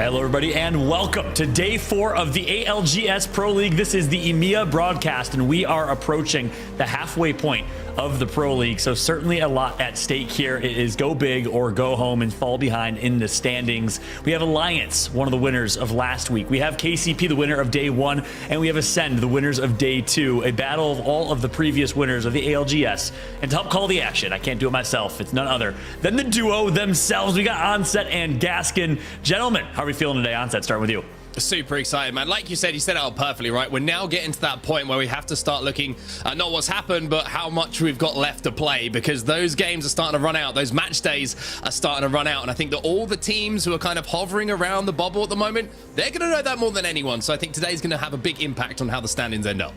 Hello, everybody, and welcome to day 4 of the ALGS Pro League. This is the EMEA broadcast, and we are approaching the halfway point of the Pro League, so certainly a lot at stake here. It is go big or go home and fall behind in the standings. We have Alliance, one of the winners of last week. We have KCP, the winner of day 1, and we have Ascend, the winners of day 2, a battle of all of the previous winners of the ALGS. And to help call the action, I can't do it myself, it's none other than the duo themselves. We got Onset and Gaskin. Gentlemen, how are we feeling today? Onset, starting with you. Super excited, man. Like you said, you said it out perfectly, right? We're now getting to that point where we have to start looking at not what's happened, but how much we've got left to play, because those games are starting to run out. Those match days are starting to run out. And I think that all the teams who are kind of hovering around the bubble at the moment, they're going to know that more than anyone. So I think today's going to have a big impact on how the standings end up.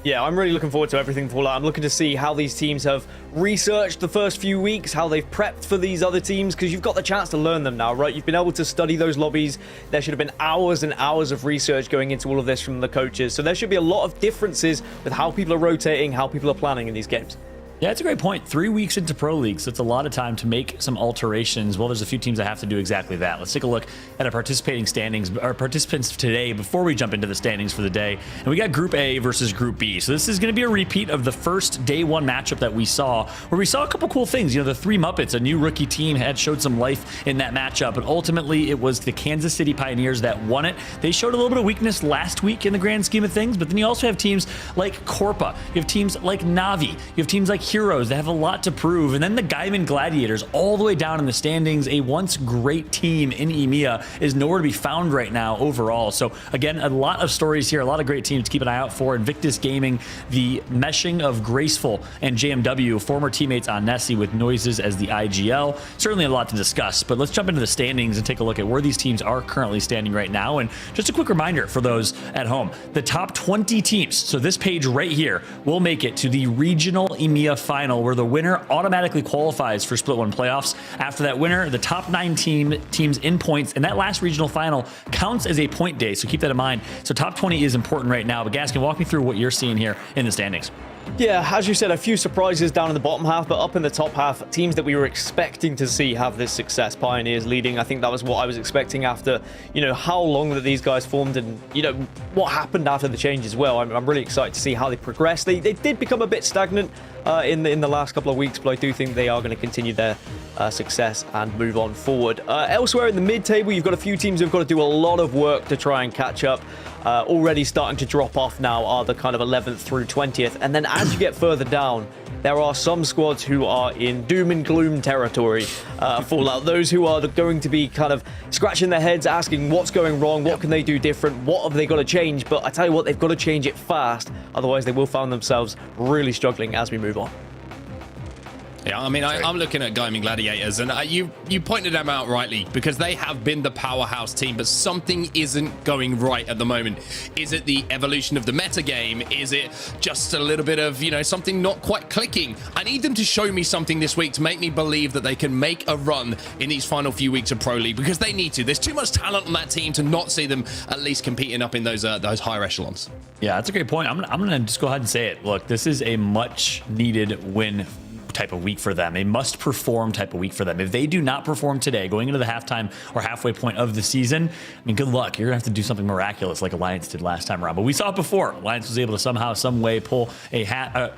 Yeah, I'm really looking forward to everything Fallout. I'm looking to see how these teams have researched the first few weeks, how they've prepped for these other teams, because you've got the chance to learn them now, right? You've been able to study those lobbies. There should have been hours and hours of research going into all of this from the coaches. So there should be a lot of differences with how people are rotating, how people are planning in these games. Yeah, it's a great point. 3 weeks into Pro League, so it's a lot of time to make some alterations. Well, there's a few teams that have to do exactly that. Let's take a look at our participating standings, our participants today, before we jump into the standings for the day. And we got Group A versus Group B. So this is going to be a repeat of the first day 1 matchup that we saw, where we saw a couple cool things. You know, the 3 Muppets, a new rookie team, had showed some life in that matchup, but ultimately it was the Kansas City Pioneers that won it. They showed a little bit of weakness last week in the grand scheme of things, but then you also have teams like Corpa, you have teams like Navi, you have teams like Heroes that have a lot to prove, and then the Gaiman Gladiators all the way down in the standings. A once great team in EMEA is nowhere to be found right now overall. So again, a lot of stories here, a lot of great teams to keep an eye out for. Invictus Gaming, the meshing of Graceful and JMW, former teammates on Nessie, with Noises as the IGL. Certainly a lot to discuss, but let's jump into the standings and take a look at where these teams are currently standing right now. And just a quick reminder for those at home, the top 20 teams, so this page right here, will make it to the regional EMEA final, where the winner automatically qualifies for Split 1 playoffs. After that winner, the top 9 teams in points, and that last regional final counts as a point day, so keep that in mind. So top 20 is important right now, but Gaskin, walk me through what you're seeing here in the standings. Yeah, as you said, a few surprises down in the bottom half, but up in the top half, teams that we were expecting to see have this success. Pioneers leading. I think that was what I was expecting after, you know, how long that these guys formed, and, you know, what happened after the change as well. I'm really excited to see how they progress. They did become a bit stagnant in the last couple of weeks, but I do think they are going to continue their success and move on forward. Elsewhere in the mid-table, you've got a few teams who've got to do a lot of work to try and catch up. Already starting to drop off now are the kind of 11th through 20th. And then as you get further down, there are some squads who are in doom and gloom territory. Fallout, those who are going to be kind of scratching their heads, asking what's going wrong, what can they do different, what have they got to change. But I tell you what, they've got to change it fast. Otherwise, they will find themselves really struggling as we move on. Yeah, I mean, I'm looking at Gaiman Gladiators, and you pointed them out rightly, because they have been the powerhouse team, but something isn't going right at the moment. Is it the evolution of the meta game? Is it just a little bit of, you know, something not quite clicking? I need them to show me something this week to make me believe that they can make a run in these final few weeks of Pro League, because they need to. There's too much talent on that team to not see them at least competing up in those higher echelons. Yeah, that's a great point. I'm gonna just go ahead and say it. Look, this is a much needed win type of week for them, a must perform type of week for them. If they do not perform today, going into the halftime or halfway point of the season, I mean, good luck. You're gonna have to do something miraculous like Alliance did last time around. But we saw it before. Alliance was able to somehow, some way pull a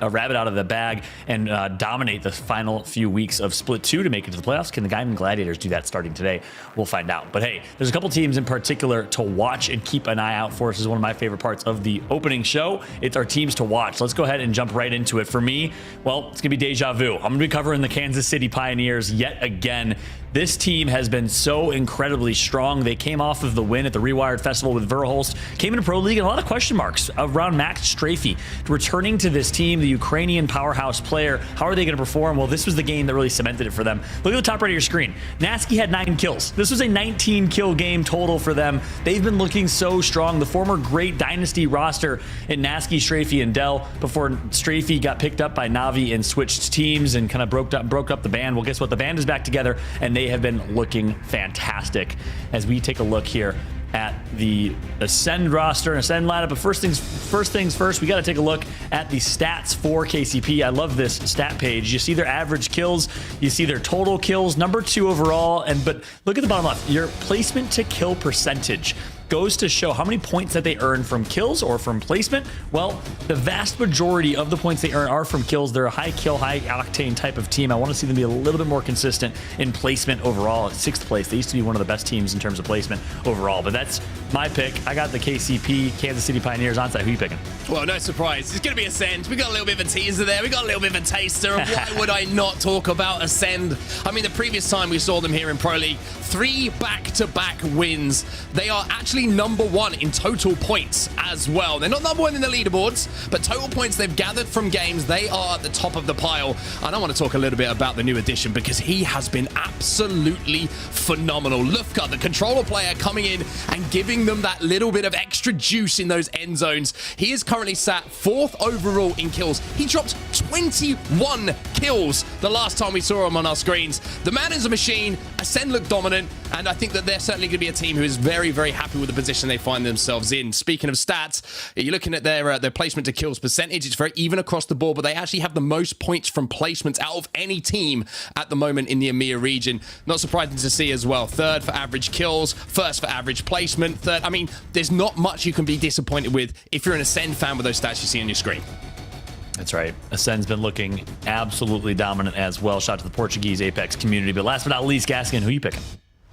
rabbit out of the bag and dominate the final few weeks of Split 2 to make it to the playoffs. Can the Gaiman Gladiators do that starting today? We'll find out. But hey, there's a couple teams in particular to watch and keep an eye out for. This is one of my favorite parts of the opening show. It's our teams to watch. Let's go ahead and jump right into it. For me, well, it's gonna be deja vu. I'm gonna be covering the Kansas City Pioneers yet again. This team has been so incredibly strong. They came off of the win at the Rewired Festival with Verholst, came into Pro League, and a lot of question marks around Max Strafey returning to this team, the Ukrainian powerhouse player. How are they going to perform? Well, this was the game that really cemented it for them. Look at the top right of your screen. Nasky had 9 kills. This was a 19 kill game total for them. They've been looking so strong. The former great Dynasty roster in Nasky, Strafey, and Dell before Strafey got picked up by Navi and switched teams and kind of broke up the band. Well, guess what? The band is back together, and they have been looking fantastic. As we take a look here, at the Ascend roster and Ascend lineup. But first things first, we got to take a look at the stats for KCP. I love this stat page. You see their average kills, you see their total kills, number 2 overall, but look at the bottom left. Your placement to kill percentage goes to show how many points that they earn from kills or from placement. Well, the vast majority of the points they earn are from kills. They're a high kill, high octane type of team. I want to see them be a little bit more consistent in placement overall. At 6th place, they used to be one of the best teams in terms of placement overall, but that's my pick. I got the KCP, Kansas City Pioneers on site. Who you picking? Well, no surprise. It's going to be Ascend. We got a little bit of a teaser there. We got a little bit of a taster. Why would I not talk about Ascend? I mean, the previous time we saw them here in Pro League, 3 back-to-back wins. They are actually number 1 in total points as well. They're not number 1 in the leaderboards, but total points they've gathered from games, they are at the top of the pile. And I want to talk a little bit about the new addition because he has been absolutely phenomenal. Lufka, the controller player, coming in and giving them that little bit of extra juice in those end zones. He is currently sat 4th overall in kills. He dropped 21 kills the last time we saw him on our screens. The man is a machine. Ascend look dominant, and I think that they're certainly going to be a team who is very, very happy with the position they find themselves in. Speaking of stats, you're looking at their placement to kills percentage. It's very even across the board, but they actually have the most points from placements out of any team at the moment in the EMEA region. Not surprising to see as well. 3rd for average kills, 1st for average placement, 3rd. I mean, there's not much you can be disappointed with if you're an Ascend fan with those stats you see on your screen. That's right. Ascend's been looking absolutely dominant as well. Shout out to the Portuguese Apex community. But last but not least, Gaskin, who are you picking?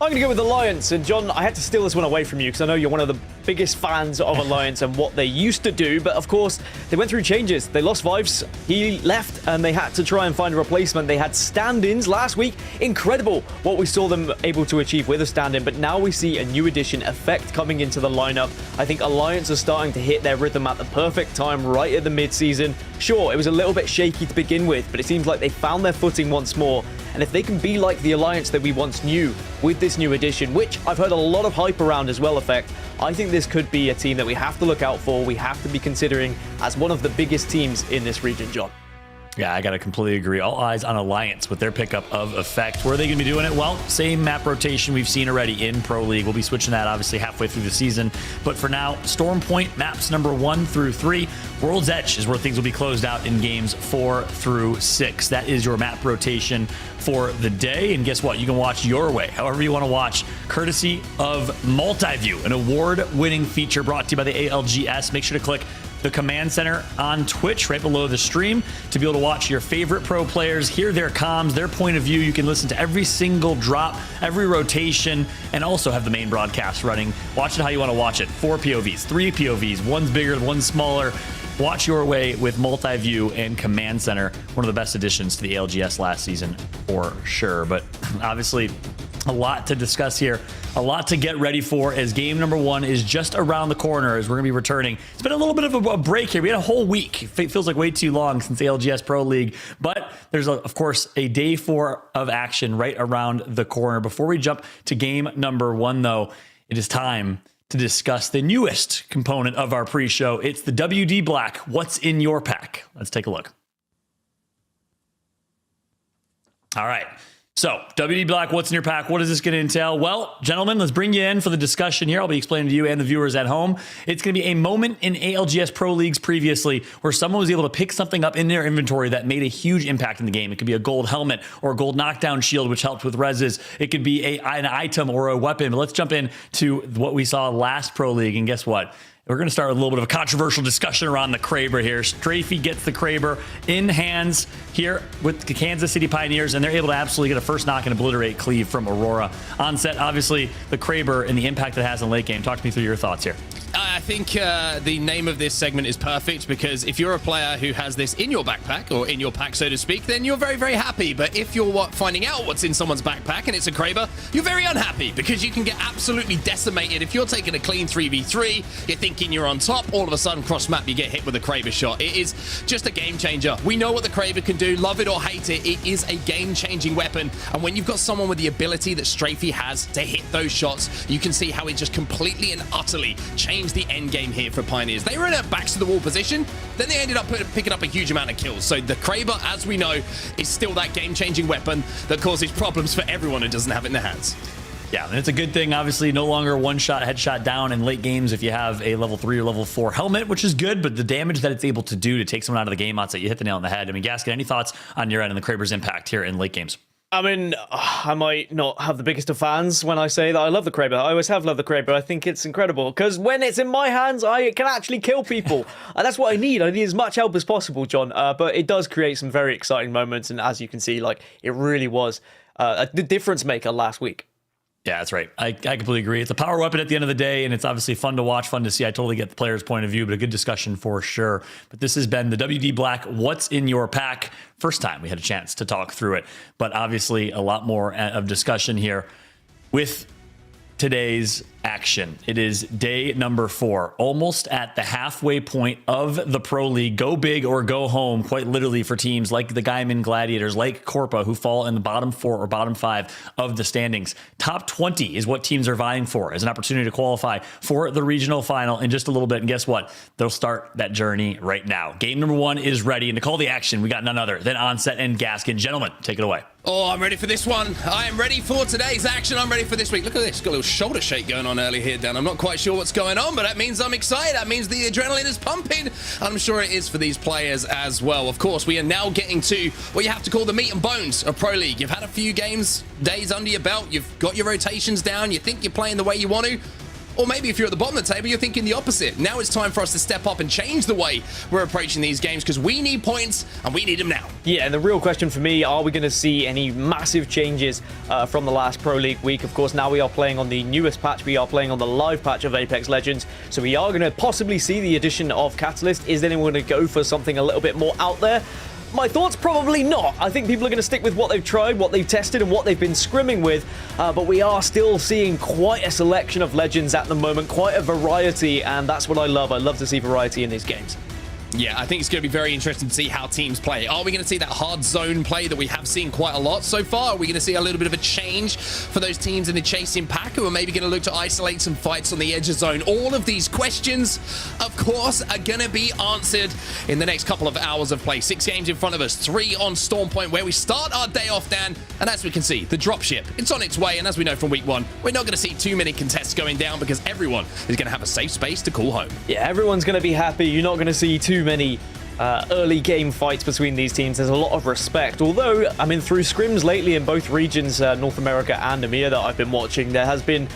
I'm going to go with Alliance. And John, I had to steal this one away from you because I know you're one of the biggest fans of Alliance and what they used to do. But of course, they went through changes. They lost Vibes. He left and they had to try and find a replacement. They had stand-ins last week. Incredible what we saw them able to achieve with a stand-in. But now we see a new addition, Effect, coming into the lineup. I think Alliance are starting to hit their rhythm at the perfect time, right at the mid-season. Sure, it was a little bit shaky to begin with, but it seems like they found their footing once more. And if they can be like the Alliance that we once knew with this new addition, which I've heard a lot of hype around as well, Effect, I think this could be a team that we have to look out for. We have to be considering as one of the biggest teams in this region, John. Yeah, I got to completely agree. All eyes on Alliance with their pickup of Effect. Where are they going to be doing it? Well, same map rotation we've seen already in Pro League. We'll be switching that obviously halfway through the season. But for now, Storm Point maps number 1 through 3. World's Edge is where things will be closed out in games 4 through 6. That is your map rotation for the day. And guess what? You can watch your way, however you want to watch, courtesy of Multiview, an award-winning feature brought to you by the ALGS. Make sure to click the Command Center on Twitch right below the stream to be able to watch your favorite pro players, hear their comms, their point of view. You can listen to every single drop, every rotation, and also have the main broadcast running. Watch it how you want to watch it. 4 POVs, 3 POVs, one's bigger, one's smaller. Watch your way with Multiview and Command Center. One of the best additions to the ALGS last season for sure. But obviously, a lot to discuss here, a lot to get ready for as game number 1 is just around the corner as we're going to be returning. It's been a little bit of a break here. We had a whole week. It feels like way too long since the LGS Pro League, but there's, of course, a day 4 of action right around the corner. Before we jump to game number 1, though, it is time to discuss the newest component of our pre-show. It's the WD Black. What's in your pack? Let's take a look. All right. So, WD Black, what's in your pack? What is this going to entail? Well, gentlemen, let's bring you in for the discussion here. I'll be explaining to you and the viewers at home. It's going to be a moment in ALGS Pro Leagues previously where someone was able to pick something up in their inventory that made a huge impact in the game. It could be a gold helmet or a gold knockdown shield, which helped with reses. It could be an item or a weapon. But let's jump in to what we saw last Pro League. And guess what? We're going to start with a little bit of a controversial discussion around the Kraber here. Strafey gets the Kraber in hands here with the Kansas City Pioneers, and they're able to absolutely get a first knock and obliterate Cleve from Aurora. On set, obviously, the Kraber and the impact it has in late game. Talk to me through your thoughts here. I think the name of this segment is perfect because if you're a player who has this in your backpack or in your pack, so to speak, then you're very, very happy. But if you're finding out what's in someone's backpack and it's a Kraber, you're very unhappy because you can get absolutely decimated. If you're taking a clean 3v3, you're thinking you're on top, all of a sudden cross map, you get hit with a Kraber shot. It is just a game changer. We know what the Kraber can do, love it or hate it. It is a game-changing weapon. And when you've got someone with the ability that Strafey has to hit those shots, you can see how it just completely and utterly changed the end game here for Pioneers. They were in a backs to the wall position, then they ended up picking up a huge amount of kills. So the Kraber, as we know, is still that game-changing weapon that causes problems for everyone who doesn't have it in their hands. Yeah, and it's a good thing, obviously, no longer one-shot, headshot down in late games if you have a level 3 or level 4 helmet, which is good, but the damage that it's able to do to take someone out of the game, I'd say you hit the nail on the head. I mean, Gaskin, any thoughts on your end and the Kraber's impact here in late games? I mean, I might not have the biggest of fans when I say that I love the Kraber. I always have loved the Kraber. I think it's incredible because when it's in my hands, I can actually kill people. And that's what I need. I need as much help as possible, John. But it does create some very exciting moments. And as you can see, like, it really was a difference maker last week. Yeah, that's right. I completely agree. It's a power weapon at the end of the day, and it's obviously fun to watch, fun to see. I totally get the player's point of view, but a good discussion for sure. But this has been the WD Black What's in Your Pack. First time we had a chance to talk through it, but obviously a lot more of discussion here with today's action. It is day number 4, almost at the halfway point of the Pro League. Go big or go home, quite literally, for teams like the Gaiman Gladiators, like Corpa, who fall in the bottom 4 or bottom 5 of the standings. Top 20 is what teams are vying for as an opportunity to qualify for the regional final in just a little bit. And guess what? They'll start that journey right now. Game number 1 is ready. And to call the action, we got none other than Onset and Gaskin. Gentlemen, take it away. Oh, I'm ready for this one. I am ready for today's action. I'm ready for this week. Look at this. Got a little shoulder shake going on early here, Dan. I'm not quite sure what's going on, but that means I'm excited. That means the adrenaline is pumping. I'm sure it is for these players as well. Of course, we are now getting to what you have to call the meat and bones of Pro League. You've had a few days under your belt. You've got your rotations down. You think you're playing the way you want to. Or maybe if you're at the bottom of the table, you're thinking the opposite. Now it's time for us to step up and change the way we're approaching these games because we need points and we need them now. Yeah, and the real question for me, are we going to see any massive changes from the last Pro League week? Of course, now we are playing on the newest patch. We are playing on the live patch of Apex Legends. So we are going to possibly see the addition of Catalyst. Is anyone going to go for something a little bit more out there? My thoughts, probably not. I think people are going to stick with what they've tried, what they've tested, and what they've been scrimming with. But we are still seeing quite a selection of legends at the moment, quite a variety, and that's what I love. I love to see variety in these games. Yeah, I think it's going to be very interesting to see how teams play. Are we going to see that hard zone play that we have seen quite a lot so far? Are we going to see a little bit of a change for those teams in the chasing pack who are maybe going to look to isolate some fights on the edge of zone? All of these questions, of course, are going to be answered in the next couple of hours of play. 6 games in front of us, 3 on Storm Point, where we start our day off, Dan. And as we can see, the dropship, it's on its way. And as we know from week 1, we're not going to see too many contests going down because everyone is going to have a safe space to call home. Yeah, everyone's going to be happy. You're not going to see too many early game fights between these teams. There's a lot of respect. Although, I mean, through scrims lately in both regions, North America and EMEA, that I've been watching, there has been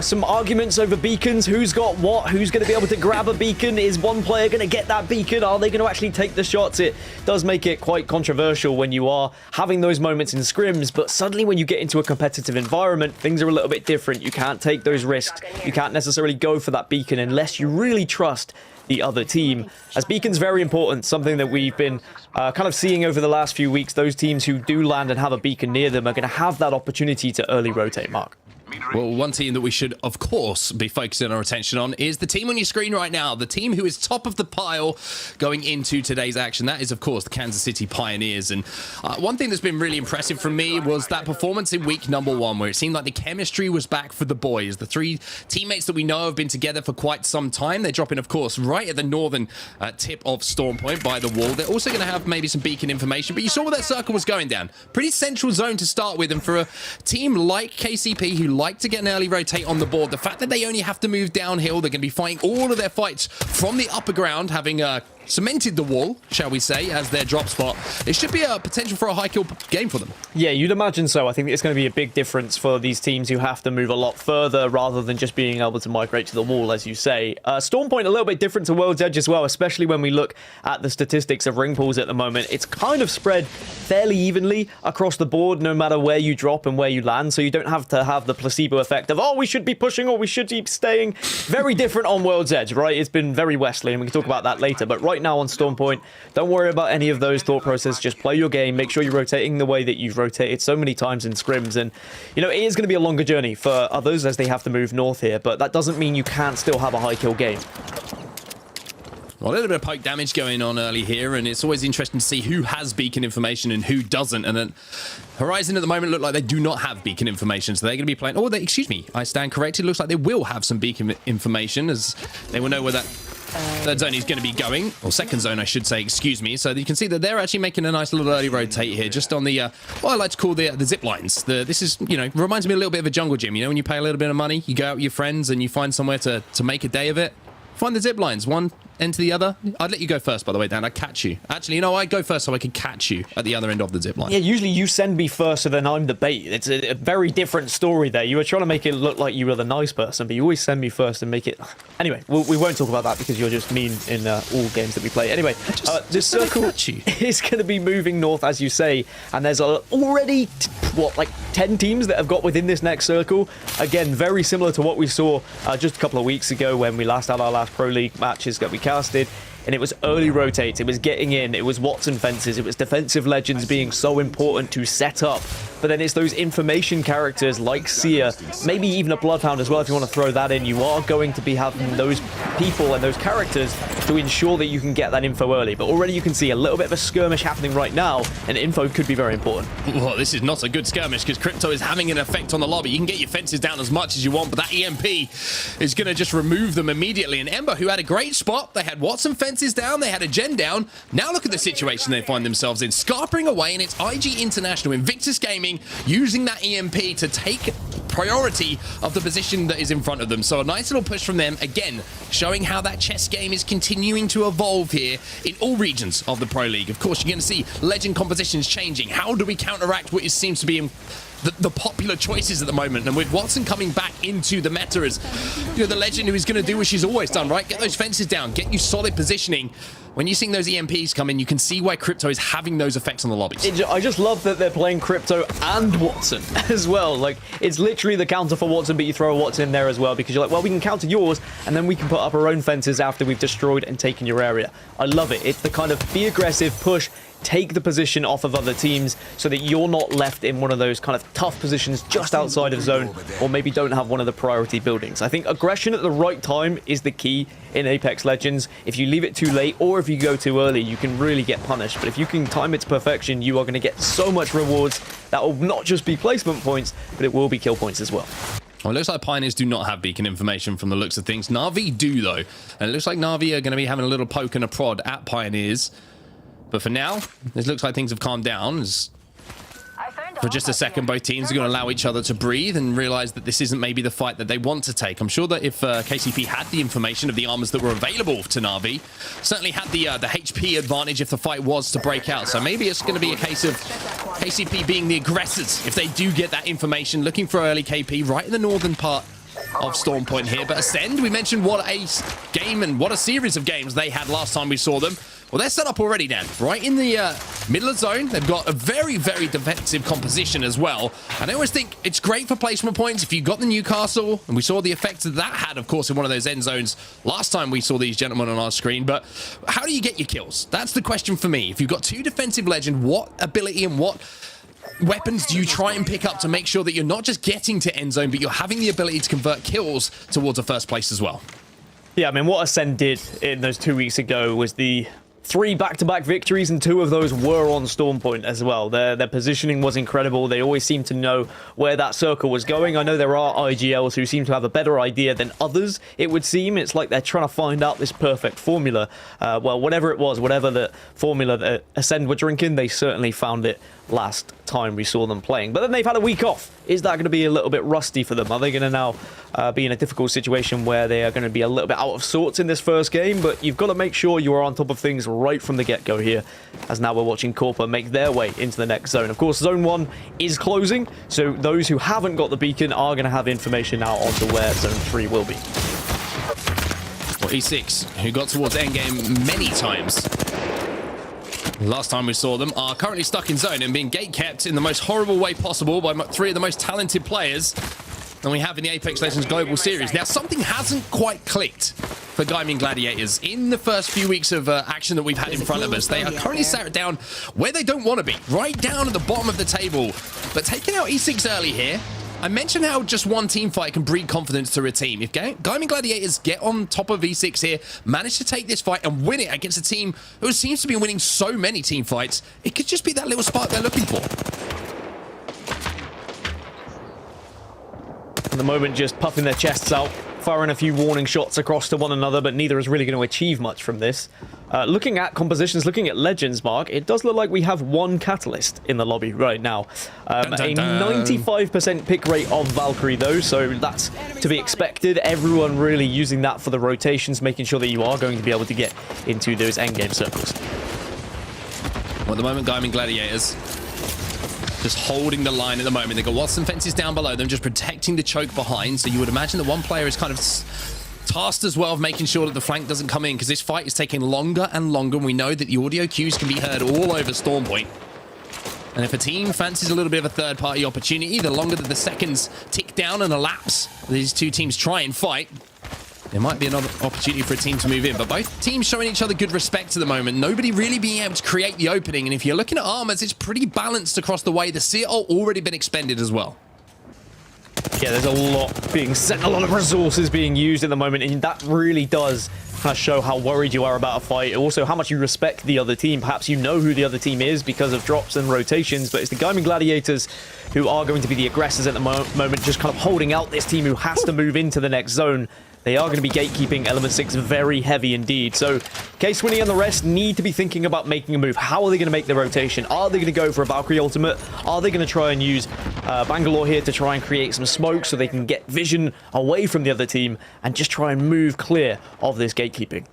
some arguments over beacons. Who's got what? Who's going to be able to grab a beacon? Is one player going to get that beacon? Are they going to actually take the shots? It does make it quite controversial when you are having those moments in scrims, but suddenly when you get into a competitive environment, things are a little bit different. You can't take those risks. You can't necessarily go for that beacon unless you really trust the other team, as beacon's very important, something that we've been kind of seeing over the last few weeks. Those teams who do land and have a beacon near them are going to have that opportunity to early rotate, Mark. Well, one team that we should, of course, be focusing our attention on is the team on your screen right now, the team who is top of the pile going into today's action. That is, of course, the Kansas City Pioneers. And one thing that's been really impressive for me was that performance in week number 1, where it seemed like the chemistry was back for the boys. The 3 teammates that we know have been together for quite some time. They're dropping, of course, right at the northern tip of Storm Point by the wall. They're also going to have maybe some beacon information, but you saw where that circle was going down. Pretty central zone to start with, and for a team like KCP, who like to get an early rotate on the board, the fact that they only have to move downhill, they're going to be fighting all of their fights from the upper ground, having cemented the wall, shall we say, as their drop spot. It should be a potential for a high kill game for them. Yeah, you'd imagine so. I think it's going to be a big difference for these teams who have to move a lot further rather than just being able to migrate to the wall, as you say. Storm Point a little bit different to World's Edge as well, especially when we look at the statistics of ring pools at the moment. It's kind of spread fairly evenly across the board, no matter where you drop and where you land, so you don't have to have the placebo effect of, oh, we should be pushing or we should keep staying. Very different on World's Edge, right? It's been very Wesley, and we can talk about that later, but right now on Storm Point, don't worry about any of those thought processes. Just play your game. Make sure you're rotating the way that you've rotated so many times in scrims. And, you know, it is going to be a longer journey for others as they have to move north here, but that doesn't mean you can't still have a high kill game. Well, a little bit of poke damage going on early here, and it's always interesting to see who has beacon information and who doesn't. And then Horizon at the moment look like they do not have beacon information, so they're going to be playing... Oh, excuse me, I stand corrected. Looks like they will have some beacon information, as they will know where that third zone he's going to be going, or second zone I should say, excuse me. So you can see that they're actually making a nice little early rotate here, just on the what I like to call the zip lines. This is, you know, reminds me a little bit of a jungle gym. You know, when you pay a little bit of money, you go out with your friends and you find somewhere to make a day of it. Find the zip lines, one end to the other. I'd let you go first, by the way, Dan. I'd catch you. Actually, you know, I'd go first so I can catch you at the other end of the zip line. Yeah, usually you send me first, so then I'm the bait. It's a very different story there. You were trying to make it look like you were the nice person, but you always send me first and make it... Anyway, we won't talk about that because you're just mean in all games that we play. Anyway, this circle is going to be moving north, as you say, and there's already, like 10 teams that have got within this next circle. Again, very similar to what we saw just a couple of weeks ago when we last had our last Pro League matches that we casted. And it was early rotates, it was getting in, it was Watson fences, it was defensive legends being so important to set up. But then it's those information characters like Seer, maybe even a Bloodhound as well, if you want to throw that in. You are going to be having those people and those characters to ensure that you can get that info early. But already you can see a little bit of a skirmish happening right now, and info could be very important. Well, this is not a good skirmish because Crypto is having an effect on the lobby. You can get your fences down as much as you want, but that EMP is going to just remove them immediately. And Ember, who had a great spot, they had Watson fences down, they had a gen down. Now look at the situation they find themselves in. Scarpering away, and it's IG International, Invictus Gaming, using that EMP to take priority of the position that is in front of them. So a nice little push from them, again, showing how that chess game is continuing to evolve here in all regions of the Pro League. Of course, you're going to see legend compositions changing. How do we counteract what seems to be the popular choices at the moment? And with Watson coming back into the meta as, you know, the legend who is going to do what she's always done, right? Get those fences down, get you solid positioning. When you're seeing those EMPs come in, you can see why Crypto is having those effects on the lobbies. I just love that they're playing Crypto and Watson as well. Like, it's literally the counter for Watson, but you throw a Watson in there as well because you're like, well, we can counter yours, and then we can put up our own fences after we've destroyed and taken your area. I love it. It's the kind of be aggressive, push, take the position off of other teams so that you're not left in one of those kind of tough positions just outside of zone, or maybe don't have one of the priority buildings. I think aggression at the right time is the key in Apex Legends. If you leave it too late or if you go too early, you can really get punished. But if you can time it to perfection, you are going to get so much rewards that will not just be placement points, but it will be kill points as well. Well, it looks like Pioneers do not have beacon information from the looks of things. Na'Vi do, though. And it looks like Na'Vi are going to be having a little poke and a prod at Pioneers. But for now, it looks like things have calmed down. For just a second, both teams are going to allow each other to breathe and realize that this isn't maybe the fight that they want to take. I'm sure that if KCP had the information of the armors that were available to Na'Vi, certainly had the HP advantage if the fight was to break out. So maybe it's going to be a case of KCP being the aggressors if they do get that information, looking for early KP right in the northern part of Storm Point here. But Ascend, we mentioned what a game and what a series of games they had last time we saw them. Well, they're set up already, Dan, right in the middle of zone. They've got a very, very defensive composition as well. And I always think it's great for placement points if you got the Newcastle, and we saw the effects that that had, of course, in one of those end zones last time we saw these gentlemen on our screen. But how do you get your kills? That's the question for me. If you've got two defensive legend, what ability and what weapons do you try and pick up to make sure that you're not just getting to end zone, but you're having the ability to convert kills towards a first place as well? Yeah, I mean, what Ascend did in those 2 weeks ago was the 3 back-to-back victories, and 2 of those were on Storm Point as well. Their positioning was incredible. They always seem to know where that circle was going. I know there are IGLs who seem to have a better idea than others, it would seem. It's like they're trying to find out this perfect formula. Well, whatever it was, whatever the formula that Ascend were drinking, they certainly found it last time we saw them playing. But then they've had a week off. Is that going to be a little bit rusty for them? Are they going to now be in a difficult situation where they are going to be a little bit out of sorts in this first game? But you've got to make sure you are on top of things right from the get-go here, as now we're watching Corpa make their way into the next zone. Of course, Zone 1 is closing, so those who haven't got the beacon are going to have information now onto where Zone 3 will be. Well, E6, who got towards endgame many times last time we saw them, are currently stuck in zone and being gate-kept in the most horrible way possible by 3 of the most talented players than we have in the Apex Legends Global Series. Now, something hasn't quite clicked for Gaming Gladiators in the first few weeks of action that we've had in front of us. They are currently sat down where they don't want to be, right down at the bottom of the table. But taking out E6 early here, I mentioned how just one team fight can breed confidence to a team. If Gaming Gladiators get on top of E6 here, manage to take this fight and win it against a team who seems to be winning so many team fights, it could just be that little spark they're looking for. At the moment, just puffing their chests out, firing a few warning shots across to one another, but neither is really going to achieve much from this. Looking at compositions, looking at Legends, Mark, it does look like we have one Catalyst in the lobby right now. A 95% pick rate of Valkyrie, though, so that's to be expected. Everyone really using that for the rotations, making sure that you are going to be able to get into those endgame circles. Well, at the moment, Gaming Gladiators just holding the line at the moment. They've got Watson fences down below them, just protecting the choke behind. So you would imagine that one player is kind of tasked as well of making sure that the flank doesn't come in, because this fight is taking longer and longer, and we know that the audio cues can be heard all over Storm Point. And if a team fancies a little bit of a third-party opportunity, the longer that the seconds tick down and elapse, these two teams try and fight, there might be another opportunity for a team to move in. But both teams showing each other good respect at the moment. Nobody really being able to create the opening. And if you're looking at armors, it's pretty balanced across the way. The Seer ult already been expended as well. Yeah, there's a lot being sent, a lot of resources being used at the moment, and that really does kind of show how worried you are about a fight. Also, how much you respect the other team. Perhaps you know who the other team is because of drops and rotations, but it's the Gaming Gladiators who are going to be the aggressors at the moment, just kind of holding out this team who has to move into the next zone. They are going to be gatekeeping Element 6 very heavy indeed. So K-Swinny and the rest need to be thinking about making a move. How are they going to make the rotation? Are they going to go for a Valkyrie ultimate? Are they going to try and use Bangalore here to try and create some smoke so they can get vision away from the other team and just try and move clear of this gatekeeping?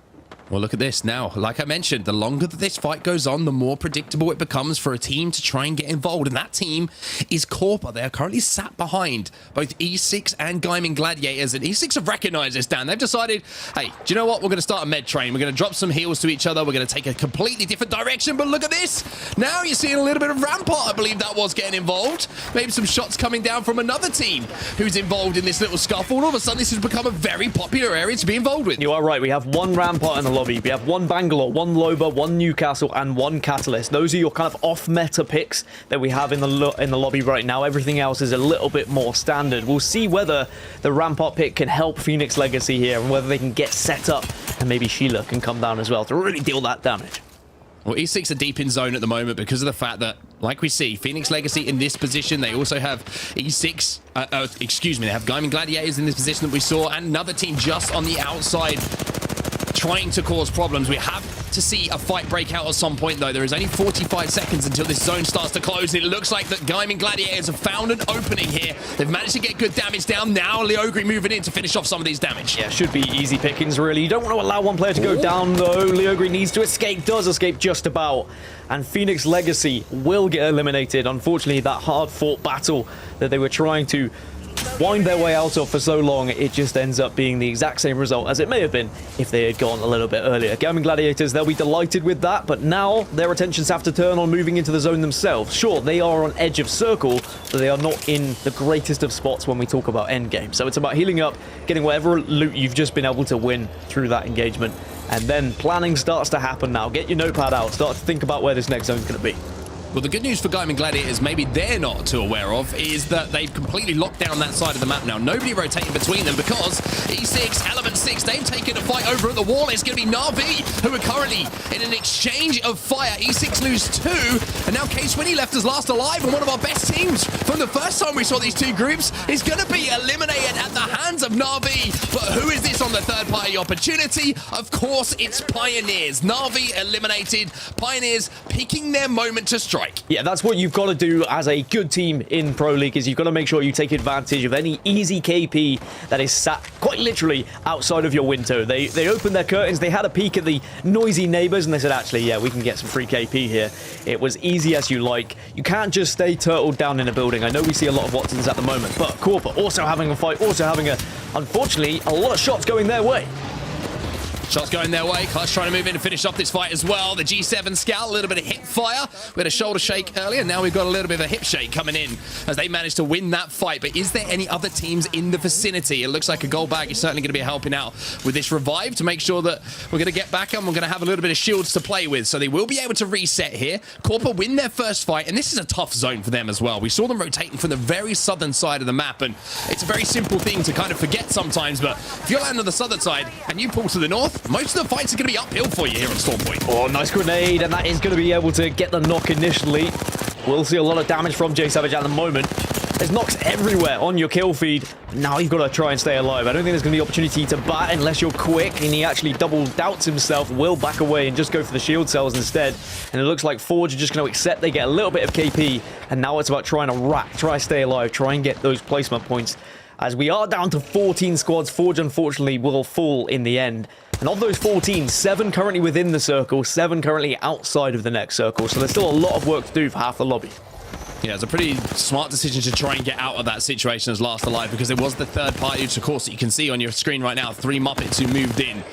Well, look at this now. Like I mentioned, the longer that this fight goes on, the more predictable it becomes for a team to try and get involved. And that team is Corpa. They are currently sat behind both E6 and Gaming Gladiators. And E6 have recognized this, Dan. They've decided, hey, do you know what? We're going to start a med train. We're going to drop some heals to each other. We're going to take a completely different direction. But look at this. Now you're seeing a little bit of Rampart, I believe that was, getting involved. Maybe some shots coming down from another team who's involved in this little scuffle. And all of a sudden, this has become a very popular area to be involved with. You are right. We have one Rampart in the lobby. We have one Bangalore, one Loba, one Newcastle, and one Catalyst. Those are your kind of off-meta picks that we have in the lobby right now. Everything else is a little bit more standard. We'll see whether the Rampart pick can help Phoenix Legacy here and whether they can get set up, and maybe Sheila can come down as well to really deal that damage. Well, E6 are deep in zone at the moment because of the fact that, like we see, Phoenix Legacy in this position. They also have E6, they have Gaming Gladiators in this position that we saw, and another team just on the outside trying to cause problems. We have to see a fight break out at some point, though. There is only 45 seconds until this zone starts to close, and it looks like that Gaming Gladiators have found an opening here. They've managed to get good damage down. Now Leogri moving in to finish off some of these damage. Yeah, should be easy pickings, really. You don't want to allow one player to go down, though. Leogri needs to escape, does escape just about. And Phoenix Legacy will get eliminated. Unfortunately, that hard-fought battle that they were trying to wind their way out of for so long, it just ends up being the exact same result as it may have been if they had gone a little bit earlier. Gaming Gladiators, they'll be delighted with that, but now their attentions have to turn on moving into the zone themselves. Sure, they are on edge of circle, but they are not in the greatest of spots when we talk about endgame. So it's about healing up, getting whatever loot you've just been able to win through that engagement, and then planning starts to happen now. Get your notepad out, start to think about where this next zone's going to be. Well, the good news for Gaming Gladiators, maybe they're not too aware of, is that they've completely locked down that side of the map now. Nobody rotating between them because E6, Element 6, they've taken a fight over at the wall. It's going to be Na'Vi, who are currently in an exchange of fire. E6 lose 2, and now K-Swinny left us last alive, and one of our best teams from the first time we saw these two groups is going to be eliminated at the hands of Na'Vi. But who is this on the third-party opportunity? Of course, it's Pioneers. Na'Vi eliminated. Pioneers picking their moment to strike. Yeah, that's what you've got to do as a good team in Pro League, is you've got to make sure you take advantage of any easy KP that is sat quite literally outside of your window. They opened their curtains, they had a peek at the noisy neighbors, and they said, actually, yeah, we can get some free KP here. It was easy as you like. You can't just stay turtled down in a building. I know we see a lot of Watsons at the moment, but Corpa also having a fight, also having unfortunately, a lot of shots going their way. Shots going their way. Clutch trying to move in and finish off this fight as well. The G7 Scout, a little bit of hip fire. We had a shoulder shake earlier. Now we've got a little bit of a hip shake coming in as they managed to win that fight. But is there any other teams in the vicinity? It looks like a gold bag is certainly going to be helping out with this revive to make sure that we're going to get back and we're going to have a little bit of shields to play with. So they will be able to reset here. Corpa win their first fight, and this is a tough zone for them as well. We saw them rotating from the very southern side of the map, and it's a very simple thing to kind of forget sometimes. But if you're landing on the southern side and you pull to the north, most of the fights are going to be uphill for you here on Storm Point. Oh, nice grenade, and that is going to be able to get the knock initially. We'll see a lot of damage from J Savage at the moment. There's knocks everywhere on your kill feed. Now you've got to try and stay alive. I don't think there's going to be opportunity to bat unless you're quick, and he actually double doubts himself, will back away and just go for the shield cells instead. And it looks like Forge are just going to accept they get a little bit of KP, and now it's about trying to rack, try stay alive, try and get those placement points. As we are down to 14 squads, Forge unfortunately will fall in the end. And of those 14, 7 currently within the circle, 7 currently outside of the next circle. So there's still a lot of work to do for half the lobby. Yeah, it's a pretty smart decision to try and get out of that situation as last alive, because it was the third party, which of course you can see on your screen right now, 3 Muppets who moved in.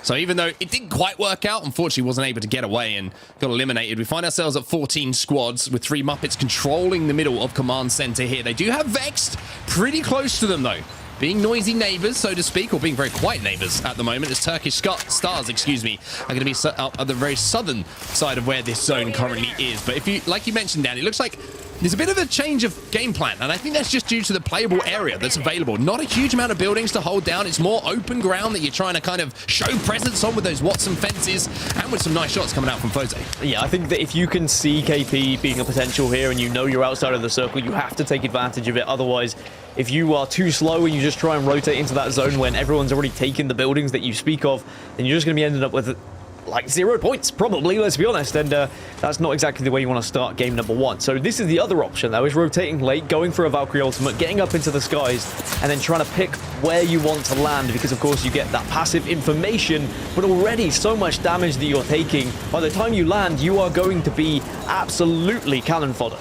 So even though it didn't quite work out, unfortunately wasn't able to get away and got eliminated. We find ourselves at 14 squads with 3 Muppets controlling the middle of command center here. They do have Vexed pretty close to them though. Being noisy neighbors, so to speak, or being very quiet neighbors at the moment, as Turkish stars, excuse me, are going to be up at the very southern side of where this zone currently is. But if you, like you mentioned, Dan, it looks like there's a bit of a change of game plan, and I think that's just due to the playable area that's available. Not a huge amount of buildings to hold down. It's more open ground that you're trying to kind of show presence on with those Watson fences and with some nice shots coming out from Foze. Yeah, I think that if you can see KP being a potential here and you know you're outside of the circle, you have to take advantage of it. Otherwise, if you are too slow and you just try and rotate into that zone when everyone's already taken the buildings that you speak of, then you're just going to be ending up with like 0 points, probably, let's be honest. And that's not exactly the way you want to start game number 1. So this is the other option, though, is rotating late, going for a Valkyrie ultimate, getting up into the skies, and then trying to pick where you want to land, because, of course, you get that passive information, but already so much damage that you're taking. By the time you land, you are going to be absolutely cannon fodder.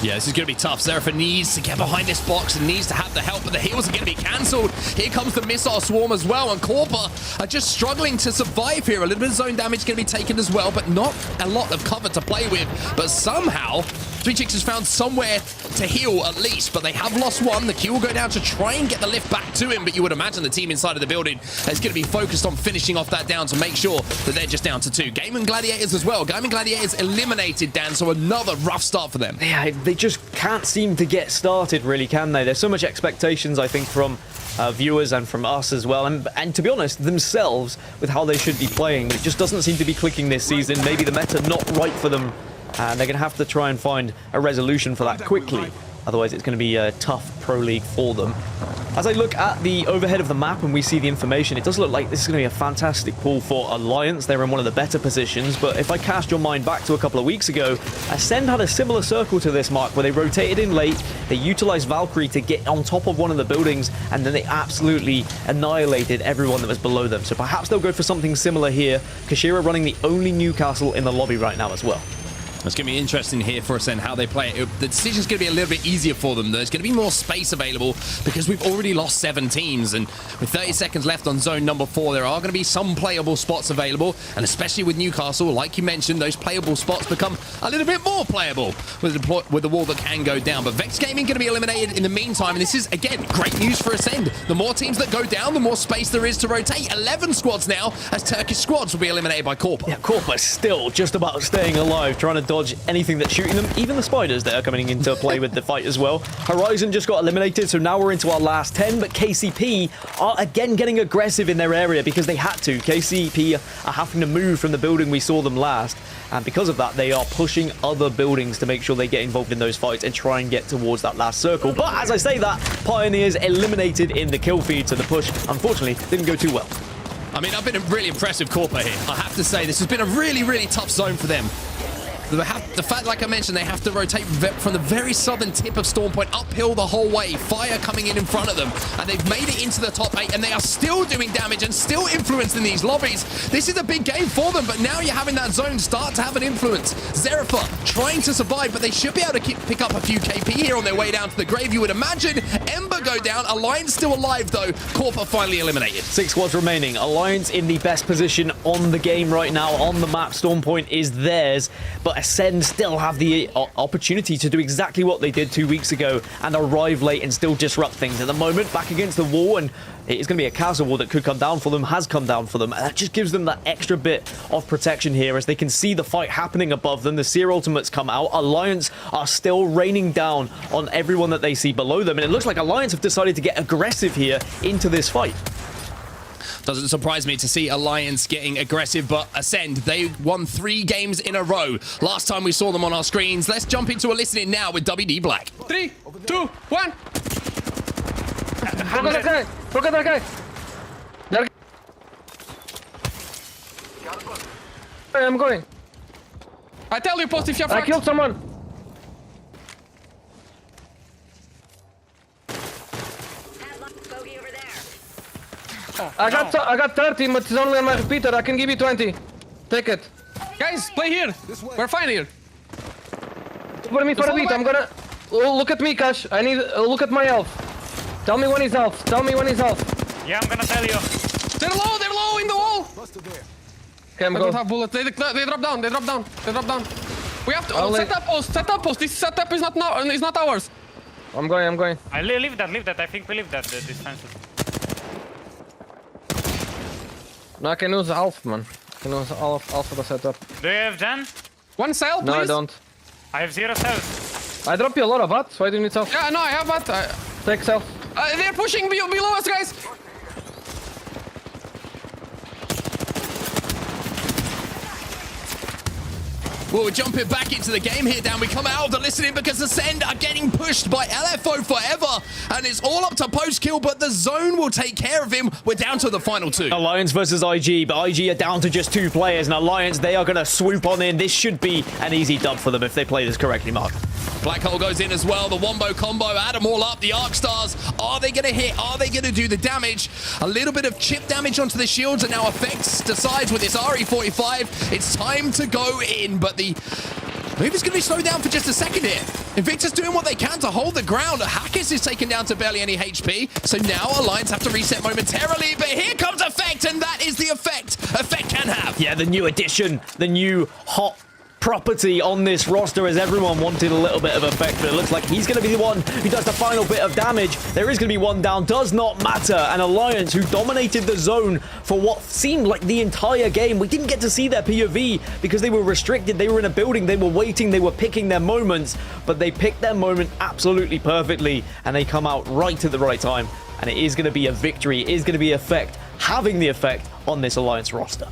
Yeah, this is going to be tough. Zerafa needs to get behind this box and needs to have the help, but the heals are going to be cancelled. Here comes the missile swarm as well, and Corpa are just struggling to survive here. A little bit of zone damage going to be taken as well, but not a lot of cover to play with. But somehow, 3 Chicks has found somewhere to heal at least, but they have lost one. The Q will go down to try and get the lift back to him, but you would imagine the team inside of the building is going to be focused on finishing off that down to make sure that they're just down to 2. Game and Gladiators as well. Game and Gladiators eliminated, Dan, so another rough start for them. Yeah, they just can't seem to get started, really, can they? There's so much expectations, I think, from viewers and from us as well, and to be honest, themselves, with how they should be playing. It just doesn't seem to be clicking this season. Maybe the meta not right for them, and they're going to have to try and find a resolution for that quickly. Otherwise, it's going to be a tough Pro League for them. As I look at the overhead of the map and we see the information, it does look like this is going to be a fantastic pool for Alliance. They're in one of the better positions, but if I cast your mind back to a couple of weeks ago, Ascend had a similar circle to this, Mark, where they rotated in late, they utilized Valkyrie to get on top of one of the buildings, and then they absolutely annihilated everyone that was below them. So perhaps they'll go for something similar here. Kashira running the only Newcastle in the lobby right now as well. It's going to be interesting here for us and how they play it. The decision's going to be a little bit easier for them. There's going to be more space available because we've already lost 7 teams. And with 30 seconds left on zone number 4, there are going to be some playable spots available. And especially with Newcastle, like you mentioned, those playable spots become a little bit more playable with the wall that can go down. But Vex Gaming going to be eliminated in the meantime. And this is, again, great news for Ascend. The more teams that go down, the more space there is to rotate. 11 squads now, as Turkish squads will be eliminated by Corpa. Yeah, Corpa still just about staying alive, trying to dodge anything that's shooting them, even the spiders that are coming into play with the fight as well. Horizon just got eliminated, so now we're into our last 10, but KCP are again getting aggressive in their area because they had to. KCP are having to move from the building we saw them last, and because of that, they are pushing other buildings to make sure they get involved in those fights and try and get towards that last circle. But as I say that, Pioneers eliminated in the kill feed, so the push, unfortunately, didn't go too well. I mean, I've been really impressed with Corpa here. I have to say, this has been a really, really tough zone for them. The fact, like I mentioned, they have to rotate from the very southern tip of Storm Point uphill the whole way. Fire coming in front of them, and they've made it into the top 8, and they are still doing damage and still influencing these lobbies. This is a big game for them, but now you're having that zone start to have an influence. Zerafa trying to survive, but they should be able to pick up a few KP here on their way down to the grave, you would imagine. Ember go down. Alliance still alive, though. Corpa finally eliminated. 6 squads remaining. Alliance in the best position on the game right now. On the map, Storm Point is theirs, but Ascend still have the opportunity to do exactly what they did 2 weeks ago and arrive late and still disrupt things. At the moment, back against the wall, and it is going to be a castle wall that could come down for them, has come down for them, and that just gives them that extra bit of protection here as they can see the fight happening above them. The Seer ultimates come out. Alliance are still raining down on everyone that they see below them, and it looks like Alliance have decided to get aggressive here into this fight. Doesn't surprise me to see Alliance getting aggressive, but Ascend, they won 3 games in a row. Last time we saw them on our screens. Let's jump into a listening now with WD Black. 3, 2, 1. Look at that guy. Look at that guy. I'm going. I tell you, post if you're I killed someone. I got 30, but it's only on my repeater. I can give you 20. Take it. Guys, play here. We're fine here. For me for a beat. I'm gonna look at me, Cash. I need look at my health. Tell me when he's health. Tell me when he's health. Yeah, I'm gonna tell you. They're low in the wall. Okay, I don't have bullets. They drop down. They drop down. They drop down. We have to set up post. Set up post. This setup is not ours. I'm going. I leave that. I think we leave that. The defenses. No, I can use Alf, man. I can use Alf for the setup. Do you have Jen? 1 cell, please? No, I don't. I have 0 cells. I drop you a lot of that. Why do you need self? Yeah, no, I have that. Take self. They're pushing below us, guys. Well, we're jumping back into the game here, Dan. We come out of the listening because Ascend are getting pushed by LFO forever. And it's all up to post-kill, but the zone will take care of him. We're down to the final 2. Alliance versus IG, but IG are down to just 2 players. And Alliance, they are going to swoop on in. This should be an easy dub for them if they play this correctly, Mark. Black Hole goes in as well. The Wombo combo, add them all up. The Arc Stars, are they going to hit? Are they going to do the damage? A little bit of chip damage onto the shields, and now Effects decides with this RE45, it's time to go in, but the move is going to be slowed down for just a second here. Invictus doing what they can to hold the ground. Hackers is taken down to barely any HP, so now Alliance have to reset momentarily, but here comes Effect, and that is the effect Effect can have. Yeah, the new addition, the new hot property on this roster, as everyone wanted a little bit of effect, but it looks like he's going to be the one who does the final bit of damage. There is going to be one down, does not matter. And Alliance, who dominated the zone for what seemed like the entire game, we didn't get to see their POV because they were restricted. They were in a building, they were waiting, they were picking their moments, but they picked their moment absolutely perfectly, and they come out right at the right time. And it is going to be a victory. It is going to be effect, having the effect on this Alliance roster.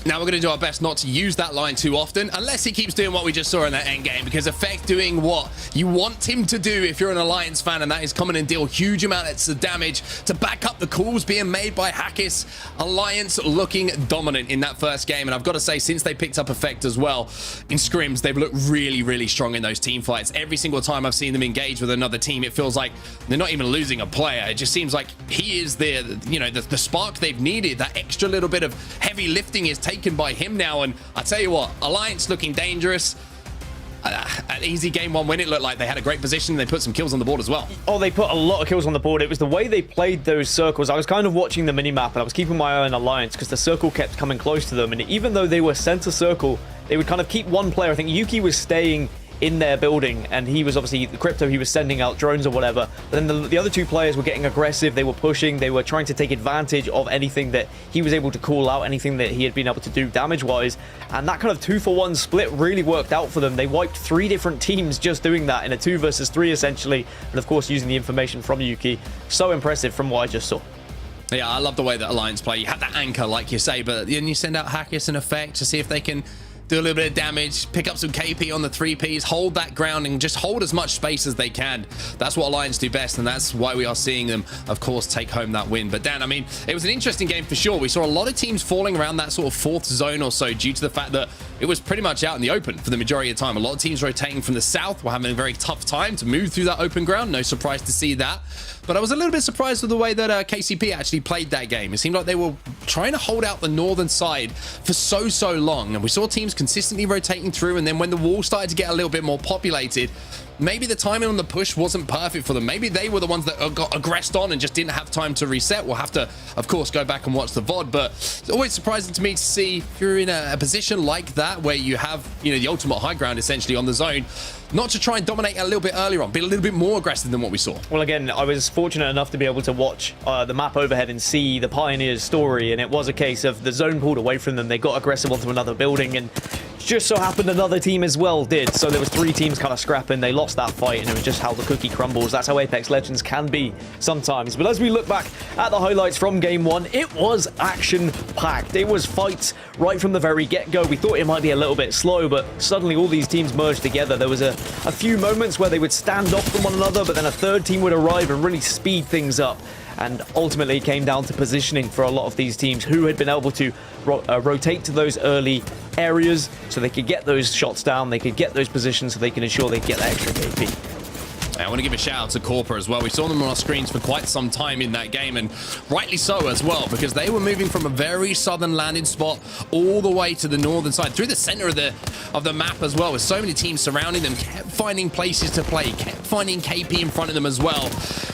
Now we're going to do our best not to use that line too often, unless he keeps doing what we just saw in that end game, because Effect doing what you want him to do if you're an Alliance fan, and that is come in and deal huge amounts of damage to back up the calls being made by Hackis. Alliance looking dominant in that first game, and I've got to say, since they picked up Effect as well in scrims, they've looked really, really strong in those team fights. Every single time I've seen them engage with another team, it feels like they're not even losing a player. It just seems like he is the spark they've needed. That extra little bit of heavy lifting is taken by him now, and I tell you what, Alliance looking dangerous. An easy game 1 win. It looked like they had a great position. They put some kills on the board as well. Oh, they put a lot of kills on the board. It was the way they played those circles. I was kind of watching the minimap, and I was keeping my eye on Alliance because the circle kept coming close to them, and even though they were center circle, they would kind of keep one player. I think Yuki was staying in their building, and he was obviously the Crypto, he was sending out drones or whatever, but then the other 2 players were getting aggressive, they were pushing, they were trying to take advantage of anything that he was able to call out, anything that he had been able to do damage wise, and that kind of 2-for-1 split really worked out for them. They wiped 3 different teams just doing that in a 2 versus 3 essentially, and of course using the information from Yuki. So impressive from what I just saw. Yeah, I love the way that Alliance play. You have that anchor, like you say, but then you send out Hackis and Effect to see if they can do a little bit of damage, pick up some KP on the 3Ps, hold that ground, and just hold as much space as they can. That's what Alliance do best, and that's why we are seeing them, of course, take home that win. But Dan, I mean, it was an interesting game for sure. We saw a lot of teams falling around that sort of 4th zone or so due to the fact that it was pretty much out in the open for the majority of the time. A lot of teams rotating from the south were having a very tough time to move through that open ground. No surprise to see that. But I was a little bit surprised with the way that KCP actually played that game. It seemed like they were trying to hold out the northern side for so long. And we saw teams consistently rotating through. And then when the wall started to get a little bit more populated, maybe the timing on the push wasn't perfect for them. Maybe they were the ones that got aggressed on and just didn't have time to reset. We'll have to, of course, go back and watch the VOD. But it's always surprising to me to see if you're in a position like that where you have, the ultimate high ground essentially on the zone, not to try and dominate a little bit earlier on, be a little bit more aggressive than what we saw. Well, again, I was fortunate enough to be able to watch the map overhead and see the Pioneers' story, and it was a case of the zone pulled away from them. They got aggressive onto another building, and Just so happened another team as well did. So there was 3 teams kind of scrapping. They lost that fight, and it was just how the cookie crumbles. That's how Apex Legends can be sometimes. But as we look back at the highlights from Game 1, it was action-packed. It was fights right from the very get-go. We thought it might be a little bit slow, but suddenly all these teams merged together. There was a few moments where they would stand off from one another, but then a third team would arrive and really speed things up. And ultimately it came down to positioning for a lot of these teams who had been able to rotate to those early areas so they could get those shots down, they could get those positions so they can ensure they get that extra KP. I want to give a shout out to Corpa as well. We saw them on our screens for quite some time in that game, and rightly so as well, because they were moving from a very southern landing spot all the way to the northern side, through the center of the map as well, with so many teams surrounding them, kept finding places to play, kept finding KP in front of them as well.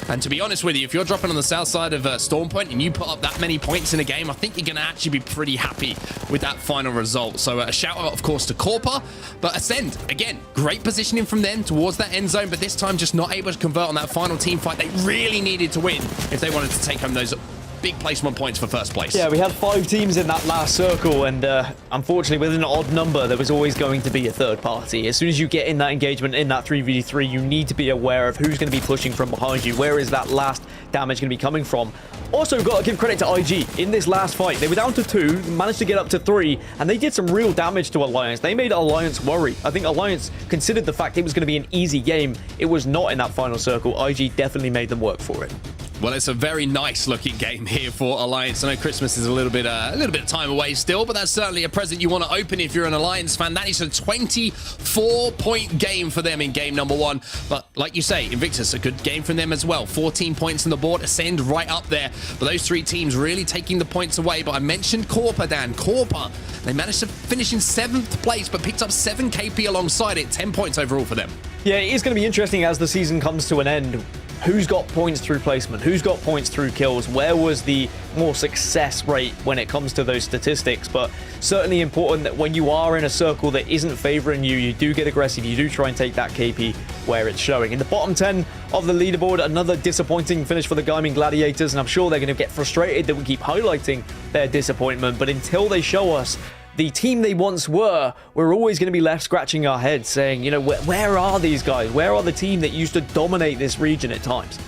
And to be honest with you, if you're dropping on the south side of Storm Point and you put up that many points in a game, I think you're going to actually be pretty happy with that final result. So a shout out, of course, to Corpa, but Ascend, again, great positioning from them towards that end zone, but this time just not able to convert on that final team fight they really needed to win if they wanted to take home those big placement points for first place. Yeah, we had 5 teams in that last circle, and unfortunately with an odd number there was always going to be a third party. As soon as you get in that engagement in that 3v3, you need to be aware of who's going to be pushing from behind you. Where is that last damage going to be coming from? Also, got to give credit to IG. In this last fight, they were down to 2, managed to get up to 3, and they did some real damage to Alliance. They made Alliance worry. I think Alliance considered the fact it was going to be an easy game. It was not in that final circle. IG definitely made them work for it. Well, it's a very nice looking game here for Alliance. I know Christmas is a little bit of time away still, but that's certainly a present you want to open if you're an Alliance fan. That is a 24-point game for them in game number 1. But like you say, Invictus, a good game from them as well. 14 points on the board, Ascend right up there. But those 3 teams really taking the points away. But I mentioned Corpa, Dan. Corpa, they managed to finish in 7th place, but picked up 7 KP alongside it. 10 points overall for them. Yeah, it is going to be interesting as the season comes to an end. Who's got points through placement? Who's got points through kills? Where was the more success rate when it comes to those statistics? But certainly important that when you are in a circle that isn't favoring you, you do get aggressive. You do try and take that KP where it's showing. In the bottom 10 of the leaderboard, another disappointing finish for the Gaming Gladiators, and I'm sure they're going to get frustrated that we keep highlighting their disappointment. But until they show us the team they once were, we're always going to be left scratching our heads saying, you know, where are these guys? Where are the team that used to dominate this region at times?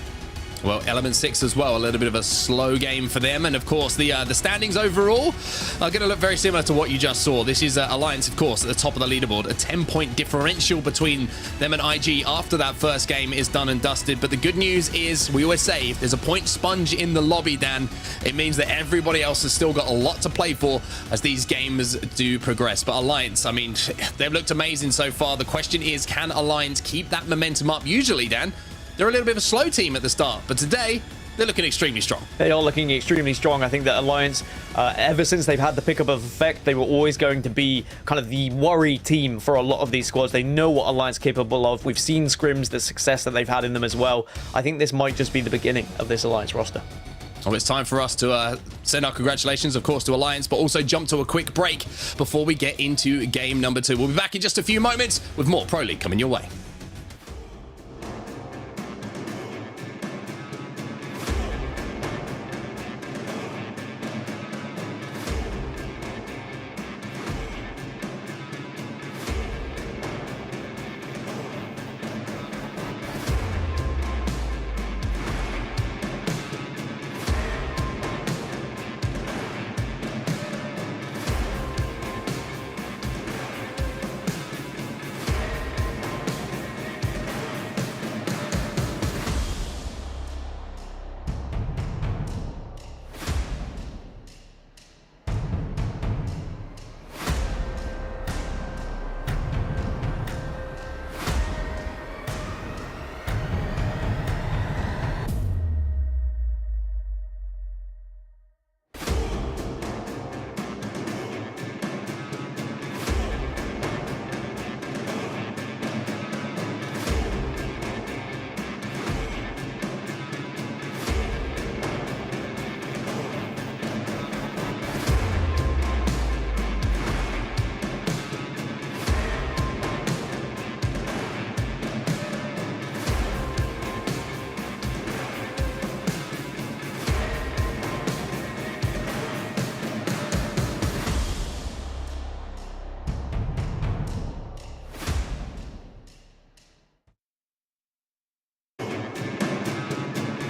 Well, Element 6 as well, a little bit of a slow game for them. And of course, the standings overall are going to look very similar to what you just saw. This is Alliance, of course, at the top of the leaderboard. A 10-point differential between them and IG after that first game is done and dusted. But the good news is, we always say, if there's a point sponge in the lobby, Dan, it means that everybody else has still got a lot to play for as these games do progress. But Alliance, I mean, they've looked amazing so far. The question is, can Alliance keep that momentum up? Usually, Dan, they're a little bit of a slow team at the start, but today they're looking extremely strong. They are looking extremely strong. I think that Alliance, ever since they've had the pickup of effect, they were always going to be kind of the worry team for a lot of these squads. They know what Alliance is capable of. We've seen scrims, the success that they've had in them as well. I think this might just be the beginning of this Alliance roster. Well, it's time for us to send our congratulations, of course, to Alliance, but also jump to a quick break before we get into game number 2. We'll be back in just a few moments with more Pro League coming your way.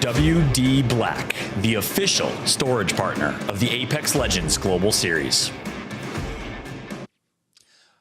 WD Black, the official storage partner of the Apex Legends Global Series.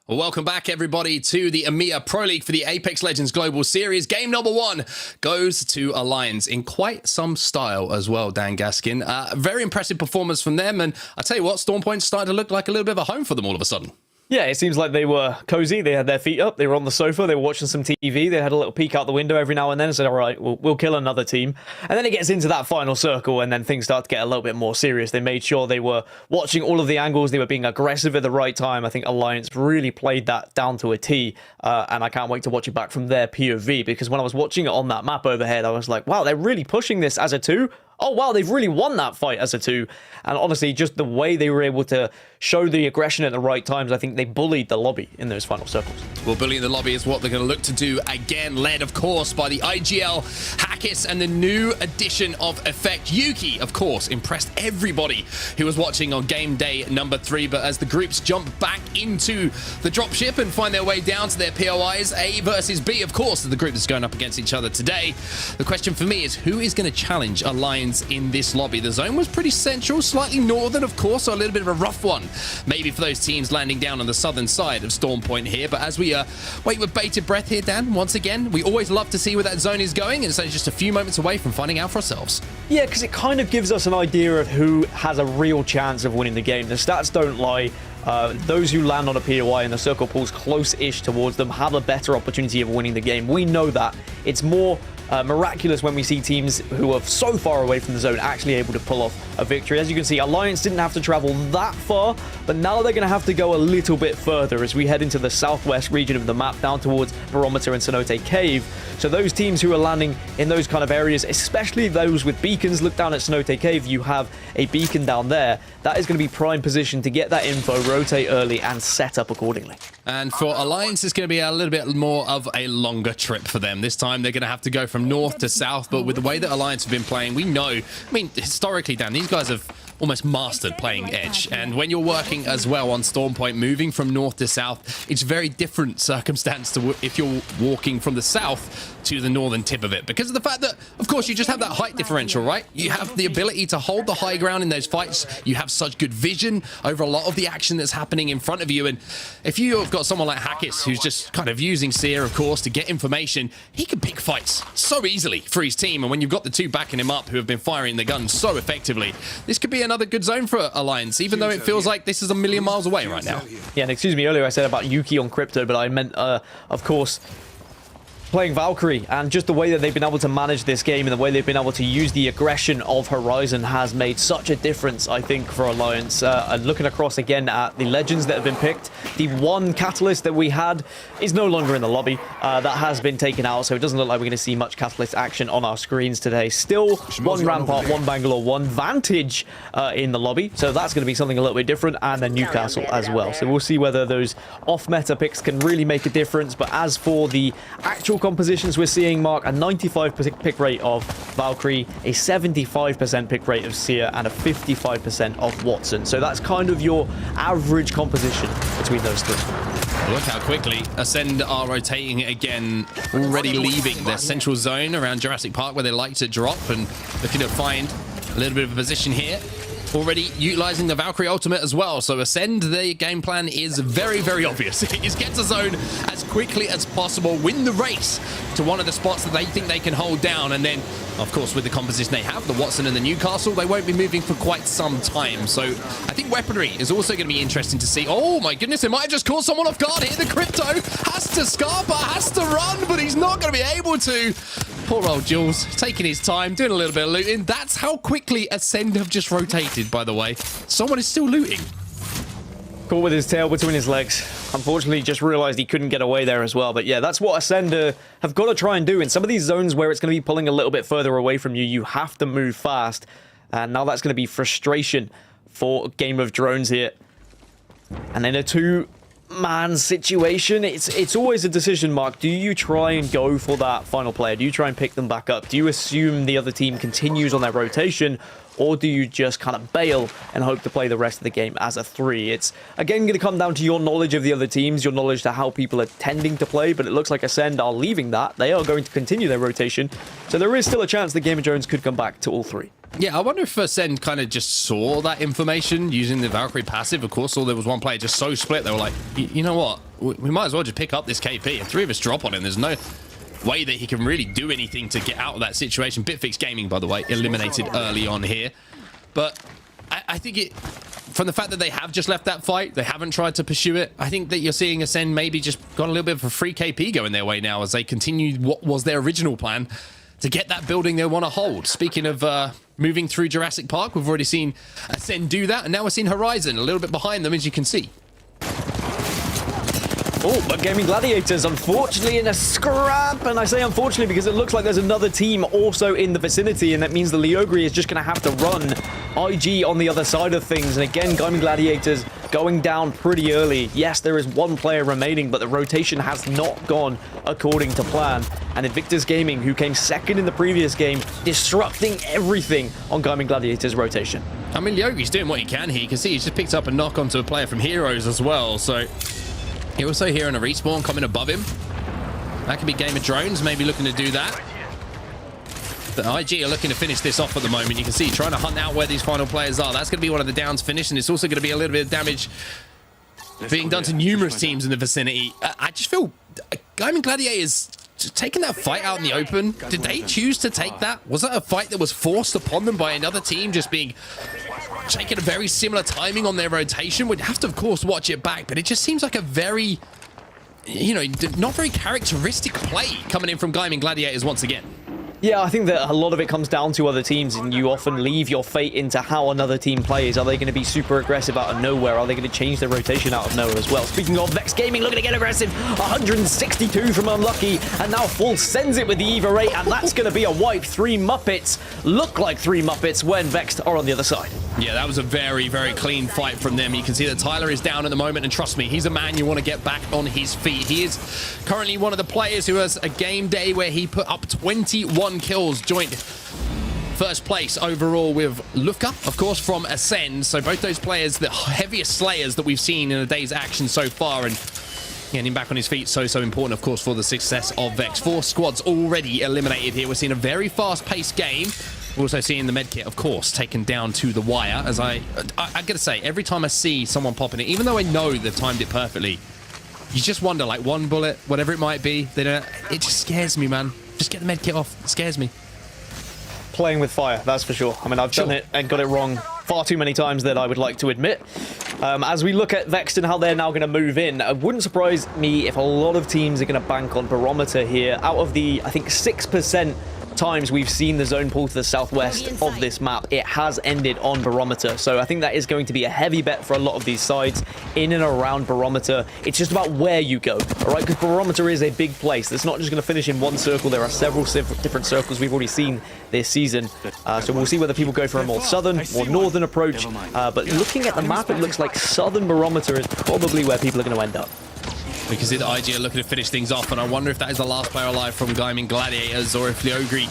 Well, welcome back, everybody, to the EMEA Pro League for the Apex Legends Global Series. Game number 1 goes to Alliance in quite some style as well, Dan Gaskin. Very impressive performance from them, and I tell you what, Stormpoint's starting to look like a little bit of a home for them all of a sudden. Yeah, it seems like they were cozy. They had their feet up. They were on the sofa. They were watching some TV. They had a little peek out the window every now and then and said, all right, we'll kill another team. And then it gets into that final circle and then things start to get a little bit more serious. They made sure they were watching all of the angles. They were being aggressive at the right time. I think Alliance really played that down to a T. And I can't wait to watch it back from their POV, because when I was watching it on that map overhead, I was like, wow, they're really pushing this as a 2. Oh, wow, they've really won that fight as a 2. And honestly, just the way they were able to show the aggression at the right times, I think they bullied the lobby in those final circles. Well, bullying the lobby is what they're going to look to do again, led, of course, by the IGL Hackis and the new addition of Effect. Yuki, of course, impressed everybody who was watching on game day number 3. But as the groups jump back into the dropship and find their way down to their POIs, A versus B, of course, the group that's going up against each other today. The question for me is, who is going to challenge Alliance in this lobby? The zone was pretty central, slightly northern, of course, so a little bit of a rough one maybe for those teams landing down on the southern side of Stormpoint here. But as we wait with bated breath here, Dan, once again, we always love to see where that zone is going, and it's only just a few moments away from finding out for ourselves. Yeah, because it kind of gives us an idea of who has a real chance of winning the game. The stats don't lie. Those who land on a POI and the circle pulls close-ish towards them have a better opportunity of winning the game. We know that. It's more miraculous when we see teams who are so far away from the zone actually able to pull off a victory. As you can see, Alliance didn't have to travel that far, but now they're going to have to go a little bit further as we head into the southwest region of the map, down towards Barometer and Cenote Cave. So those teams who are landing in those kind of areas, especially those with beacons, look down at Cenote Cave, you have a beacon down there. That is going to be prime position to get that info, rotate early, and set up accordingly. And for Alliance, it's going to be a little bit more of a longer trip for them. This time, they're going to have to go from north to south, but with the way that Alliance have been playing, we know, I mean, historically, Dan, these guys have almost mastered playing Edge. And when you're working as well on Stormpoint, moving from north to south, it's very different circumstance to if you're walking from the south to the northern tip of it, because of the fact that, of course, you just have that height differential, right? You have the ability to hold the high ground in those fights. You have such good vision over a lot of the action that's happening in front of you. And if you have got someone like Hackis, who's just kind of using Seer, of course, to get information, he can pick fights so easily for his team. And when you've got the 2 backing him up who have been firing the guns so effectively, this could be another good zone for Alliance, even though it feels like this is a million miles away right now. Yeah, and excuse me, earlier I said about Yuki on Crypto, but I meant, of course, playing Valkyrie, and just the way that they've been able to manage this game and the way they've been able to use the aggression of Horizon has made such a difference, I think, for Alliance. And looking across again at the legends that have been picked, the one catalyst that we had is no longer in the lobby. That has been taken out, so it doesn't look like we're going to see much catalyst action on our screens today. Still, 1 Rampart, 1 Bangalore, 1 Vantage in the lobby, so that's going to be something a little bit different, and then Newcastle as well. So we'll see whether those off-meta picks can really make a difference. But as for the actual compositions, we're seeing, Mark, a 95% pick rate of Valkyrie, a 75% pick rate of Seer, and a 55% of Watson. So that's kind of your average composition between those 3. Look how quickly Ascend are rotating again, already leaving their central zone around Jurassic Park where they like to drop, and looking to find a little bit of a position here. Already utilizing the Valkyrie ultimate as well. So Ascend, their game plan is very, very obvious. It is get to zone as quickly as possible, win the race to one of the spots that they think they can hold down, and then, of course, with the composition they have, the Watson and the Newcastle, they won't be moving for quite some time. So I think weaponry is also going to be interesting to see. Oh my goodness, it might have just caught someone off guard here. The Crypto has to Scarpa, has to run, but he's not going to be able to. Poor old Jules, taking his time, doing a little bit of looting. That's how quickly Ascend have just rotated, by the way. Someone is still looting. Caught with his tail between his legs. Unfortunately, just realized he couldn't get away there as well. But yeah, that's what Ascend have got to try and do. In some of these zones where it's going to be pulling a little bit further away from you, you have to move fast. And now that's going to be frustration for Game of Drones here. And then a 2 man situation. It's always a decision mark. Do you try and go for that final player? Do you try and pick them back up? Do you assume the other team continues on their rotation? Or do you just kind of bail and hope to play the rest of the game as a 3? It's, again, going to come down to your knowledge of the other teams, your knowledge to how people are tending to play, but it looks like Ascend are leaving that. They are going to continue their rotation, so there is still a chance that Game of Jones could come back to all 3. Yeah, I wonder if Ascend kind of just saw that information using the Valkyrie passive. Of course, there was one player just so split, they were like, you know what? We might as well just pick up this KP. If 3 of us drop on him, there's no way that he can really do anything to get out of that situation. Bitfix Gaming, by the way, eliminated early on here. But I think from the fact that they have just left that fight, they haven't tried to pursue it, I think that you're seeing Ascend maybe just got a little bit of a free KP going their way now as they continue what was their original plan to get that building they want to hold. Speaking of moving through Jurassic Park, we've already seen Ascend do that, and now we're seeing Horizon a little bit behind them, as you can see. Oh, but Gaming Gladiators, unfortunately, in a scrap. And I say unfortunately because it looks like there's another team also in the vicinity, and that means the Leogri is just going to have to run IG on the other side of things. And again, Gaming Gladiators going down pretty early. Yes, there is one player remaining, but the rotation has not gone according to plan. And Invictus Gaming, who came second in the previous game, disrupting everything on Gaming Gladiators' rotation. I mean, Leogri's doing what he can here. You can see he's just picked up a knock onto a player from Heroes as well, so... You're also hearing a respawn coming above him. That could be Game of Drones, maybe looking to do that. But IG are looking to finish this off at the moment. You can see trying to hunt out where these final players are. That's going to be one of the downs finished, and it's also going to be a little bit of damage being done to numerous teams in the vicinity. I just feel Gaming Gladiators taking that fight out in the open. Did they choose to take that? Was that a fight that was forced upon them by another team just being... taking a very similar timing on their rotation? We'd have to, of course, watch it back, but it just seems like a very, you know, not very characteristic play coming in from Gaming Gladiators once again. Yeah, I think that a lot of it comes down to other teams, and you often leave your fate into how another team plays. Are they going to be super aggressive out of nowhere? Are they going to change their rotation out of nowhere as well? Speaking of, Vex Gaming looking to get aggressive. 162 from Unlucky, and now Full sends it with the EVA 8, and that's going to be a wipe. 3 Muppets look like 3 Muppets when Vexed are on the other side. Yeah, that was a very, very clean fight from them. You can see that Tyler is down at the moment, and trust me, he's a man you want to get back on his feet. He is currently one of the players who has a game day where he put up 21 kills, joint first place overall with Luca, of course, from Ascend. So both those players, the heaviest slayers that we've seen in a day's action so far, and getting him back on his feet, so important, of course, for the success of Vex. 4 squads already eliminated here. We're seeing a very fast-paced game. We're also seeing the medkit, of course, taken down to the wire. As I gotta say, every time I see someone popping it, even though I know they've timed it perfectly, you just wonder, like, one bullet, whatever it might be, they don't. It just scares me, man. Just get the medkit off. It scares me. Playing with fire, that's for sure. I mean, I've done it and got it wrong far too many times that I would like to admit. As we look at Vexed and how they're now going to move in, it wouldn't surprise me if a lot of teams are going to bank on Barometer here. Out of the, I think, 6% times we've seen the zone pull to the southwest of this map, it has ended on Barometer. So I think that is going to be a heavy bet for a lot of these sides in and around Barometer. It's just about where you go, all right? Because Barometer is a big place. It's not just going to finish in one circle. There are several different circles we've already seen this season. So we'll see whether people go for a more southern or northern approach. But looking at the map, it looks like southern Barometer is probably where people are going to end up. We can see the IG are looking to finish things off, and I wonder if that is the last player alive from Gaming Gladiators, or if Leogri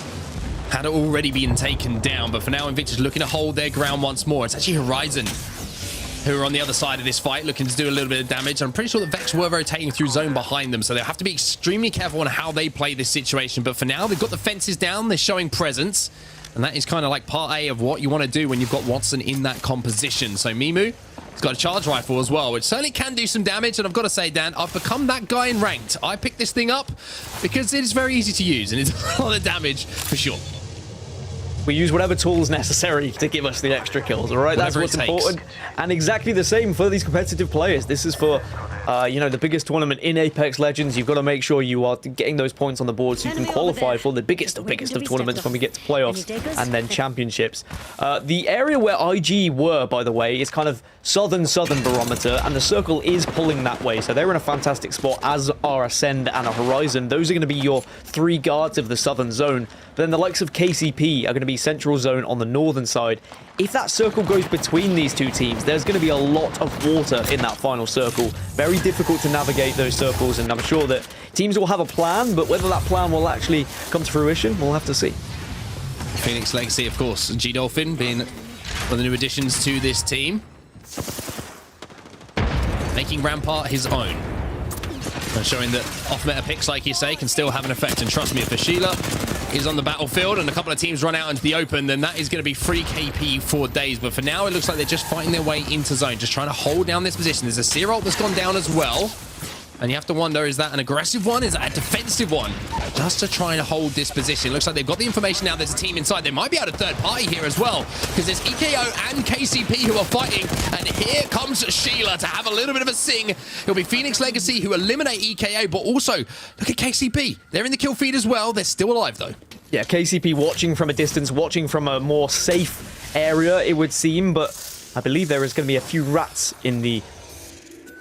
had already been taken down. But for now, Invictus looking to hold their ground once more. It's actually Horizon who are on the other side of this fight, looking to do a little bit of damage. I'm pretty sure that Vex were rotating through zone behind them, so they'll have to be extremely careful on how they play this situation. But for now, they've got the fences down, they're showing presence, and that is kind of like part A of what you want to do when you've got Watson in that composition. So Mimu, he's got a charge rifle as well, which certainly can do some damage. And I've got to say, Dan, I've become that guy in ranked. I picked this thing up because it is very easy to use, and it's a lot of damage for sure. We use whatever tools necessary to give us the extra kills, all right? That's what's important. And exactly the same for these competitive players. This is for, you know, the biggest tournament in Apex Legends. You've got to make sure you are getting those points on the board so you can qualify for the biggest of tournaments when we get to playoffs and then championships. The area where IG were, by the way, is kind of southern Barometer, and the circle is pulling that way. So they're in a fantastic spot, as are Ascend and a Horizon. Those are going to be your 3 guards of the southern zone. But then the likes of KCP are going to be central zone on the northern side. If that circle goes between these two teams, there's going to be a lot of water in that final circle. Very very difficult to navigate those circles, and I'm sure that teams will have a plan, but whether that plan will actually come to fruition, we'll have to see. Phoenix Legacy, of course. G-Dolphin being one of the new additions to this team. Making Rampart his own. And showing that off-meta picks, like you say, can still have an effect. And trust me, if Sheila is on the battlefield and a couple of teams run out into the open, then that is going to be free KP for days. But for now, it looks like they're just fighting their way into zone, just trying to hold down this position. There's a Seer ult that's gone down as well. And you have to wonder, is that an aggressive one? Is that a defensive one? Just to try and hold this position. Looks like they've got the information now. There's a team inside. They might be out of third party here as well, because there's EKO and KCP who are fighting. And here comes Sheila to have a little bit of a sing. It'll be Phoenix Legacy who eliminate EKO, but also, look at KCP. They're in the kill feed as well. They're still alive, though. Yeah, KCP watching from a distance, watching from a more safe area, it would seem, but I believe there is going to be a few rats in the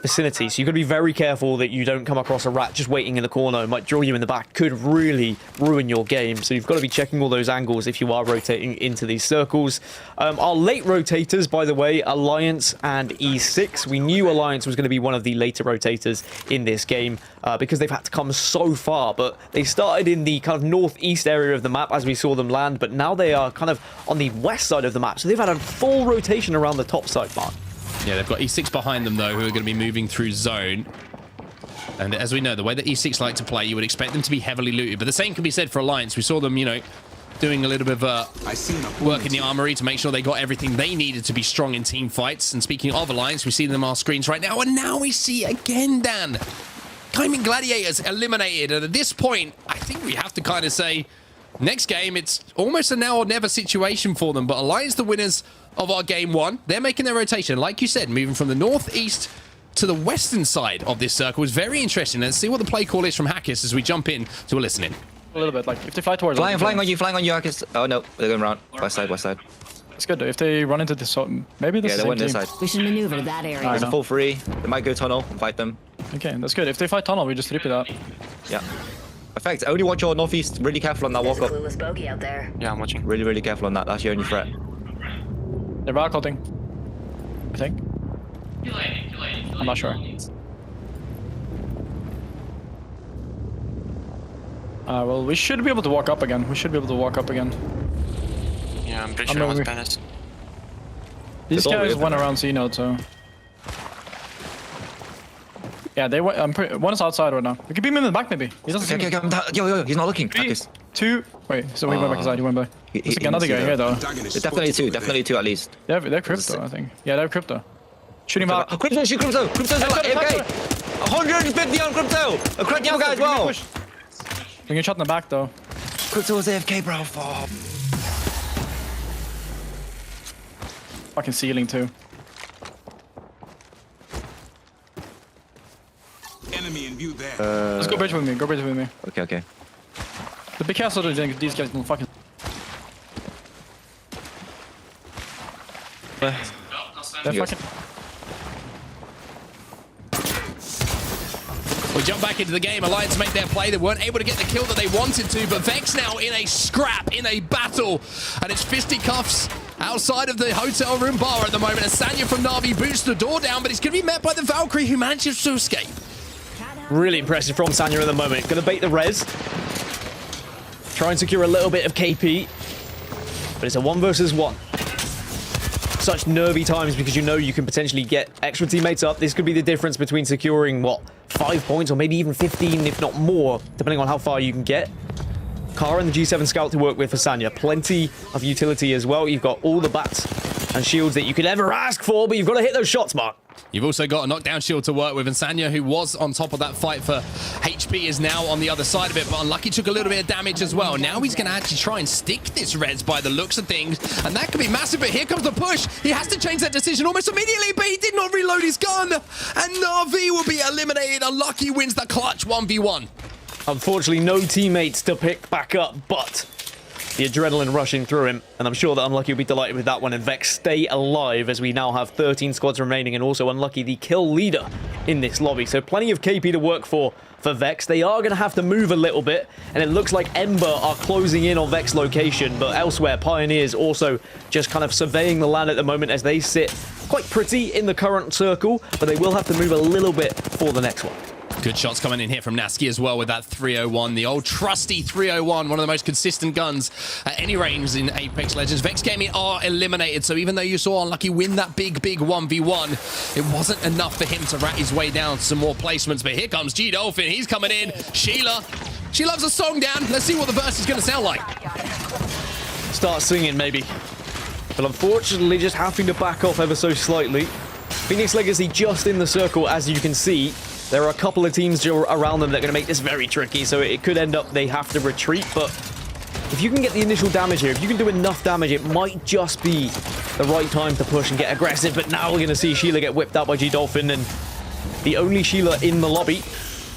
vicinity, so you've got to be very careful that you don't come across a rat just waiting in the corner. It might draw you in the back, could really ruin your game, so you've got to be checking all those angles if you are rotating into these circles. Our late rotators, by the way, Alliance and E6. We knew Alliance was going to be one of the later rotators in this game because they've had to come so far, but they started in the kind of northeast area of the map as we saw them land, but now they are kind of on the west side of the map, so they've had a full rotation around the top side, Mark. Yeah, they've got E6 behind them, though, who are going to be moving through zone. And as we know, the way that E6 like to play, you would expect them to be heavily looted. But the same can be said for Alliance. We saw them, you know, doing a little bit of work in the armory to make sure they got everything they needed to be strong in team fights. And speaking of Alliance, we see them on our screens right now. And now we see again, Dan, Gaming Gladiators eliminated. And at this point, I think we have to kind of say, next game, it's almost a now or never situation for them. But Alliance, the winners of our game one, they're making their rotation. Like you said, moving from the northeast to the western side of this circle is very interesting. Let's see what the play call is from Hackis as we jump in to a listening. A little bit, like if they fly towards flying on you, Hackis. Oh no, they're going around. West side. It's good. If they run into this, maybe this. Yeah, they went this side. We should maneuver that area. There's a full free. They might go tunnel and fight them. Okay, that's good. If they fight tunnel, we just rip it out. Yeah. Perfect. Only watch your northeast. Really careful on that walk up. Clueless bogey out there. Yeah, I'm watching. Really careful on that. That's your only threat. They're backcutting, I think. I'm not sure. Well, we should be able to walk up again. Yeah, I'm pretty sure it was Bennett. These guys went around C node, so. Yeah, they went. One is outside right now. We could beam him in the back, maybe. He doesn't see me. Yo, he's not looking. 3, 2. Wait, so he went back inside. He went back. There's another guy here, though. Definitely two at least. They're crypto, I think. Yeah, they're crypto. Shooting back. Oh, Crypto, shoot Crypto. Crypto's AFK. 150 on Crypto. A crack guy as well. We can shot in the back, though. Crypto was AFK, bro. Fucking ceiling, too. Enemy in view there. Let's go bridge with me. Okay. The big castle, these guys don't fucking. They're fucking. We jump back into the game. Alliance make their play. They weren't able to get the kill that they wanted to, but Vex now in a scrap, in a battle. And it's fisticuffs outside of the hotel room bar at the moment. As Sanya from Na'Vi boots the door down, but he's going to be met by the Valkyrie, who manages to escape. Really impressive from Sanya at the moment. Going to bait the res. Try and secure a little bit of KP. But it's a 1 versus 1. Such nervy times because you know you can potentially get extra teammates up. This could be the difference between securing, what, 5 points or maybe even 15, if not more, depending on how far you can get. Kara and the G7 Scout to work with for Sanya. Plenty of utility as well. You've got all the bats and shields that you could ever ask for, but you've got to hit those shots, Mark. You've also got a knockdown shield to work with, and Sanya, who was on top of that fight for HP, is now on the other side of it, but Unlucky took a little bit of damage as well. Now he's going to actually try and stick this res by the looks of things, and that could be massive, but here comes the push. He has to change that decision almost immediately, but he did not reload his gun, and Na'Vi will be eliminated. Unlucky wins the clutch 1v1. Unfortunately, no teammates to pick back up, but the adrenaline rushing through him, and I'm sure that Unlucky will be delighted with that one. And Vex stay alive as we now have 13 squads remaining, and also Unlucky the kill leader in this lobby. So plenty of KP to work for Vex. They are going to have to move a little bit, and it looks like Ember are closing in on Vex location, but elsewhere Pioneers also just kind of surveying the land at the moment as they sit quite pretty in the current circle, but they will have to move a little bit for the next one. Good shots coming in here from Nasky as well with that 301. The old trusty 301, one of the most consistent guns at any range in Apex Legends. Vex Gaming are eliminated, so even though you saw Unlucky win that big 1v1, it wasn't enough for him to rat his way down to some more placements. But here comes G-Dolphin. He's coming in. Sheila, she loves a song, Dan. Let's see what the verse is going to sound like. Start singing, maybe. But unfortunately, just having to back off ever so slightly. Phoenix Legacy just in the circle, as you can see. There are a couple of teams around them that are going to make this very tricky, so it could end up they have to retreat, but if you can get the initial damage here, if you can do enough damage, it might just be the right time to push and get aggressive. But now we're going to see Sheila get whipped out by G-Dolphin, and the only Sheila in the lobby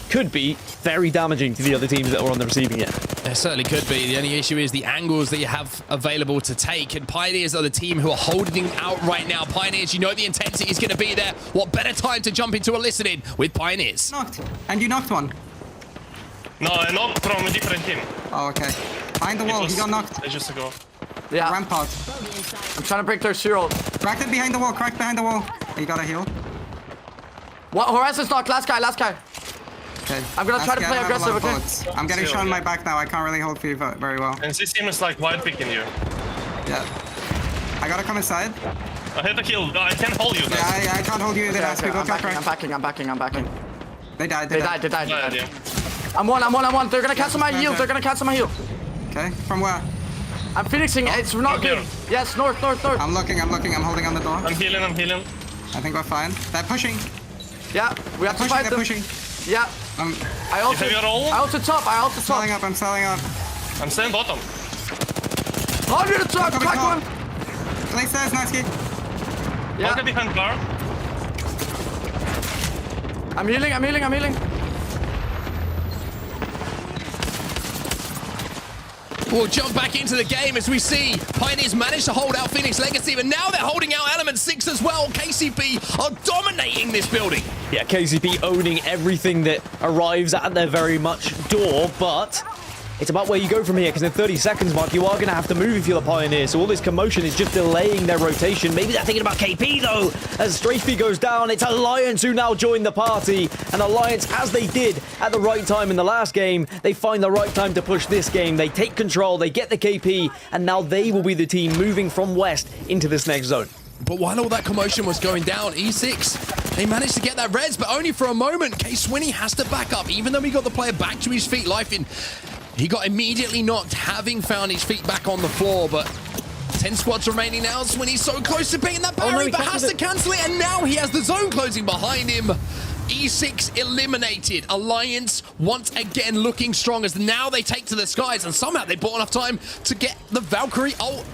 could be very damaging to the other teams that are on the receiving end. There certainly could be. The only issue is the angles that you have available to take, and Pioneers are the team who are holding out right now. Pioneers, you know the intensity is going to be there. What better time to jump into a listening with Pioneers? Knocked. And you knocked one. No, I knocked from a different team. Oh, okay. Behind the wall, he got knocked. Just ago. Yeah. Rampart. I'm trying to break their shield. Cracked it behind the wall, cracked behind the wall. You gotta heal. What? Horizon's knocked. Last guy. Okay. I'm gonna try to play aggressive, okay? I'm getting shot in my back now. I can't really hold for you very well. And this team is like wide picking you. Yeah. I gotta come inside. I hit the kill. No, I can't hold you. Yeah, I can't hold you either. Okay, I'm backing. They died. They died. I'm one. They're gonna cancel my heal. Okay. From where? I'm phoenixing. It's not good. Yes, north. I'm looking. I'm holding on the door. I'm healing. I think we're fine. They're pushing. Yeah, we have to fight them. They're pushing. Yeah. I ulted top. I'm selling up. I'm staying bottom. 100 to top. Crack one. Play stairs, Nasky. Yeah. Walk behind car. I'm healing. We'll jump back into the game as we see Pioneers manage to hold out Phoenix Legacy, but now they're holding out Element 6 as well. KCP are dominating this building. Yeah, KCP owning everything that arrives at their very much door, but it's about where you go from here, because in 30 seconds, Mark, you are going to have to move if you're the Pioneers. So all this commotion is just delaying their rotation. Maybe they're thinking about KP, though. As Strafey goes down, it's Alliance who now join the party. And Alliance, as they did at the right time in the last game, they find the right time to push this game. They take control, they get the KP, and now they will be the team moving from west into this next zone. But while all that commotion was going down, E6, they managed to get that res, but only for a moment. K-Swinny has to back up, even though he got the player back to his feet. Life in... He got immediately knocked, having found his feet back on the floor, but 10 squads remaining now. Swinny's so close to beating that parry, but has to cancel it, and now he has the zone closing behind him. E6 eliminated. Alliance once again looking strong as now they take to the skies, and somehow they bought enough time to get the Valkyrie ult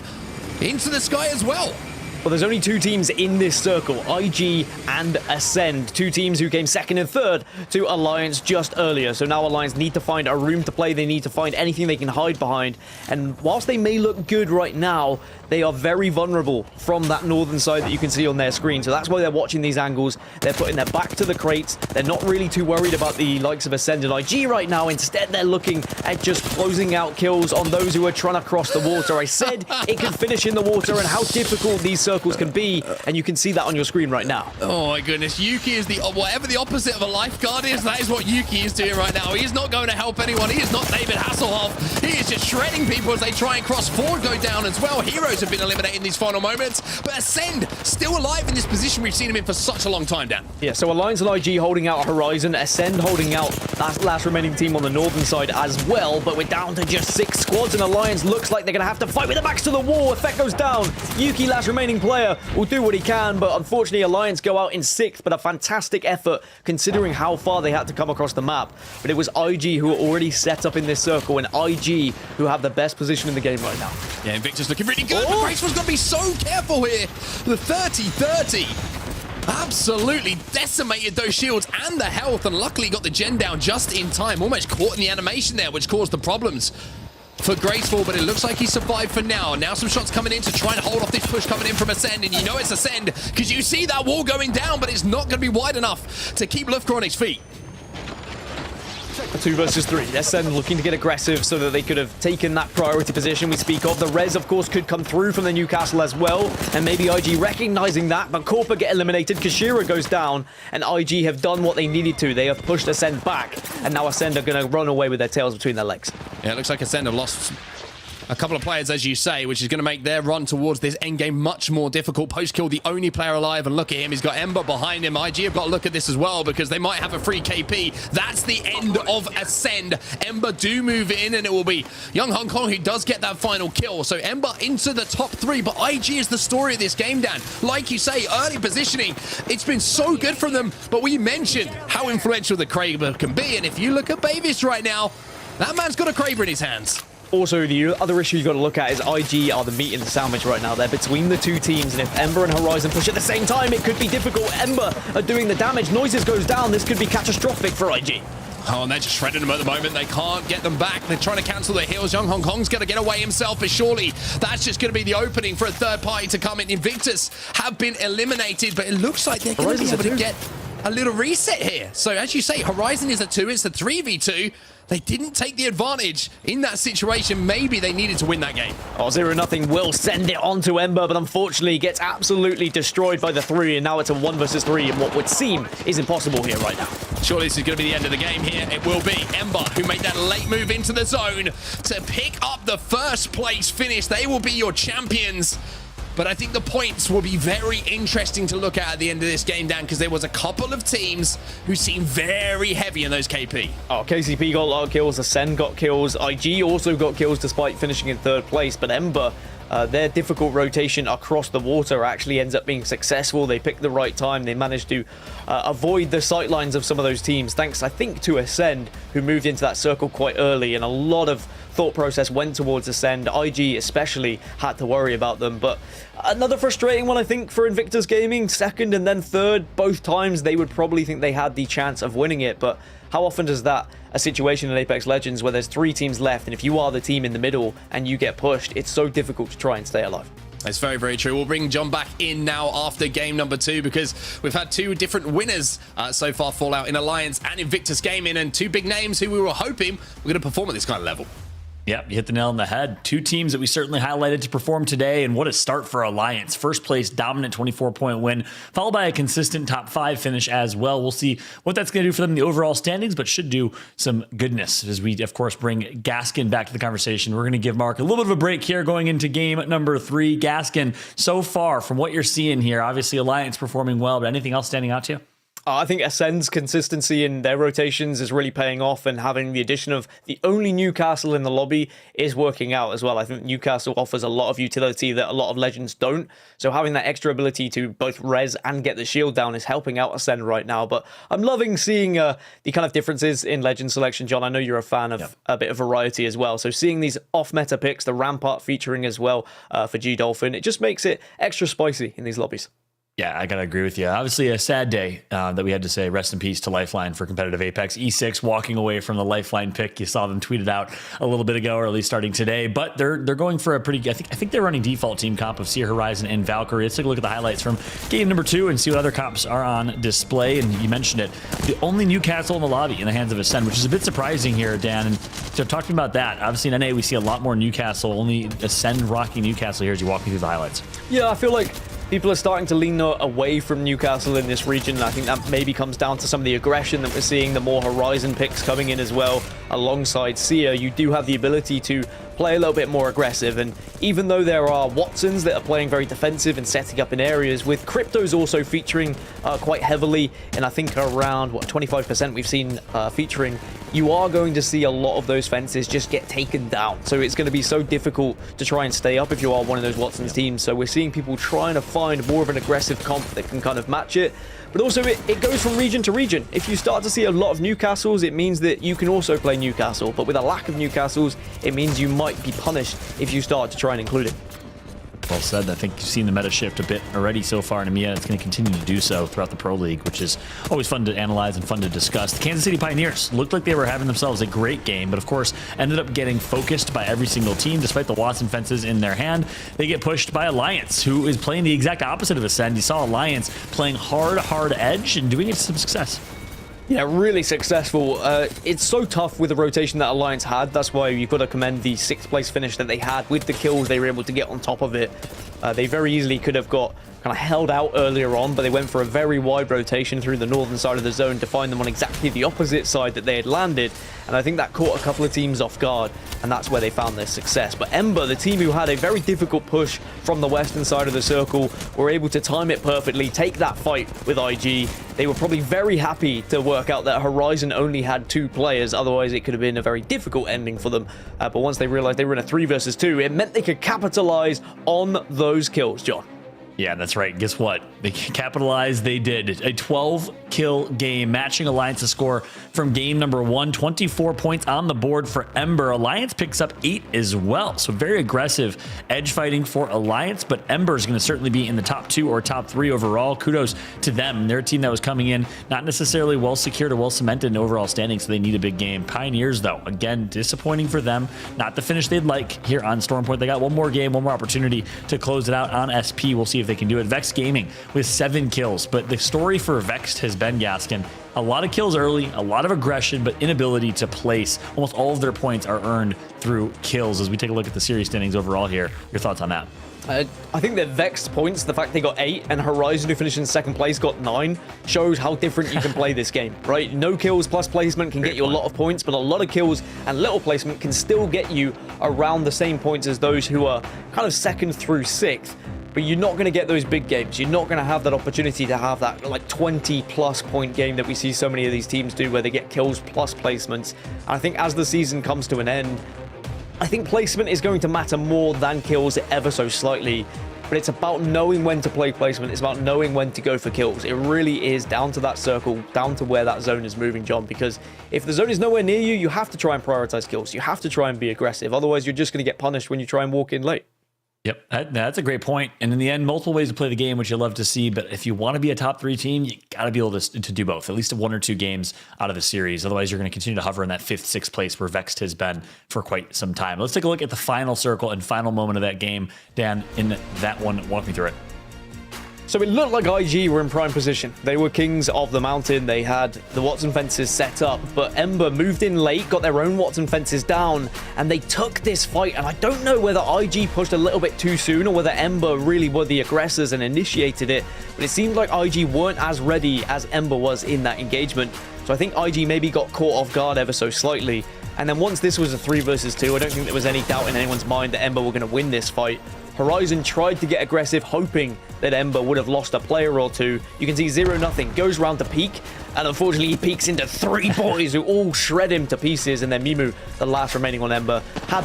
into the sky as well. Well, there's only two teams in this circle, IG and Ascend. Two teams who came second and third to Alliance just earlier. So now Alliance need to find a room to play. They need to find anything they can hide behind. And whilst they may look good right now, they are very vulnerable from that northern side that you can see on their screen. So that's why they're watching these angles. They're putting their back to the crates. They're not really too worried about the likes of Ascend and IG right now. Instead, they're looking at just closing out kills on those who are trying to cross the water. I said it can finish in the water and how difficult these circles can be, and you can see that on your screen right now. Oh my goodness, Yuki is whatever the opposite of a lifeguard is, that is what Yuki is doing right now. He is not going to help anyone. He is not David Hasselhoff. He is just shredding people as they try and cross forward, go down as well. Heroes have been eliminated in these final moments, but Ascend still alive in this position we've seen him in for such a long time, Dan. Yeah, so Alliance and IG holding out Horizon, Ascend holding out that last remaining team on the northern side as well, but we're down to just 6 squads, and Alliance looks like they're going to have to fight with their backs to the wall. Effect goes down. Yuki, last remaining player, will do what he can, but unfortunately Alliance go out in 6th, but a fantastic effort considering how far they had to come across the map. But it was IG who were already set up in this circle, and IG who have the best position in the game right now. Yeah, Invictus looking really good, but Graceful's got to be so careful here. The 30-30 absolutely decimated those shields and the health, and luckily got the gen down just in time. Almost caught in the animation there, which caused the problems for Graceful, but it looks like he survived for now. Now some shots coming in to try and hold off this push coming in from Ascend, and you know it's Ascend because you see that wall going down, but it's not going to be wide enough to keep Lufker on his feet. A 2 versus 3. Ascend looking to get aggressive so that they could have taken that priority position we speak of. The res, of course, could come through from the Newcastle as well, and maybe IG recognizing that, but Corpa get eliminated. Kashira goes down, and IG have done what they needed to. They have pushed Ascend back, and now Ascend are going to run away with their tails between their legs. Yeah, it looks like Ascend have lost a couple of players, as you say, which is going to make their run towards this endgame much more difficult. Post-kill, the only player alive, and look at him. He's got Ember behind him. IG have got to look at this as well because they might have a free KP. That's the end of Ascend. Ember do move in, and it will be Young Hong Kong who does get that final kill. So Ember into the top 3, but IG is the story of this game, Dan. Like you say, early positioning, it's been so good from them, but we mentioned how influential the Kraber can be, and if you look at Bavis right now, that man's got a Kraber in his hands. Also, the other issue you've got to look at is IG are the meat in the sandwich right now. They're between the two teams, and if Ember and Horizon push at the same time, it could be difficult. Ember are doing the damage. Noises goes down. This could be catastrophic for IG. Oh, and they're just shredding them at the moment. They can't get them back. They're trying to cancel their heals. Young Hong Kong's going to get away himself, but surely that's just going to be the opening for a third party to come in. Invictus have been eliminated, but it looks like they're going to be able to get a little reset here. So as you say, Horizon is a 2. It's a 3v2. They didn't take the advantage in that situation. Maybe they needed to win that game. Oh, 0-0 will send it on to Ember, but unfortunately gets absolutely destroyed by the 3, and now it's a 1 versus 3, and what would seem is impossible here right now. Surely this is going to be the end of the game here. It will be Ember who made that late move into the zone to pick up the first place finish. They will be your champions. But I think the points will be very interesting to look at the end of this game, Dan, because there was a couple of teams who seemed very heavy in those KP. Oh, KCP got a lot of kills, Ascend got kills, IG also got kills despite finishing in 3rd place, but Ember, their difficult rotation across the water actually ends up being successful. They picked the right time. They managed to avoid the sightlines of some of those teams, thanks, I think, to Ascend, who moved into that circle quite early, and a lot of thought process went towards Ascend. IG especially had to worry about them, but another frustrating one, I think, for Invictus Gaming. 2nd and then 3rd, both times they would probably think they had the chance of winning it, but how often does that a situation in Apex Legends where there's 3 teams left, and if you are the team in the middle and you get pushed, it's so difficult to try and stay alive. It's very, very true. We'll bring John back in now after game number 2 because we've had 2 different winners so far fall out in Alliance and Invictus Gaming, and 2 big names who we were hoping were going to perform at this kind of level. Yep, you hit the nail on the head. 2 teams that we certainly highlighted to perform today, and what a start for Alliance. First place, dominant 24-point win, followed by a consistent top 5 finish as well. We'll see what that's going to do for them in the overall standings, but should do some goodness as we, of course, bring Gaskin back to the conversation. We're going to give Mark a little bit of a break here going into game number 3. Gaskin, so far from what you're seeing here, obviously Alliance performing well, but anything else standing out to you? I think Ascend's consistency in their rotations is really paying off, and having the addition of the only Newcastle in the lobby is working out as well. I think Newcastle offers a lot of utility that a lot of Legends don't, so having that extra ability to both res and get the shield down is helping out Ascend right now. But I'm loving seeing the kind of differences in Legend selection, John. I know you're a fan of a bit of variety as well, so seeing these off-meta picks, the Rampart featuring as well for G-Dolphin, it just makes it extra spicy in these lobbies. Yeah, I got to agree with you. Obviously, a sad day that we had to say rest in peace to Lifeline for competitive Apex. E6 walking away from the Lifeline pick. You saw them tweeted out a little bit ago, or at least starting today. But they're going for a pretty, I think they're running default team comp of Seer Horizon and Valkyrie. Let's take a look at the highlights from game number 2 and see what other comps are on display. And you mentioned it, the only Newcastle in the lobby in the hands of Ascend, which is a bit surprising here, Dan. And so talking about that, obviously in NA we see a lot more Newcastle, only Ascend rocking Newcastle here as you walk me through the highlights. Yeah, I feel like people are starting to lean away from Newcastle in this region, and I think that maybe comes down to some of the aggression that we're seeing, the more Horizon picks coming in as well. Alongside Seer, you do have the ability to play a little bit more aggressive, and even though there are Watsons that are playing very defensive and setting up in areas, with Cryptos also featuring quite heavily, and I think around, 25% we've seen featuring, you are going to see a lot of those fences just get taken down. So it's going to be so difficult to try and stay up if you are one of those Watsons teams. So we're seeing people trying to find more of an aggressive comp that can kind of match it. But also it goes from region to region. If you start to see a lot of Newcastles, it means that you can also play Newcastle. But with a lack of Newcastles, it means you might be punished if you start to try and include it. Well said. I think you've seen the meta shift a bit already so far in EMEA. It's going to continue to do so throughout the Pro League, which is always fun to analyze and fun to discuss. The Kansas City Pioneers looked like they were having themselves a great game, but of course ended up getting focused by every single team. Despite the Watson fences in their hand, they get pushed by Alliance, who is playing the exact opposite of Ascend. You saw Alliance playing hard edge and doing it to some success. Yeah, really successful. It's so tough with the rotation that Alliance had. That's why you've got to commend the 6th place finish that they had with the kills. They were able to get on top of it. They very easily could have got kind of held out earlier on, but they went for a very wide rotation through the northern side of the zone to find them on exactly the opposite side that they had landed. And I think that caught a couple of teams off guard, and that's where they found their success. But Ember, the team who had a very difficult push from the western side of the circle, were able to time it perfectly, take that fight with IG. They were probably very happy to work out that Horizon only had 2 players, otherwise it could have been a very difficult ending for them. But once they realized they were in a 3 versus 2, it meant they could capitalize on those kills, John. Yeah, that's right. Guess what? They capitalized. They did. A 12-kill game, matching Alliance's score from game number 1. 24 points on the board for Ember. Alliance picks up 8 as well. So very aggressive edge fighting for Alliance, but Ember is going to certainly be in the top 2 or top 3 overall. Kudos to them. They're a team that was coming in not necessarily well secured or well cemented in overall standing, so they need a big game. Pioneers, though, again, disappointing for them. Not the finish they'd like here on Storm Point. They got one more game, one more opportunity to close it out on SP. We'll see if they can do it. Vex Gaming with 7 kills, but the story for Vex has been, Gaskin, a lot of kills early, a lot of aggression, but inability to place. Almost all of their points are earned through kills. As we take a look at the series standings overall here, your thoughts on that? I think that Vex points, the fact they got 8 and Horizon, who finished in 2nd place, got 9, shows how different you can play this game, right? No kills plus placement can get you a lot of points, but a lot of kills and little placement can still get you around the same points as those who are kind of 2nd through 6th. But you're not going to get those big games. You're not going to have that opportunity to have that like 20-plus point game that we see so many of these teams do, where they get kills plus placements. And I think as the season comes to an end, I think placement is going to matter more than kills ever so slightly. But it's about knowing when to play placement. It's about knowing when to go for kills. It really is down to that circle, down to where that zone is moving, John. Because if the zone is nowhere near you, you have to try and prioritize kills. You have to try and be aggressive. Otherwise, you're just going to get punished when you try and walk in late. Yep, that's a great point. And in the end, multiple ways to play the game, which you love to see. But if you want to be a top 3 team, you got to be able to do both, at least 1 or 2 games out of the series. Otherwise, you're going to continue to hover in that 5th, 6th place where Vexed has been for quite some time. Let's take a look at the final circle and final moment of that game. Dan, in that one, walk me through it. So it looked like IG were in prime position. They were kings of the mountain. They had the Watson fences set up, but Ember moved in late, got their own Watson fences down, and they took this fight. And I don't know whether IG pushed a little bit too soon or whether Ember really were the aggressors and initiated it, but it seemed like IG weren't as ready as Ember was in that engagement. So I think IG maybe got caught off guard ever so slightly. And then once this was a 3 versus 2, I don't think there was any doubt in anyone's mind that Ember were going to win this fight. Horizon tried to get aggressive, hoping that Ember would have lost a player or 2. You can see 0-0, goes round to peek, and unfortunately he peeks into 3 boys who all shred him to pieces, and then Mimu, the last remaining on Ember, had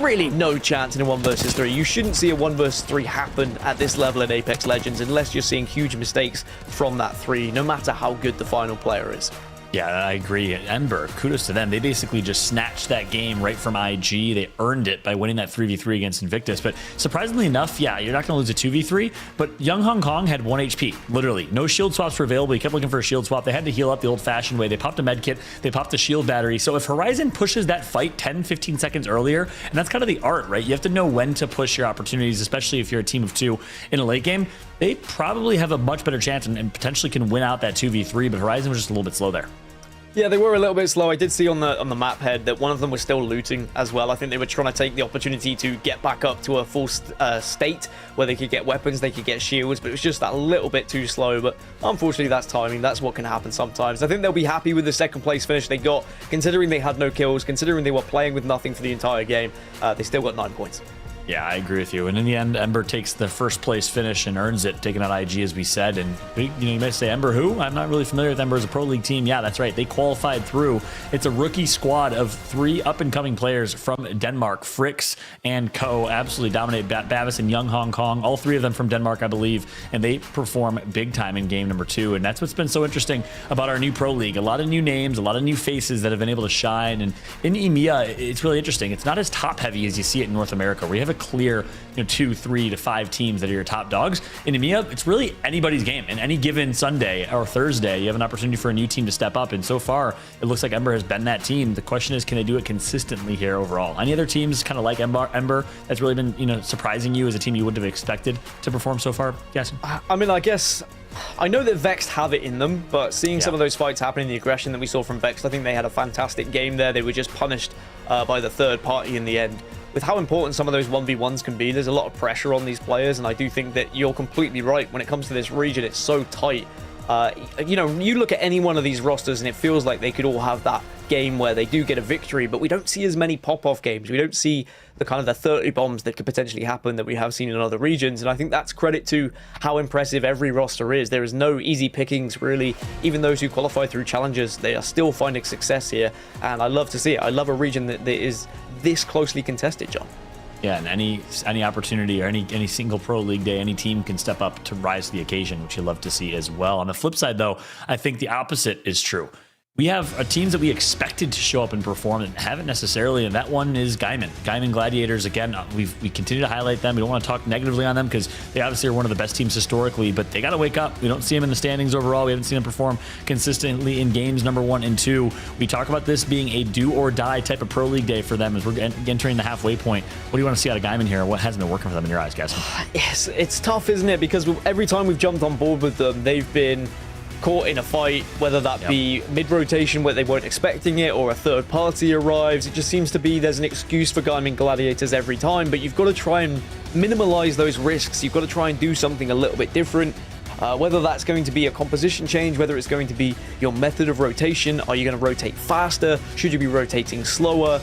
really no chance in a 1 versus 3. You shouldn't see a 1 versus 3 happen at this level in Apex Legends unless you're seeing huge mistakes from that 3, no matter how good the final player is. Yeah, I agree. Ember, kudos to them. They basically just snatched that game right from IG. They earned it by winning that 3v3 against Invictus. But surprisingly enough, yeah, you're not going to lose a 2v3. But Young Hong Kong had 1 HP, literally. No shield swaps were available. He kept looking for a shield swap. They had to heal up the old-fashioned way. They popped a med kit. They popped a shield battery. So if Horizon pushes that fight 10, 15 seconds earlier, and that's kind of the art, right? You have to know when to push your opportunities, especially if you're a team of 2 in a late game. They probably have a much better chance and potentially can win out that 2v3, but Horizon was just a little bit slow there. Yeah, they were a little bit slow. I did see on the map head that one of them was still looting as well. I think they were trying to take the opportunity to get back up to a full state where they could get weapons, they could get shields, but it was just that little bit too slow. But unfortunately, that's timing. That's what can happen sometimes. I think they'll be happy with the 2nd place finish they got, considering they had no kills, considering they were playing with nothing for the entire game. They still got 9 points. Yeah, I agree with you. And in the end, Ember takes the 1st place finish and earns it, taking out IG, as we said. And you may say, Ember who? I'm not really familiar with Ember as a Pro League team. Yeah, that's right. They qualified through. It's a rookie squad of 3 up-and-coming players from Denmark. Fricks and Co. absolutely dominate Bavis and Young Hong Kong. All 3 of them from Denmark, I believe. And they perform big time in game number 2. And that's what's been so interesting about our new Pro League. A lot of new names, a lot of new faces that have been able to shine. And in EMEA, it's really interesting. It's not as top-heavy as you see it in North America, where you have a clear 2, 3 to 5 teams that are your top dogs. In EMEA, it's really anybody's game. And any given Sunday or Thursday, you have an opportunity for a new team to step up. And so far, it looks like Ember has been that team. The question is, can they do it consistently here overall? Any other teams kind of like Ember that's really been surprising you as a team you wouldn't have expected to perform so far? Yes. I mean, I guess I know that Vexed have it in them, but seeing some of those fights happening, the aggression that we saw from Vexed, I think they had a fantastic game there. They were just punished by the third party in the end. With how important some of those 1v1s can be, there's a lot of pressure on these players, and I do think that you're completely right. When it comes to this region, it's so tight. You look at any one of these rosters and it feels like they could all have that game where they do get a victory, but we don't see as many pop-off games. We don't see the kind of the 30 bombs that could potentially happen that we have seen in other regions, and I think that's credit to how impressive every roster is. There is no easy pickings, really. Even those who qualify through challenges, they are still finding success here, and I love to see it. I love a region that is this closely contested, John. Yeah, and any opportunity or any single pro league day, any team can step up to rise to the occasion, which you love to see as well. On the flip side, though, I think the opposite is true. We have teams that we expected to show up and perform and haven't necessarily, and that one is Gaimin. Gaimin Gladiators, again, we continue to highlight them. We don't want to talk negatively on them because they obviously are one of the best teams historically, but they got to wake up. We don't see them in the standings overall. We haven't seen them perform consistently in games number 1 and 2. We talk about this being a do-or-die type of pro league day for them as we're entering the halfway point. What do you want to see out of Gaimin here? What hasn't been working for them in your eyes, guys? Yes, it's tough, isn't it? Because every time we've jumped on board with them, they've been caught in a fight, whether that be mid-rotation where they weren't expecting it or a third party arrives. It just seems to be there's an excuse for Gaimin Gladiators every time, but you've got to try and minimize those risks. You've got to try and do something a little bit different. Whether that's going to be a composition change, whether it's going to be your method of rotation. Are you going to rotate faster? Should you be rotating slower?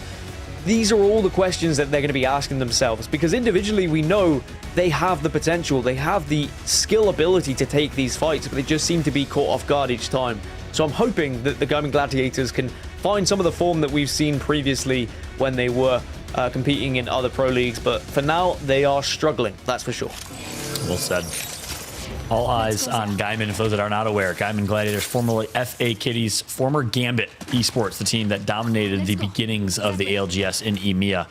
These are all the questions that they're going to be asking themselves, because individually we know they have the potential, they have the skill ability to take these fights, but they just seem to be caught off guard each time. So I'm hoping that the Gaimin Gladiators can find some of the form that we've seen previously when they were competing in other pro leagues, but for now they are struggling, that's for sure. Well said. All eyes on Gaimin. For those that are not aware, Gaimin Gladiators, formerly FA Kitties, former Gambit Esports, the team that dominated the beginnings of the ALGS in EMEA,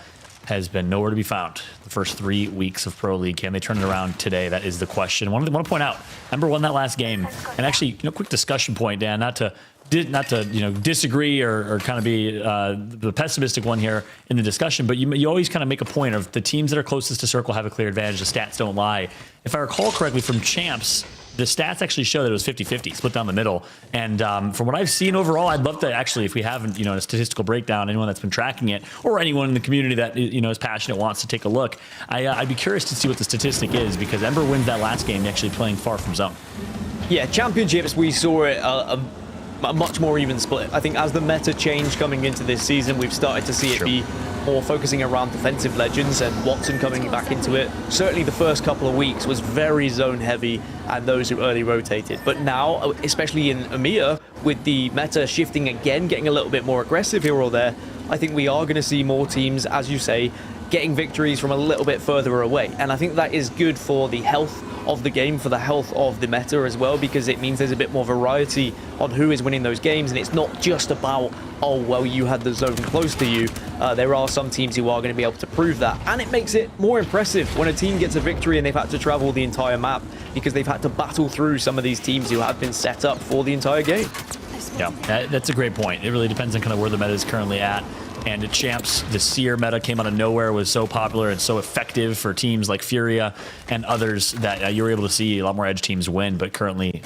has been nowhere to be found the first 3 weeks of Pro League. Can they turn it around today? That is the question. I want to point out, Ember won that last game. And actually, quick discussion point, Dan, not to disagree or kind of be the pessimistic one here in the discussion, but you always kind of make a point of the teams that are closest to circle have a clear advantage. The stats don't lie. If I recall correctly from Champs, the stats actually show that it was 50-50, split down the middle. And from what I've seen overall, I'd love to actually, if we haven't, a statistical breakdown, anyone that's been tracking it, or anyone in the community that is passionate, wants to take a look, I'd be curious to see what the statistic is, because Ember wins that last game actually playing far from zone. Yeah, championships, we saw it a much more even split. I think as the meta changed coming into this season, we've started to see it be more focusing around defensive legends and Watson coming back into it. Certainly the first couple of weeks was very zone heavy and those who early rotated. But now, especially in EMEA, with the meta shifting again, getting a little bit more aggressive here or there, I think we are going to see more teams, as you say, getting victories from a little bit further away. And I think that is good for the health of the game, for the health of the meta as well, because it means there's a bit more variety on who is winning those games, and it's not just about, oh, well, you had the zone close to you. There are some teams who are going to be able to prove that, and it makes it more impressive when a team gets a victory and they've had to travel the entire map because they've had to battle through some of these teams who have been set up for the entire game. Yeah, that's a great point. It really depends on kind of where the meta is currently at. And at Champs, the Seer meta came out of nowhere, was so popular and so effective for teams like Furia and others that you were able to see a lot more edge teams win. But currently,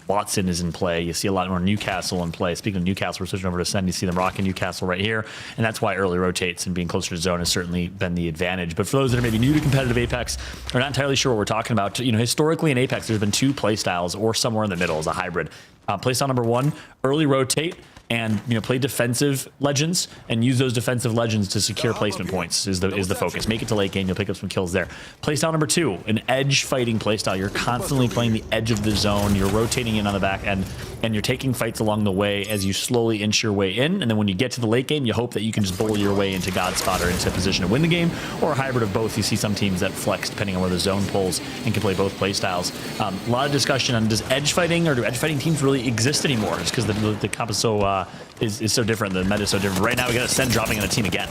Watson is in play. You see a lot more Newcastle in play. Speaking of Newcastle, we're switching over to Send. You see them rocking Newcastle right here. And that's why early rotates and being closer to zone has certainly been the advantage. But for those that are maybe new to competitive Apex, or not entirely sure what we're talking about, historically in Apex, there's been 2 playstyles or somewhere in the middle as a hybrid. Playstyle number 1, early rotate, and play defensive legends and use those defensive legends to secure placement points is the focus. Make it to late game, you'll pick up some kills there. Playstyle number 2, an edge fighting playstyle. You're constantly playing the edge of the zone, you're rotating in on the back end, and you're taking fights along the way as you slowly inch your way in, and then when you get to the late game, you hope that you can just bully your way into Godspot or into a position to win the game, or a hybrid of both. You see some teams that flex depending on where the zone pulls and can play both playstyles. A lot of discussion on, does edge fighting or do edge fighting teams really exist anymore? Just because the comp is so is so different, the meta is so different. Right now we got a Send dropping on a team again.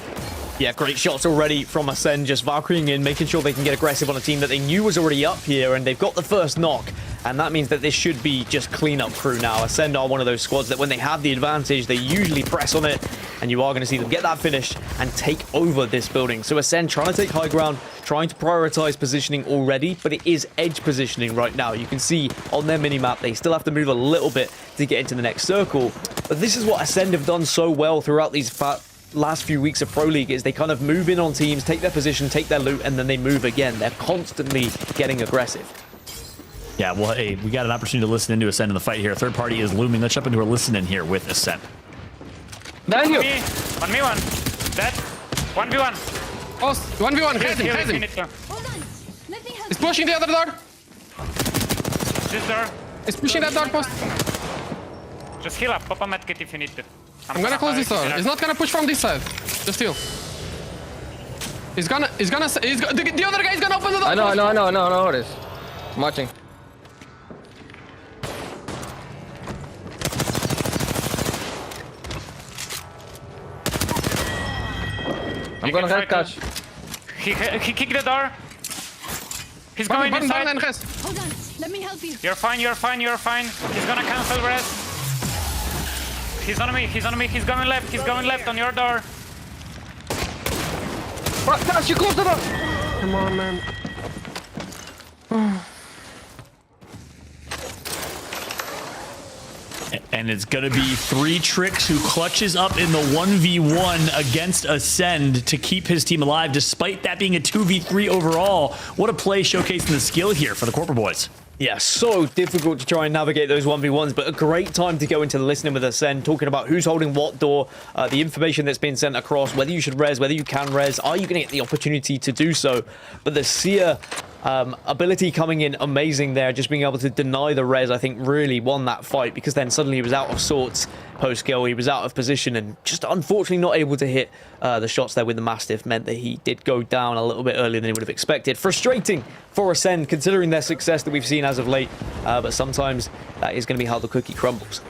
Yeah, great shots already from Ascend, just Valkyrieing in, making sure they can get aggressive on a team that they knew was already up here, and they've got the first knock, and that means that this should be just cleanup crew now. Ascend are one of those squads that when they have the advantage, they usually press on it, and you are going to see them get that finish and take over this building. So Ascend trying to take high ground, trying to prioritize positioning already, but it is edge positioning right now. You can see on their minimap, they still have to move a little bit to get into the next circle, but this is what Ascend have done so well throughout these last few weeks of Pro League, is they kind of move in on teams, take their position, take their loot, and then they move again. They're constantly getting aggressive. Yeah, well, hey, we got an opportunity to listen into Ascend in the fight here. Third party is looming. Let's jump into a listen in here with Ascend. Thank you. On me one. Dead. 1v1. Oh, 1v1. Has him, has him. Hold on. Let me help. He's pushing the other door. This door. He's pushing that door post. Just heal up. Pop a medkit if you need to. I'm gonna close this door. He's not gonna push from this side. Just heal. The other guy's gonna open the door. I know, no worries. I'm watching. I'm gonna head catch. He kicked the door. He's going inside. Hold on. Let me help you. You're fine, you're fine, you're fine. He's gonna cancel rest. He's on me, he's on me, he's going left on your door. Gosh, you close the door. Come on, man. And it's going to be 3 Tricks who clutches up in the 1v1 against Ascend to keep his team alive, despite that being a 2v3 overall. What a play showcasing the skill here for the Corporate Boys. Yeah, so difficult to try and navigate those 1v1s, but a great time to go into the listening with Ascend, talking about who's holding what door, the information that's been sent across, whether you should res, whether you can res, are you going to get the opportunity to do so? But the Seer ability coming in amazing there, just being able to deny the res, I think really won that fight, because then suddenly he was out of sorts post-kill, he was out of position, and just unfortunately not able to hit the shots there with the Mastiff meant that he did go down a little bit earlier than he would have expected. Frustrating for Ascend, considering their success that we've seen as of late, but sometimes that is going to be how the cookie crumbles.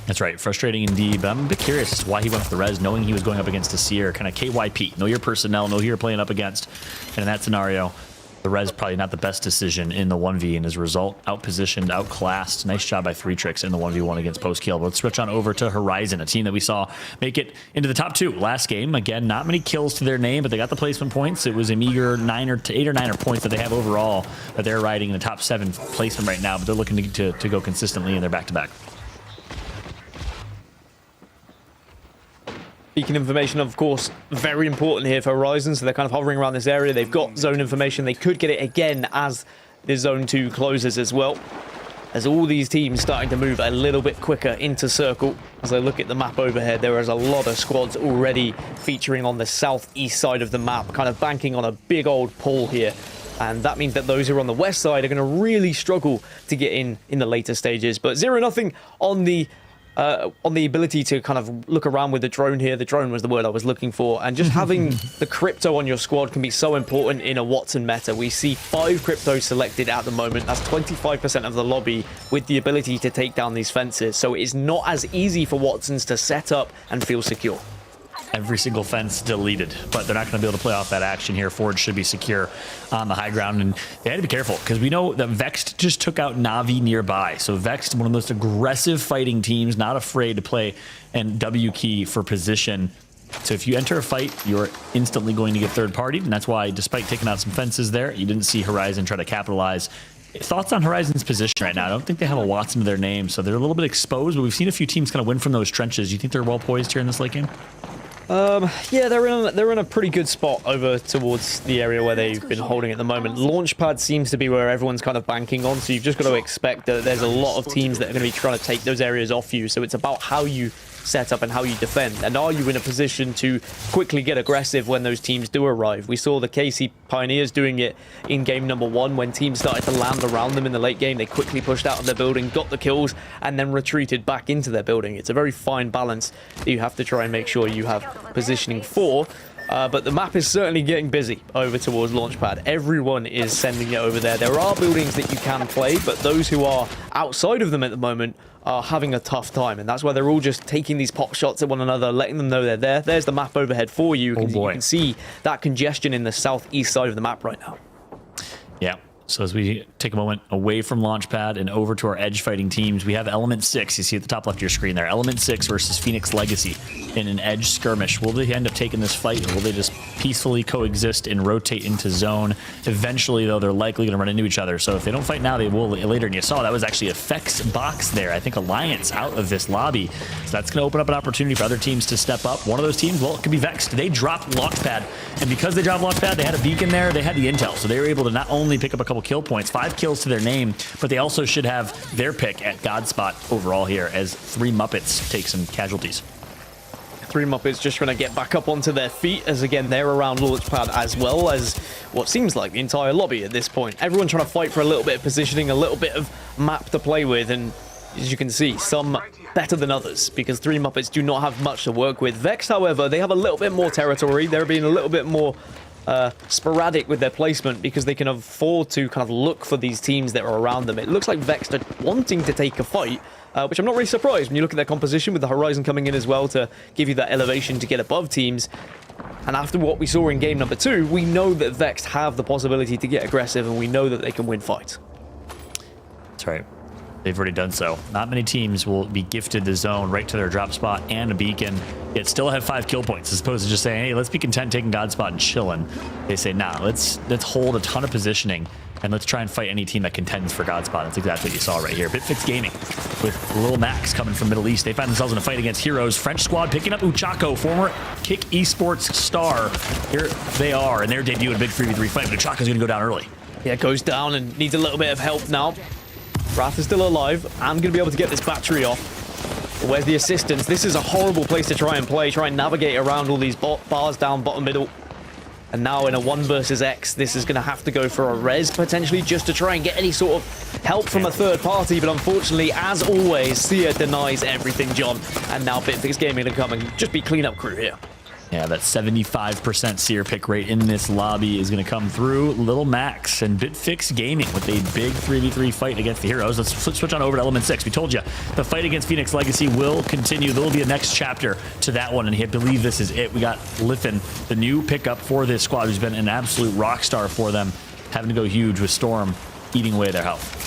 That's right, frustrating indeed, but I'm a bit curious as to why he went for the res, knowing he was going up against a Seer, kind of KYP, know your personnel, know who you're playing up against, and in that scenario, the res probably not the best decision in the 1v, and as a result, outpositioned, outclassed. Nice job by 3 Tricks in the 1v1 against post-kill. But let's switch on over to Horizon, a team that we saw make it into the top 2 last game. Again, not many kills to their name, but they got the placement points. It was a meager 8 or 9 points that they have overall, that they're riding in the top 7 placement right now, but they're looking to go consistently in their back-to-back. Beacon information, of course, very important here for Horizon, so they're kind of hovering around this area. They've got zone information. They could get it again as the zone 2 closes as well. As all these teams starting to move a little bit quicker into circle. As I look at the map overhead, there is a lot of squads already featuring on the southeast side of the map, kind of banking on a big old pull here. And that means that those who are on the west side are going to really struggle to get in the later stages. But 0-0 on the ability to kind of look around with the drone here. The drone was the word I was looking for. And just having the crypto on your squad can be so important in a Wattson meta. We see 5 crypto selected at the moment. That's 25% of the lobby with the ability to take down these fences. So it is not as easy for Wattsons to set up and feel secure. Every single fence deleted, but they're not going to be able to play off that action here. Forge should be secure on the high ground, and they had to be careful because we know that Vexed just took out Na'Vi nearby. So Vexed, one of the most aggressive fighting teams, not afraid to play and W key for position. So if you enter a fight, you're instantly going to get third party, and that's why, despite taking out some fences there, you didn't see Horizon try to capitalize. Thoughts on Horizon's position right now? I don't think they have a Wattson to their name, so they're a little bit exposed, but we've seen a few teams kind of win from those trenches. You think they're well poised here in this late game? Yeah, they're in a pretty good spot over towards the area where they've been holding at the moment. Launchpad seems to be where everyone's kind of banking on, so you've just got to expect that there's a lot of teams that are going to be trying to take those areas off you. So it's about how you set up and how you defend, and are you in a position to quickly get aggressive when those teams do arrive. We saw the KC Pioneers doing it in game number 1 when teams started to land around them in the late game. They quickly pushed out of their building, got the kills, and then retreated back into their building. It's a very fine balance that you have to try and make sure you have positioning for. But the map is certainly getting busy over towards Launchpad. Everyone is sending it over there. There are buildings that you can play, but those who are outside of them at the moment are having a tough time, and that's why they're all just taking these pop shots at one another, letting them know they're there. There's the map overhead for you. You can see that congestion in the southeast side of the map right now. Yeah. So as we take a moment away from Launchpad and over to our edge fighting teams, we have Element 6. You see at the top left of your screen there. Element 6 versus Phoenix Legacy in an edge skirmish. Will they end up taking this fight, or will they just peacefully coexist and rotate into zone? Eventually, though, they're likely going to run into each other. So if they don't fight now, they will later. And you saw that was actually Effects box there. I think Alliance out of this lobby. So that's going to open up an opportunity for other teams to step up. One of those teams, well, it could be Vexed. They dropped Launchpad. And because they dropped Launchpad, they had a beacon there. They had the intel. So they were able to not only pick up a couple kill points, 5 kills to their name, but they also should have their pick at Godspot overall here as 3 Muppets take some casualties. 3 Muppets just trying to get back up onto their feet, as again they're around Launchpad as well as what seems like the entire lobby at this point. Everyone trying to fight for a little bit of positioning, a little bit of map to play with, and as you can see, some better than others, because 3 Muppets do not have much to work with. Vex, however, they have a little bit more territory. They're being a little bit more sporadic with their placement because they can afford to kind of look for these teams that are around them. It looks like Vex are wanting to take a fight, which I'm not really surprised when you look at their composition with the Horizon coming in as well to give you that elevation to get above teams. And after what we saw in game number 2, we know that Vex have the possibility to get aggressive, and we know that they can win fights. That's right. They've already done so. Not many teams will be gifted the zone right to their drop spot and a beacon, yet still have 5 kill points, as opposed to just saying, hey, let's be content taking Godspot and chilling. They say, nah, let's hold a ton of positioning and let's try and fight any team that contends for Godspot. That's exactly what you saw right here. Bitfix Gaming with Lil Max coming from Middle East. They find themselves in a fight against Heroes. French squad picking up Uchako, former Kick Esports star. Here they are in their debut in a big 3v3 fight, but Uchako's going to go down early. Yeah, goes down and needs a little bit of help now. Wrath is still alive. I'm going to be able to get this battery off. But where's the assistance? This is a horrible place to try and play. Try and navigate around all these bars down bottom middle. And now in a 1 versus X, this is going to have to go for a res, potentially, just to try and get any sort of help from a third party. But unfortunately, as always, Sia denies everything, John. And now Bitfix Gaming to come and just be cleanup crew here. Yeah, that 75% seer pick rate in this lobby is going to come through Little Max and Bitfix Gaming with a big 3v3 fight against the Heroes. Let's switch on over to Element 6. We told you the fight against Phoenix Legacy will continue. There will be a next chapter to that one, and I believe this is it. We got Liffin, the new pickup for this squad, who's been an absolute rock star for them, having to go huge with Storm eating away their health.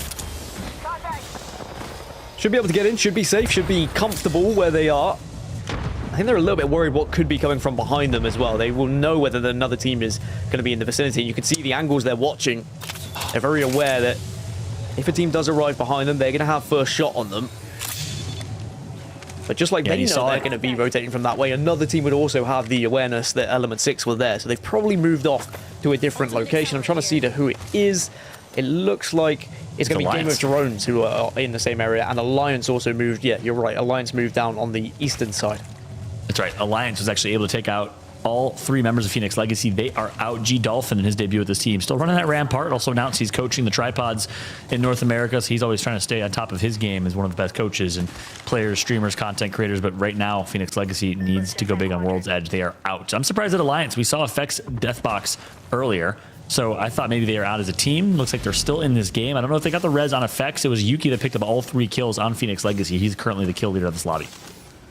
Should be able to get in, should be safe, should be comfortable where they are. I think they're a little bit worried what could be coming from behind them as well. They will know whether another team is going to be in the vicinity. You can see the angles they're watching. They're very aware that if a team does arrive behind them, they're going to have first shot on them. But just like they know they're going to be rotating from that way, another team would also have the awareness that Element 6 were there. So they've probably moved off to a different location. I'm trying to see to who it is. It looks like it's going to be Game of Drones who are in the same area. And Alliance also moved. Yeah, you're right. Alliance moved down on the eastern side. That's right. Alliance was actually able to take out all 3 members of Phoenix Legacy. They are out. G Dolphin in his debut with this team. Still running that Rampart. Also announced he's coaching the Tripods in North America. So he's always trying to stay on top of his game as one of the best coaches and players, streamers, content creators. But right now, Phoenix Legacy needs to go big on World's Edge. They are out. I'm surprised at Alliance. We saw Effects Deathbox earlier. So I thought maybe they are out as a team. Looks like they're still in this game. I don't know if they got the res on Effects. It was Yuki that picked up all 3 kills on Phoenix Legacy. He's currently the kill leader of this lobby.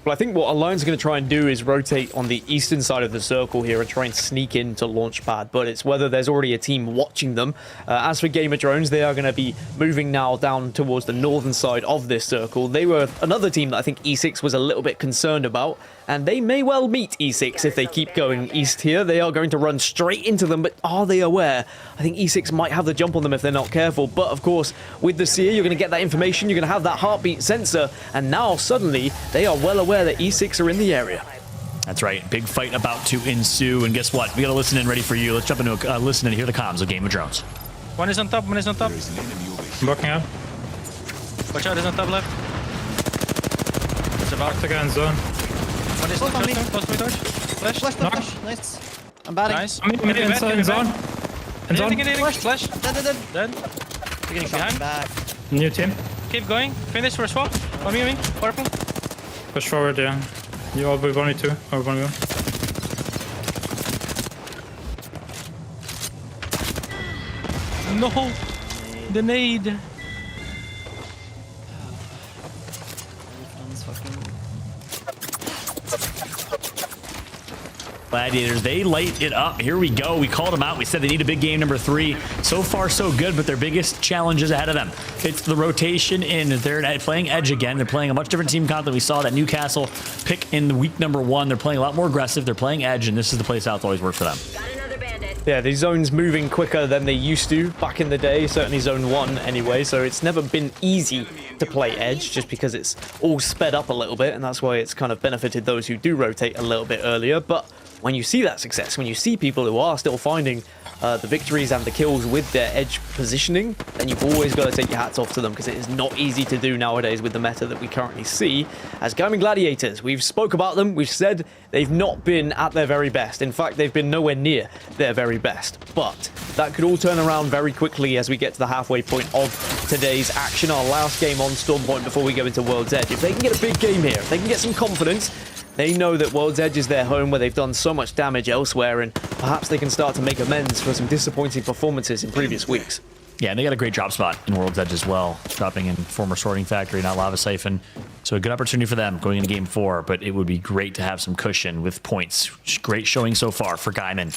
Well, I think what Alliance are going to try and do is rotate on the eastern side of the circle here and try and sneak into Launchpad, but it's whether there's already a team watching them. As for Gamer Drones, they are going to be moving now down towards the northern side of this circle. They were another team that I think E6 was a little bit concerned about, and they may well meet E6 if they keep going east here. They are going to run straight into them, but are they aware? I think E6 might have the jump on them if they're not careful, but of course, with the seer, you're going to get that information, you're going to have that heartbeat sensor, and now suddenly they are well aware that E6 are in the area. That's right. Big fight about to ensue, and guess what? We got to listen in ready for you. Let's jump into a listen and hear the comms of Game of Drones. One is on top, one is on top. I'm walking up. Watch out, is on top left. It's about to go in zone. One is close to me, torch. Flash. Flash. Nice. I'm batting. Nice. I'm in zone. In zone. Flash. Dead. Beginning behind. Back. New team. Keep going. Finish for swap. On me. Purple. Push forward, yeah. You all, we only 2. Or 1 go. No. The nade. Gladiators, they light it up. Here we go. We called them out. We said they need a big game number 3. So far, so good, but their biggest challenge is ahead of them. It's the rotation in. They're playing Edge again. They're playing a much different team comp than we saw that Newcastle pick in the week number 1. They're playing a lot more aggressive. They're playing Edge, and this is the place that's always worked for them. Yeah, these zones moving quicker than they used to back in the day, certainly zone 1 anyway, so it's never been easy to play Edge just because it's all sped up a little bit, and that's why it's kind of benefited those who do rotate a little bit earlier. But when you see that success, when you see people who are still finding the victories and the kills with their Edge positioning, then you've always got to take your hats off to them, because it is not easy to do nowadays with the meta that we currently see. As Gaming Gladiators, we've spoke about them, we've said they've not been at their very best. In fact, they've been nowhere near their very best. But that could all turn around very quickly as we get to the halfway point of today's action, our last game on Stormpoint before we go into World's Edge. If they can get a big game here, if they can get some confidence, they know that World's Edge is their home where they've done so much damage elsewhere, and perhaps they can start to make amends for some disappointing performances in previous weeks. Yeah, and they got a great drop spot in World's Edge as well, dropping in former Sorting Factory, not Lava Siphon. So a good opportunity for them going into Game 4, but it would be great to have some cushion with points. Great showing so far for Gaiman.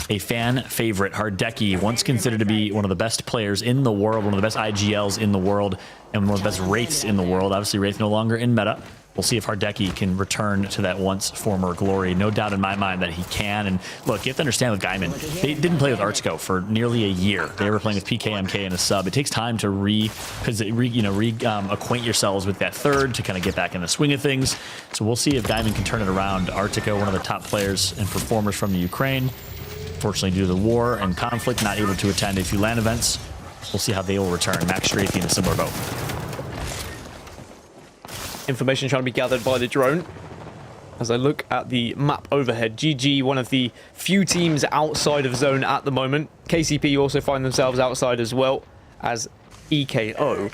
A fan favorite, Hardeki, once considered to be one of the best players in the world, one of the best IGLs in the world, and one of the best Wraiths in the world. Obviously, Wraith no longer in meta. We'll see if Hardeki can return to that once former glory. No doubt in my mind that he can. And look, you have to understand with Gaiman, they didn't play with Artsco for nearly a year. They were playing with PKMK and a sub. It takes time to acquaint yourselves with that third to kind of get back in the swing of things. So we'll see if Gaiman can turn it around. Artico, one of the top players and performers from the Ukraine, fortunately due to the war and conflict, not able to attend a few LAN events. We'll see how they will return. Max Strafey in a similar boat. Information trying to be gathered by the drone. As I look at the map overhead, GG, one of the few teams outside of zone at the moment. KCP also find themselves outside as well as EKO.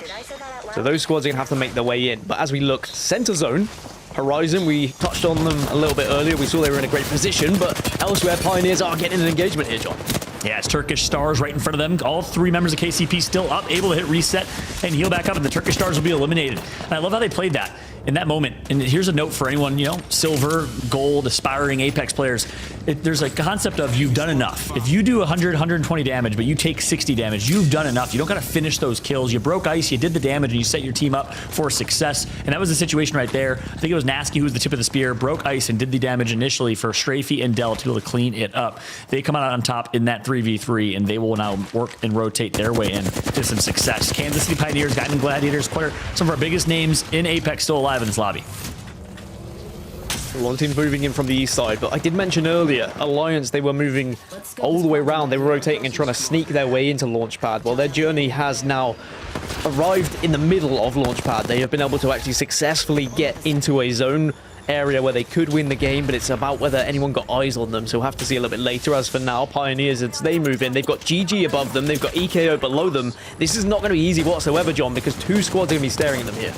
So those squads are going to have to make their way in. But as we look, center zone, Horizon, we touched on them a little bit earlier. We saw they were in a great position, but elsewhere, Pioneers are getting an engagement here, John. Yeah, it's Turkish Stars right in front of them. All 3 members of KCP still up, able to hit reset and heal back up, and the Turkish Stars will be eliminated. And I love how they played that in that moment. And here's a note for anyone, silver, gold, aspiring Apex players. There's a concept of you've done enough. If you do 100, 120 damage, but you take 60 damage, you've done enough. You don't got to finish those kills. You broke ice, you did the damage, and you set your team up for success. And that was the situation right there. I think it was Nasky who was the tip of the spear, broke ice, and did the damage initially for Strafey and Dell to be able to clean it up. They come out on top in that 3v3, and they will now work and rotate their way in to some success. Kansas City Pioneers, Gaiman Gladiators, some of our biggest names in Apex still alive in this lobby. A lot of teams moving in from the east side, but I did mention earlier, Alliance, they were moving all the way around. They were rotating and trying to sneak their way into Launchpad. Well, their journey has now arrived in the middle of Launchpad. They have been able to actually successfully get into a zone area where they could win the game, but it's about whether anyone got eyes on them, so we'll have to see a little bit later. As for now, Pioneers, as they move in, they've got GG above them, they've got EKO below them. This is not going to be easy whatsoever, John, because 2 squads are going to be staring at them here.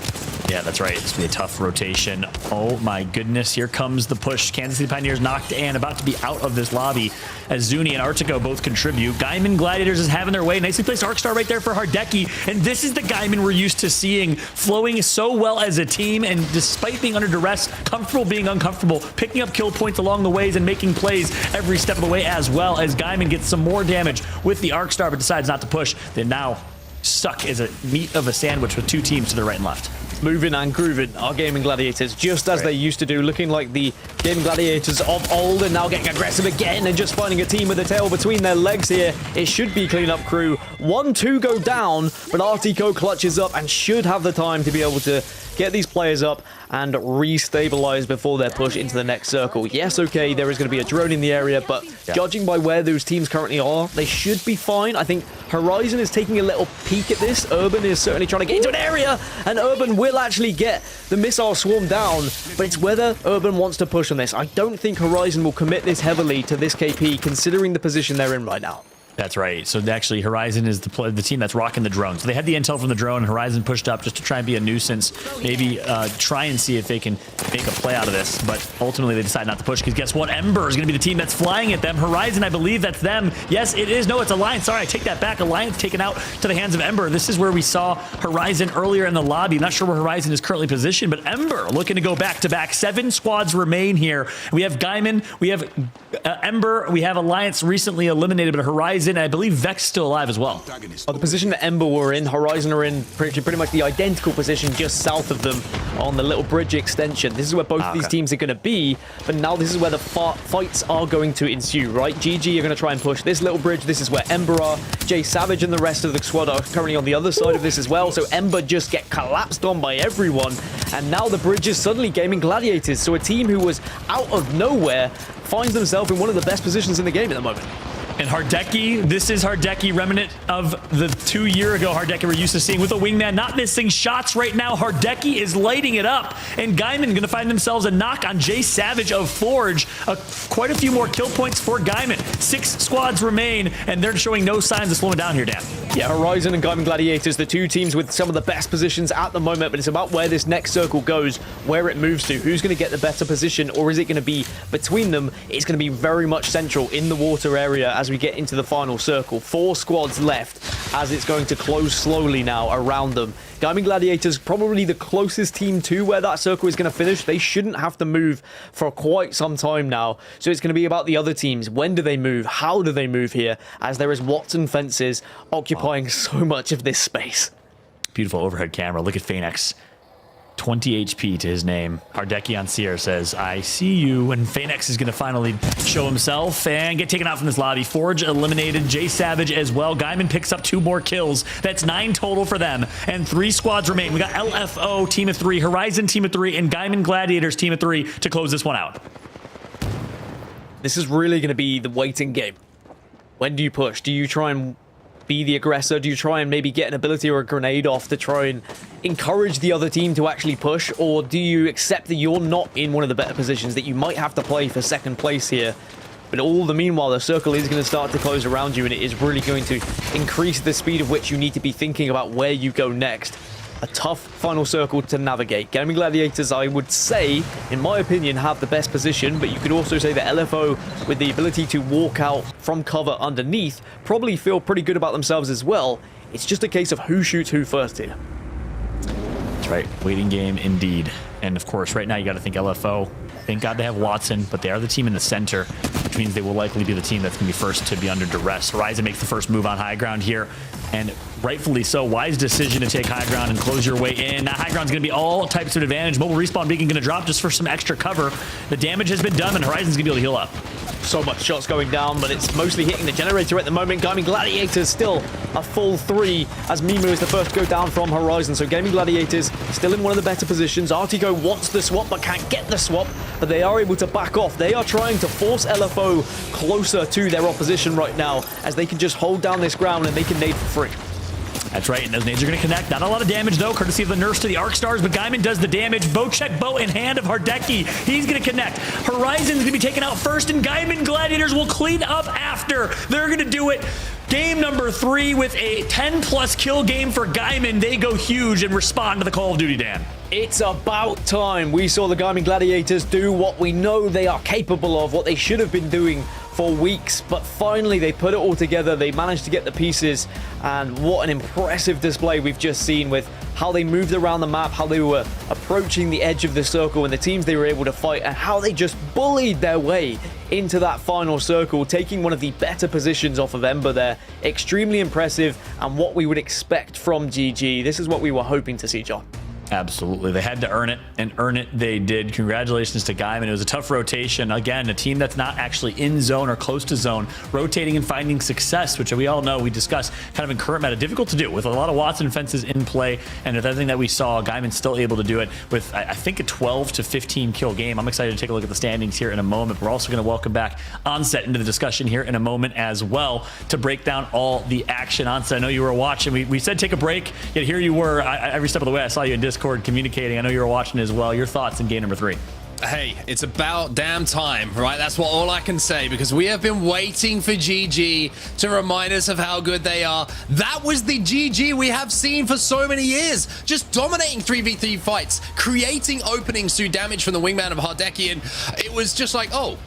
Yeah, that's right. It's going to be a tough rotation. Oh my goodness, here comes the push. Kansas City Pioneers knocked and about to be out of this lobby as Zuni and Artico both contribute. Gaiman Gladiators is having their way. Nicely placed Arcstar right there for Hardeki. And this is the Gaiman we're used to seeing, flowing so well as a team, and despite being under duress, comfortable being uncomfortable, picking up kill points along the ways and making plays every step of the way, as well as Gaiman gets some more damage with the Arcstar but decides not to push. They're now stuck as a meat of a sandwich with 2 teams to the right and left. Moving and grooving, our Gaming Gladiators, just as they used to do, looking like the Gaming Gladiators of old, and now getting aggressive again and just finding a team with a tail between their legs here. It should be clean-up crew. 1-2 go down, but Artico clutches up and should have the time to be able to get these players up and restabilize before their push into the next circle. Yes, okay, there is going to be a drone in the area, but judging by where those teams currently are, they should be fine. I think Horizon is taking a little peek at this. Urban is certainly trying to get into an area, and Urban will actually get the missile swarm down, but it's whether Urban wants to push on this. I don't think Horizon will commit this heavily to this KP, considering the position they're in right now. That's right. So actually, Horizon is the team that's rocking the drone. So they had the intel from the drone, and Horizon pushed up just to try and be a nuisance, maybe try and see if they can make a play out of this. But ultimately, they decide not to push because guess what? Ember is going to be the team that's flying at them. Horizon, I believe that's them. Yes, it is. No, it's Alliance. Sorry, I take that back. Alliance taken out to the hands of Ember. This is where we saw Horizon earlier in the lobby. Not sure where Horizon is currently positioned, but Ember looking to go back-to-back. 7 squads remain here. We have Gaiman, we have Ember, we have Alliance recently eliminated, but Horizon, I believe Vex still alive as well. The position that Ember were in, Horizon are in pretty much the identical position just south of them on the little bridge extension. This is where both of these teams are going to be, but now this is where the fights are going to ensue, right? GG are going to try and push this little bridge. This is where Ember are. Jay Savage and the rest of the squad are currently on the other side of this as well, so Ember just get collapsed on by everyone, and now the bridge is suddenly Gaming Gladiators, so a team who was out of nowhere finds themselves in one of the best positions in the game at the moment. And Hardeki, this is Hardeki, remnant of the 2 year ago Hardeki we're used to seeing with a wingman, not missing shots right now. Hardeki is lighting it up, and Gaiman going to find themselves a knock on Jay Savage of Forge. Quite a few more kill points for Gaiman. 6 squads remain, and they're showing no signs of slowing down here, Dan. Yeah, Horizon and Gaiman Gladiators, the two teams with some of the best positions at the moment, but it's about where this next circle goes, where it moves to, who's going to get the better position, or is it going to be between them? It's going to be very much central in the water area as we get into the final circle. 4 squads left as it's going to close slowly now around them. Gaming Gladiators probably the closest team to where that circle is going to finish. They shouldn't have to move for quite some time now. So it's going to be about the other teams. When do they move? How do they move here? As there is Watson fences occupying so much of this space. Beautiful overhead camera. Look at Phoenix. 20 HP to his name. Hardeki on Seer says, I see you. And Phoenix is going to finally show himself and get taken out from this lobby. Forge eliminated. Jay Savage as well. Gaiman picks up 2 more kills. That's 9 total for them. And 3 squads remain. We got LFO, team of 3, Horizon, team of 3, and Gaiman Gladiators, team of 3, to close this one out. This is really going to be the waiting game. When do you push? Do you try and be the aggressor? Do you try and maybe get an ability or a grenade off to try and encourage the other team to actually push? Or do you accept that you're not in one of the better positions, that you might have to play for second place here? But all the meanwhile, the circle is going to start to close around you, and it is really going to increase the speed of which you need to be thinking about where you go next. A tough final circle to navigate. Gaming Gladiators, I would say, in my opinion, have the best position, but you could also say that LFO, with the ability to walk out from cover underneath, probably feel pretty good about themselves as well. It's just a case of who shoots who first here. That's right. Waiting game indeed. And of course, right now you got to think LFO. Thank God they have Watson, but they are the team in the center, which means they will likely be the team that's going to be first to be under duress. Horizon makes the first move on high ground here, and rightfully so. Wise decision to take high ground and close your way in. That high ground is going to be all types of advantage. Mobile respawn beacon going to drop just for some extra cover. The damage has been done, and Horizon's going to be able to heal up. So much shots going down, but it's mostly hitting the generator at the moment. Gaming Gladiators still a full 3 as Mimu is the first to go down from Horizon. So Gaming Gladiators still in one of the better positions. Artigo wants the swap but can't get the swap, but they are able to back off. They are trying to force LFO closer to their opposition right now as they can just hold down this ground and they can nade for free. That's right, and those nades are going to connect. Not a lot of damage, though, courtesy of the nurse to the Arc Stars, but Gaiman does the damage. Bow check, bow in hand of Hardeki. He's going to connect. Horizon's going to be taken out first, and Gaiman Gladiators will clean up after. They're going to do it. Game number 3 with a 10-plus kill game for Gaiman. They go huge and respond to the Call of Duty, Dan. It's about time. We saw the Gaming Gladiators do what we know they are capable of, what they should have been doing for weeks, but finally they put it all together. They managed to get the pieces, and what an impressive display we've just seen with how they moved around the map, how they were approaching the edge of the circle and the teams they were able to fight, and how they just bullied their way into that final circle, taking one of the better positions off of Ember there. Extremely impressive, and what we would expect from GG. This is what we were hoping to see, John. Absolutely. They had to earn it, and earn it they did. Congratulations to Gaiman. It was a tough rotation. Again, a team that's not actually in zone or close to zone, rotating and finding success, which we all know, we discussed kind of in current meta, difficult to do with a lot of Watson fences in play. And with everything that we saw, Gaiman's still able to do it with, I think, a 12 to 15 kill game. I'm excited to take a look at the standings here in a moment. We're also going to welcome back Onset into the discussion here in a moment as well to break down all the action. Onset, I know you were watching. We said take a break, yet here you were. Every step of the way, I saw you in Discord communicating. I know you were watching as well. Your thoughts in game number 3? Hey, it's about damn time, right? That's what all I can say, because we have been waiting for GG to remind us of how good they are. That was the GG we have seen for so many years. Just dominating 3v3 fights, creating openings through damage from the wingman of Hardeki, and it was just like, oh,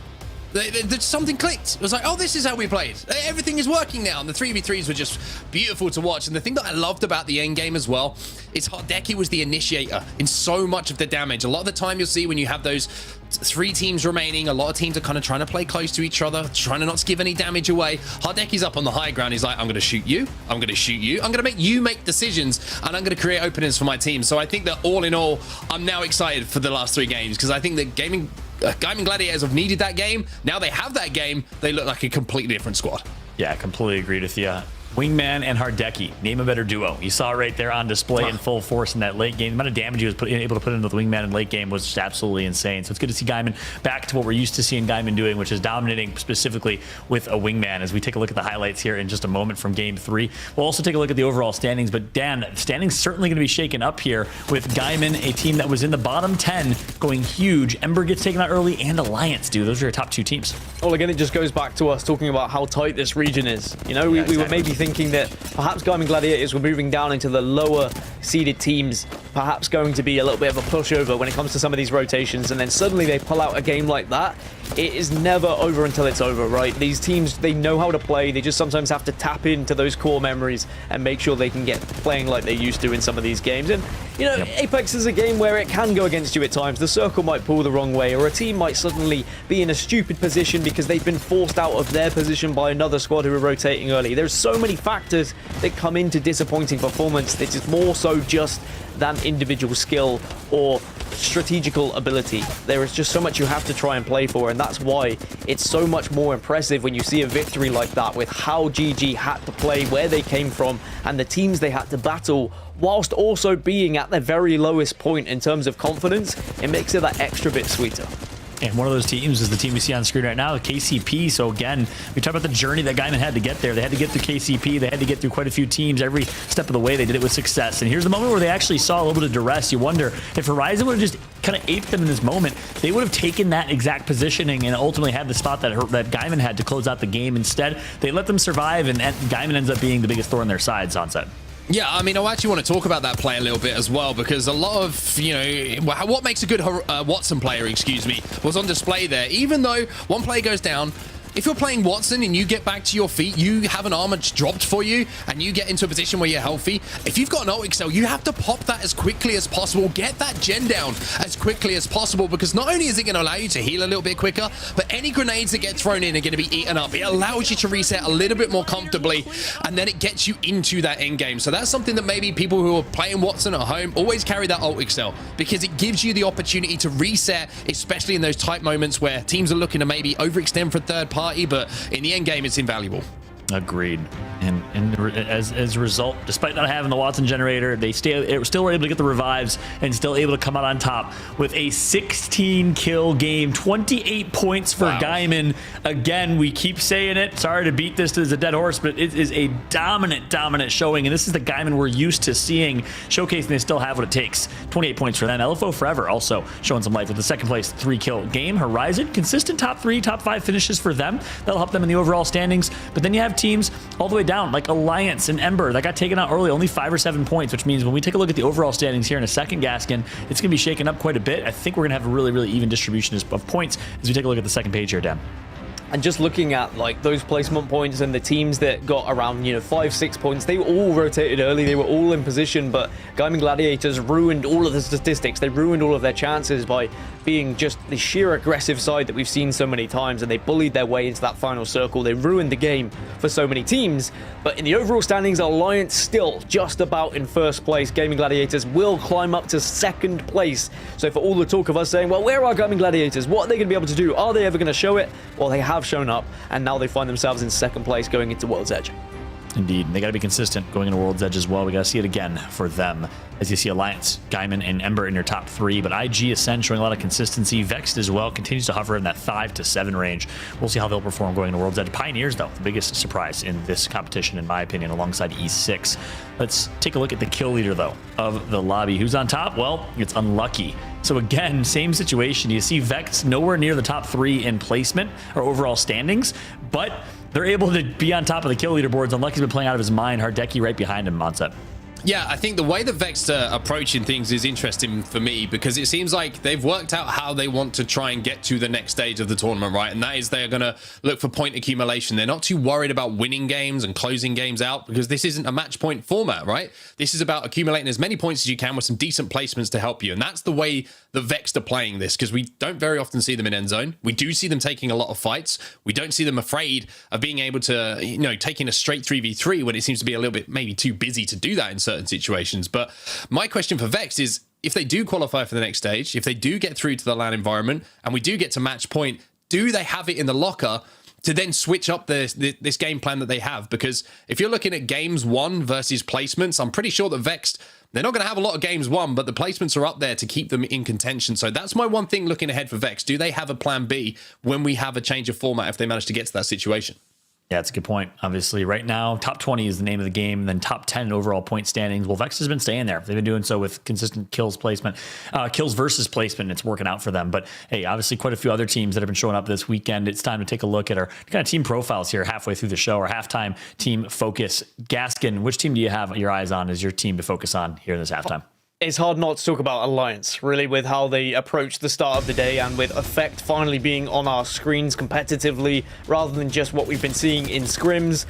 something clicked. It was like, oh, this is how we played. Everything is working now. And the 3v3s were just beautiful to watch. And the thing that I loved about the end game as well is Hardeki was the initiator in so much of the damage. A lot of the time you'll see when you have those 3 teams remaining, a lot of teams are kind of trying to play close to each other, trying to not give any damage away. Hardeki's up on the high ground. He's like, I'm going to shoot you. I'm going to shoot you. I'm going to make you make decisions, and I'm going to create openings for my team. So I think that all in all, I'm now excited for the last 3 games, because I think that Gaming Gladiators have needed that game. Now they have that game. They look like a completely different squad. Yeah, completely agreed with you. Wingman and Hardeki, name a better duo. You saw it right there on display in full force in that late game. The amount of damage he was able to put into the Wingman in late game was just absolutely insane. So it's good to see Gaimin back to what we're used to seeing Gaimin doing, which is dominating specifically with a Wingman. As we take a look at the highlights here in just a moment from game 3, we'll also take a look at the overall standings. But Dan, standings certainly going to be shaken up here with Gaimin, a team that was in the bottom 10, going huge. Ember gets taken out early, and Alliance do. Those are your top 2 teams. Well, again, it just goes back to us talking about how tight this region is. You know, we were maybe thinking that perhaps Gaming Gladiators were moving down into the lower seeded teams, perhaps going to be a little bit of a pushover when it comes to some of these rotations, and then suddenly they pull out a game like that. It is never over until it's over, right? These teams, they know how to play. They just sometimes have to tap into those core memories and make sure they can get playing like they used to in some of these games. And, you know, Apex is a game where it can go against you at times. The circle might pull the wrong way, or a team might suddenly be in a stupid position because they've been forced out of their position by another squad who are rotating early. There's so many factors that come into disappointing performance that is more so just than individual skill or strategical ability. There is just so much you have to try and play for, and that's why it's so much more impressive when you see a victory like that, with how GG had to play, where they came from, and the teams they had to battle, whilst also being at their very lowest point in terms of confidence. It makes it that extra bit sweeter. And one of those teams is the team we see on screen right now, the KCP. So again, we talk about the journey that Gaimin had to get there. They had to get through KCP. They had to get through quite a few teams. Every step of the way, they did it with success. And here's the moment where they actually saw a little bit of duress. You wonder if Horizon would have just kind of aped them in this moment, they would have taken that exact positioning and ultimately had the spot that Gaimin had to close out the game. Instead, they let them survive, and Gaimin ends up being the biggest thorn in their side, Sunset. Yeah, I mean, I actually want to talk about that play a little bit as well, because a lot of, you know, what makes a good Watson player, excuse me, was on display there. Even though one player goes down, if you're playing Watson and you get back to your feet, you have an armor dropped for you, and you get into a position where you're healthy. If you've got an ult excel, you have to pop that as quickly as possible. Get that gen down as quickly as possible, because not only is it going to allow you to heal a little bit quicker, but any grenades that get thrown in are going to be eaten up. It allows you to reset a little bit more comfortably, and then it gets you into that end game. So that's something that maybe people who are playing Watson at home always carry that ult excel, because it gives you the opportunity to reset, especially in those tight moments where teams are looking to maybe overextend for third party, but in the end game, it's invaluable. Agreed. And as a result, despite not having the Watson generator, they still were able to get the revives and still able to come out on top with a 16 kill game, 28 points for Gaimin. Again, we keep saying it. Sorry to beat this as a dead horse, but it is a dominant showing. And this is the Gaimin we're used to seeing, showcasing they still have what it takes. 28 points for them. LFO Forever also showing some life with the second place 3-kill game. Horizon, consistent top 3, top 5 finishes for them. That'll help them in the overall standings. But then you have teams all the way down like Alliance and Ember that got taken out early, only 5 or 7 points, which means when we take a look at the overall standings here in a second, Gaskin, it's going to be shaken up quite a bit. I think we're going to have a really even distribution of points as we take a look at the second page here, Dan. And just looking at like those placement points and the teams that got around, you know, 5-6 points, they were all rotated early, they were all in position, but Gaming Gladiators ruined all of the statistics. They ruined all of their chances by being just the sheer aggressive side that we've seen so many times, and they bullied their way into that final circle. They ruined the game for so many teams. But in the overall standings, Alliance still just about in first place. Gaming Gladiators will climb up to second place. So for all the talk of us saying, well, where are Gaming Gladiators? What are they going to be able to do? Are they ever going to show it? Well, they have shown up, and now they find themselves in second place going into World's Edge. Indeed. They got to be consistent going into World's Edge as well. We got to see it again for them. As you see Alliance, Gaiman, and Ember in your top 3, but IG Ascend showing a lot of consistency. Vexed as well continues to hover in that 5 to 7 range. We'll see how they'll perform going into World's Edge. Pioneers, though, the biggest surprise in this competition, in my opinion, alongside E6. Let's take a look at the kill leader, though, of the lobby. Who's on top? Well, it's Unlucky. So again, same situation. You see Vex nowhere near the top 3 in placement or overall standings, but they're able to be on top of the kill leaderboards. Unlucky's been playing out of his mind. Hardeki right behind him, Monset. Yeah, I think the way that Vex are approaching things is interesting for me because it seems like they've worked out how they want to try and get to the next stage of the tournament, right? And that is they're going to look for point accumulation. They're not too worried about winning games and closing games out because this isn't a match point format, right? This is about accumulating as many points as you can with some decent placements to help you. And that's the way the Vex are playing this because we don't very often see them in end zone. We do see them taking a lot of fights. We don't see them afraid of being able to, you know, taking a straight 3v3 when it seems to be a little bit maybe too busy to do that in certain situations. But my question for Vex is, if they do qualify for the next stage, if they do get through to the LAN environment and we do get to match point, do they have it in the locker to then switch up this game plan that they have? Because if you're looking at games won versus placements, I'm pretty sure that Vex, they're not going to have a lot of games won, but the placements are up there to keep them in contention. So that's my one thing looking ahead for Vex. Do they have a plan B when we have a change of format if they manage to get to that situation? Yeah, it's a good point. Obviously, right now, top 20 is the name of the game, and then top 10 overall point standings. Well, Vex has been staying there. They've been doing so with consistent kills placement, kills versus placement, and it's working out for them. But hey, obviously, quite a few other teams that have been showing up this weekend. It's time to take a look at our kind of team profiles here halfway through the show, our halftime team focus. Gaskin, which team do you have your eyes on as your team to focus on here in this halftime? It's hard not to talk about Alliance, really, with how they approach the start of the day and with Effect finally being on our screens competitively rather than just what we've been seeing in scrims.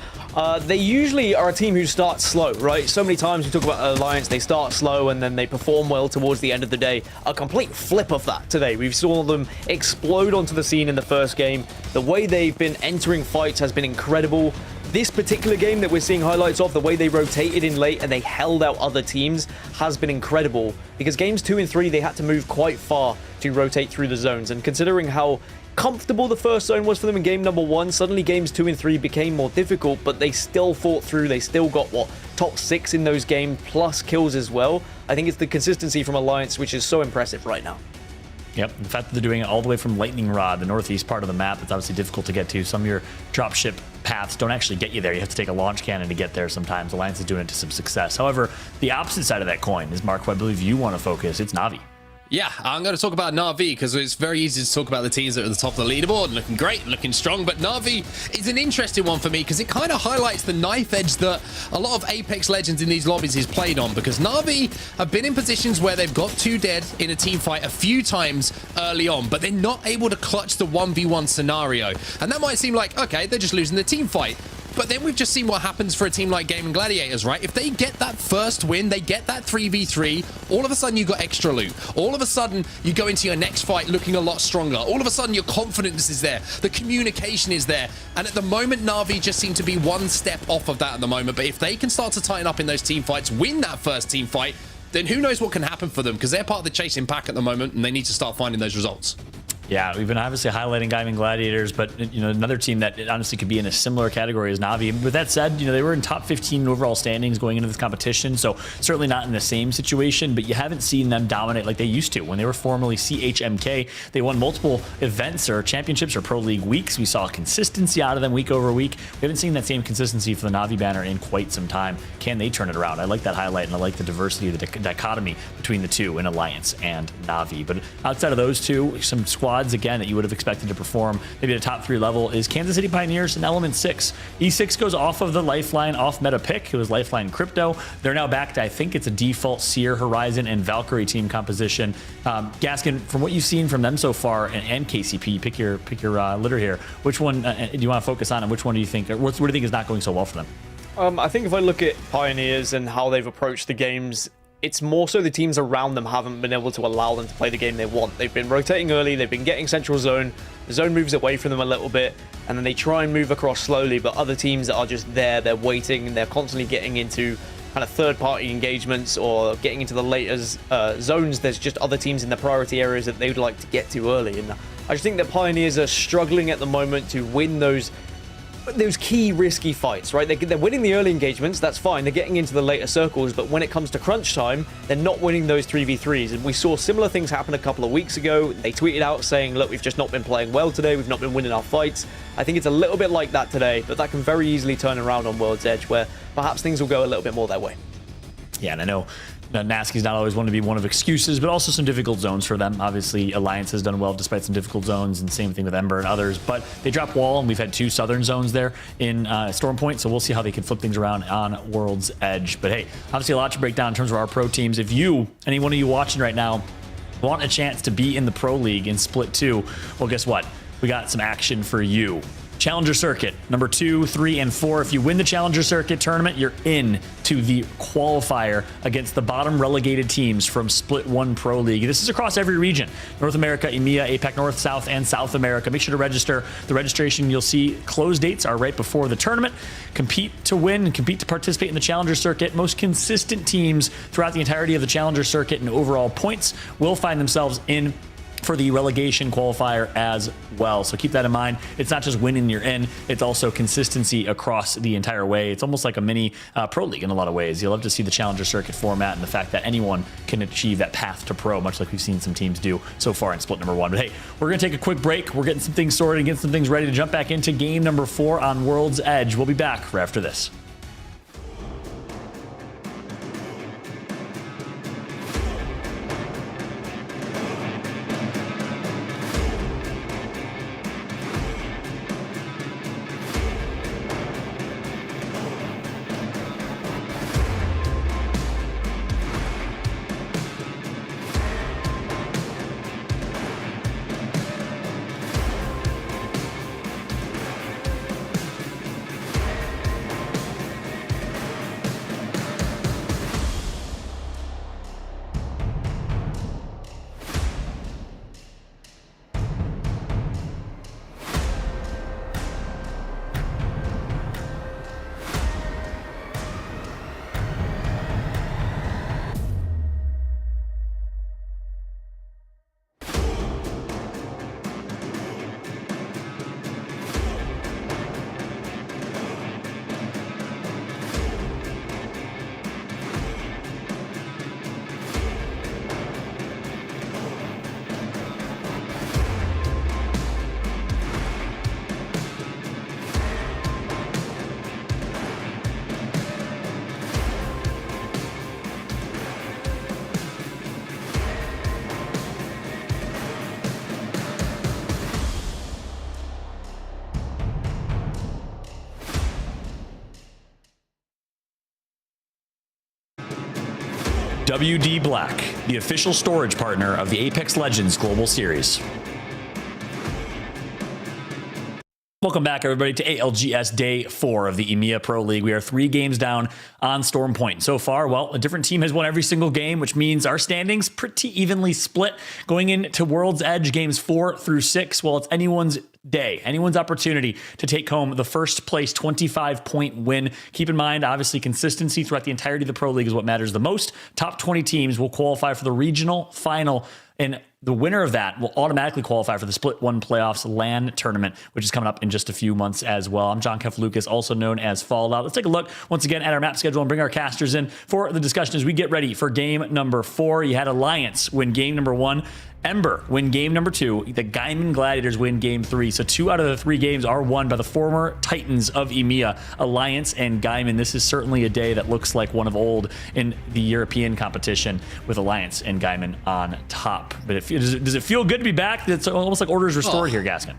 They usually are a team who starts slow, right? So many times we talk about Alliance, they start slow and then they perform well towards the end of the day. A complete flip of that today. We saw them explode onto the scene in the first game. The way they've been entering fights has been incredible. This particular game that we're seeing highlights of, the way they rotated in late and they held out other teams has been incredible because games 2 and 3, they had to move quite far to rotate through the zones. And considering how comfortable the first zone was for them in game number 1, suddenly games 2 and 3 became more difficult, but they still fought through. They still got, top 6 in those games plus kills as well. I think it's the consistency from Alliance, which is so impressive right now. Yep, the fact that they're doing it all the way from Lightning Rod, the northeast part of the map, it's obviously difficult to get to. Some of your dropship paths don't actually get you there. You have to take a launch cannon to get there sometimes. Alliance is doing it to some success. However, the opposite side of that coin is, Mark, who I believe you want to focus. It's Na'Vi. Yeah, I'm going to talk about Na'Vi because it's very easy to talk about the teams that are at the top of the leaderboard, looking great, looking strong, but Na'Vi is an interesting one for me because it kind of highlights the knife edge that a lot of Apex Legends in these lobbies is played on, because Na'Vi have been in positions where they've got 2 dead in a team fight a few times early on, but they're not able to clutch the 1v1 scenario. And that might seem like, okay, they're just losing the team fight. But then we've just seen what happens for a team like Gaming Gladiators, right? If they get that first win, they get that 3v3, all of a sudden you got extra loot. All of a sudden you go into your next fight looking a lot stronger. All of a sudden your confidence is there. The communication is there. And at the moment, Na'Vi just seem to be one step off of that at the moment. But if they can start to tighten up in those team fights, win that first team fight, then who knows what can happen for them, because they're part of the chasing pack at the moment and they need to start finding those results. Yeah, we've been obviously highlighting Gaming Gladiators, but another team that honestly could be in a similar category as Na'Vi. With that said, they were in top 15 overall standings going into this competition, so certainly not in the same situation, but you haven't seen them dominate like they used to. When they were formerly CHMK, they won multiple events or championships or pro league weeks. We saw consistency out of them week over week. We haven't seen that same consistency for the Na'Vi banner in quite some time. Can they turn it around? I like that highlight, and I like the diversity, the dichotomy between the two in Alliance and Na'Vi. But outside of those two, some squads again that you would have expected to perform maybe at a top 3 level is Kansas City Pioneers and Element 6. E6 goes off of the Lifeline off meta pick. It was Lifeline Crypto. They're now back to, I think it's a default Seer, Horizon, and Valkyrie team composition. Gaskin, from what you've seen from them so far, and KCP, pick your litter here. Which one do you want to focus on, and which one do you think, or what do you think is not going so well for them? I think if I look at Pioneers and how they've approached the games, it's more so the teams around them haven't been able to allow them to play the game they want. They've been rotating early, they've been getting central zone, the zone moves away from them a little bit, and then they try and move across slowly, but other teams that are just there, they're waiting, and they're constantly getting into kind of third-party engagements or getting into the later zones. There's just other teams in the priority areas that they would like to get to early, and I just think that Pioneers are struggling at the moment to win those those key risky fights, right? They're winning the early engagements, that's fine. They're getting into the later circles, but when it comes to crunch time, they're not winning those 3v3s. And we saw similar things happen a couple of weeks ago. They tweeted out saying, look, we've just not been playing well today. We've not been winning our fights. I think it's a little bit like that today, but that can very easily turn around on World's Edge, where perhaps things will go a little bit more their way. Yeah, and I know Nasky's not always want to be one of excuses, but also some difficult zones for them. Obviously, Alliance has done well despite some difficult zones, and same thing with Ember and others. But they drop wall, and we've had 2 southern zones there in Storm Point, so we'll see how they can flip things around on World's Edge. But hey, obviously a lot to break down in terms of our pro teams. If you, any one of you watching right now, want a chance to be in the Pro League in Split 2, well, guess what? We got some action for you. Challenger Circuit, number 2, 3, and 4. If you win the Challenger Circuit tournament, you're in to the qualifier against the bottom relegated teams from Split 1 Pro League. This is across every region: North America, EMEA, APAC North, South, and South America. Make sure to register. The registration, you'll see close dates are right before the tournament. Compete to win and compete to participate in the Challenger Circuit. Most consistent teams throughout the entirety of the Challenger Circuit and overall points will find themselves in for the relegation qualifier as well. So keep that in mind. It's not just winning you're in, it's also consistency across the entire way. It's almost like a mini pro league in a lot of ways. You'll love to see the Challenger Circuit format and the fact that anyone can achieve that path to pro, much like we've seen some teams do so far in split number 1. But hey, we're going to take a quick break. We're getting some things sorted and getting some things ready to jump back into game number 4 on World's Edge. We'll be back right after this. WD Black, the official storage partner of the Apex Legends Global Series. Welcome back, everybody, to ALGS Day 4 of the EMEA Pro League. We are 3 games down on Storm Point. So far, well, a different team has won every single game, which means our standings pretty evenly split going into World's Edge games 4 through 6. Well, it's anyone's day, anyone's opportunity to take home the first place 25-point win. Keep in mind, obviously, consistency throughout the entirety of the Pro League is what matters the most. Top 20 teams will qualify for the regional final, and the winner of that will automatically qualify for the Split 1 Playoffs LAN tournament, which is coming up in just a few months as well. I'm John Keff Lucas, also known as Fallout. Let's take a look once again at our map schedule and bring our casters in for the discussion as we get ready for game number 4. You had Alliance win game number 1. Ember win game number 2. The Gaiman Gladiators win game 3. So 2 out of the 3 games are won by the former Titans of EMEA, Alliance and Gaiman. This is certainly a day that looks like one of old in the European competition with Alliance and Gaiman on top. But does it feel good to be back? It's almost like orders restored here, Gaskin.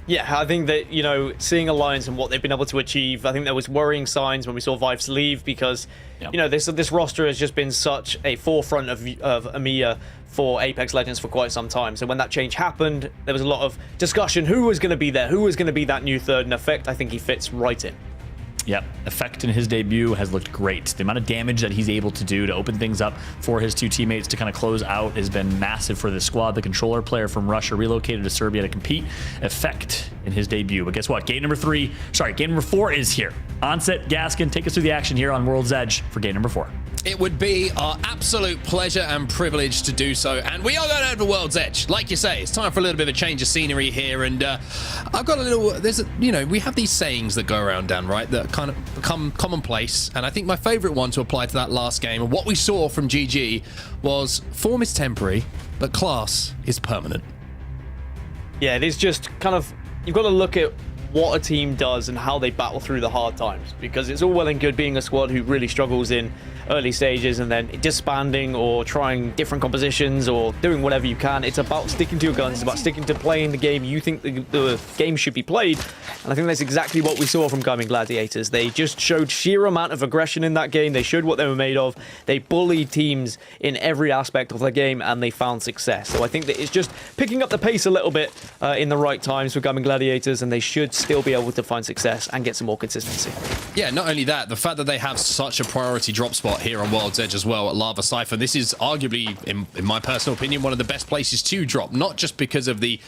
Yeah, I think that, you know, seeing Alliance and what they've been able to achieve, I think there was worrying signs when we saw Vibes leave because, you know, this roster has just been such a forefront of EMEA for Apex Legends for quite some time. So when that change happened, there was a lot of discussion. Who was going to be there? Who was going to be that new third? And Effect, I think he fits right in. Yep, Effect in his debut has looked great. The amount of damage that he's able to do to open things up for his 2 teammates to kind of close out has been massive for this squad. The controller player from Russia relocated to Serbia to compete. Effect in his debut. But guess what? Game number 4 is here. Onset, Gaskin, take us through the action here on World's Edge for game number 4. It would be our absolute pleasure and privilege to do so. And we are going over to World's Edge. Like you say, it's time for a little bit of a change of scenery here. And I've got a little, we have these sayings that go around, Dan, right? That kind of become commonplace. And I think my favorite one to apply to that last game and what we saw from GG was form is temporary, but class is permanent. Yeah, it is just kind of, you've got to look at what a team does and how they battle through the hard times, because it's all well and good being a squad who really struggles in early stages and then disbanding or trying different compositions or doing whatever you can. It's about sticking to your guns. It's about sticking to playing the game you think the game should be played. And I think that's exactly what we saw from Gaming Gladiators. They just showed sheer amount of aggression in that game. They showed what they were made of. They bullied teams in every aspect of the game and they found success. So I think that it's just picking up the pace a little bit in the right times for Gaming Gladiators, and they should still be able to find success and get some more consistency. Yeah, not only that, the fact that they have such a priority drop spot here on World's Edge as well at Lava Cypher, this is arguably, in my personal opinion, one of the best places to drop, not just because of the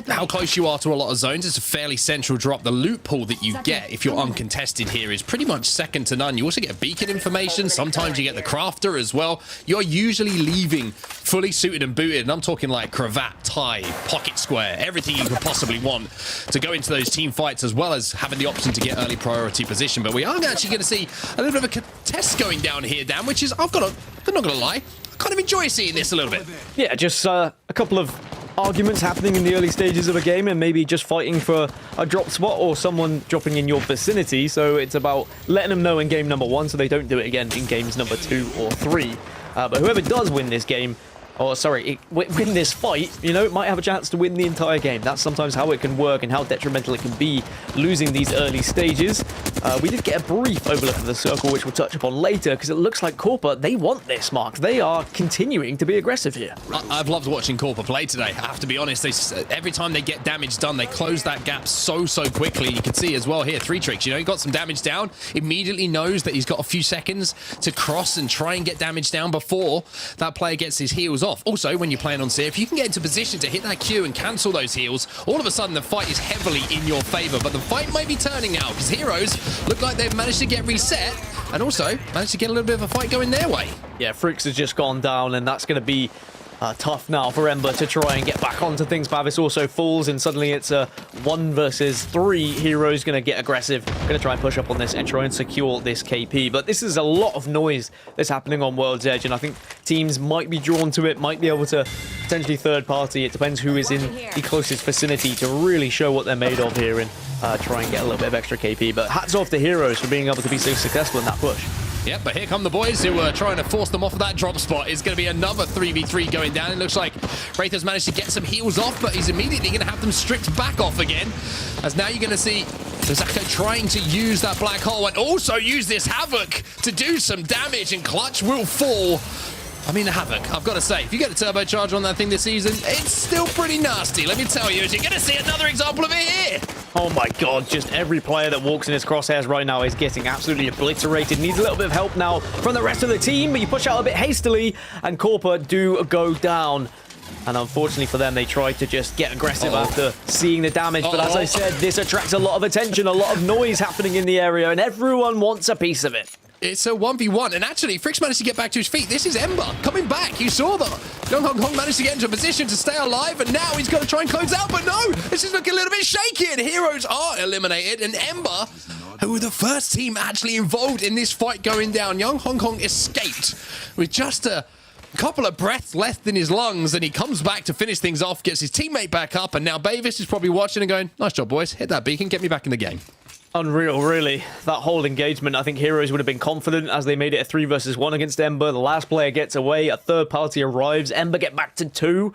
how close you are to a lot of zones. It's a fairly central drop. The loot pool that you get if you're uncontested here is pretty much second to none. You also get beacon information. Sometimes you get the crafter as well. You're usually leaving fully suited and booted, and I'm talking like cravat, tie, pocket square, everything you could possibly want to go into those team fights, as well as having the option to get early priority position. But we are actually going to see a little bit of a contest going down here, Dan, which is, I'm not going to lie, I kind of enjoy seeing this a little bit. Yeah, just a couple of arguments happening in the early stages of a game and maybe just fighting for a drop spot or someone dropping in your vicinity. So it's about letting them know in game number 1 so they don't do it again in games number 2 or 3. But whoever does win this game, win this fight, might have a chance to win the entire game. That's sometimes how it can work and how detrimental it can be losing these early stages. We did get a brief overlook of the circle, which we'll touch upon later, because it looks like Corpa, they want this, Mark. They are continuing to be aggressive here. I've loved watching Corpa play today. I have to be honest. Every time they get damage done, they close that gap so quickly. You can see as well here, 3 tricks. He got some damage down, immediately knows that he's got a few seconds to cross and try and get damage down before that player gets his heals off. Also, when you're playing on Seer, if you can get into position to hit that Q and cancel those heals, all of a sudden the fight is heavily in your favor. But the fight may be turning now, because Heroes look like they've managed to get reset and also managed to get a little bit of a fight going their way. Yeah, Fricks has just gone down, and that's going to be tough now for Ember to try and get back onto things. Pavis also falls, and suddenly it's a 1 versus 3. Heroes going to get aggressive, going to try and push up on this and try and secure this KP. But this is a lot of noise that's happening on World's Edge, and I think teams might be drawn to it, might be able to potentially third party. It depends who is in the closest vicinity to really show what they're made of here and try and get a little bit of extra KP. But hats off to Heroes for being able to be so successful in that push. Yep, but here come the boys who were trying to force them off of that drop spot. It's going to be another 3v3 going down. It looks like Wraith has managed to get some heals off, but he's immediately going to have them stripped back off again. As now you're going to see Zako trying to use that black hole and also use this Havoc to do some damage, and Clutch will fall. I mean, the Havoc, I've got to say, if you get a turbocharge on that thing this season, it's still pretty nasty. Let me tell you, as you're going to see another example of it here. Oh my god, just every player that walks in his crosshairs right now is getting absolutely obliterated. Needs a little bit of help now from the rest of the team, but you push out a bit hastily, and Corpa do go down. And unfortunately for them, they tried to just get aggressive after seeing the damage. But as I said, this attracts a lot of attention, a lot of noise happening in the area, and everyone wants a piece of it. It's a 1v1, and actually, Fricks managed to get back to his feet. This is Ember coming back. You saw that. Young Hong Kong managed to get into a position to stay alive, and now he's going to try and close out, but no! This is looking a little bit shaky, and Heroes are eliminated, and Ember, who were the first team actually involved in this fight going down. Young Hong Kong escaped with just a couple of breaths left in his lungs, and he comes back to finish things off, gets his teammate back up, and now Bavis is probably watching and going, nice job, boys. Hit that beacon, get me back in the game. Unreal, really. That whole engagement, I think Heroes would have been confident as they made it a 3 versus 1 against Ember. The last player gets away, a third party arrives, Ember get back to 2.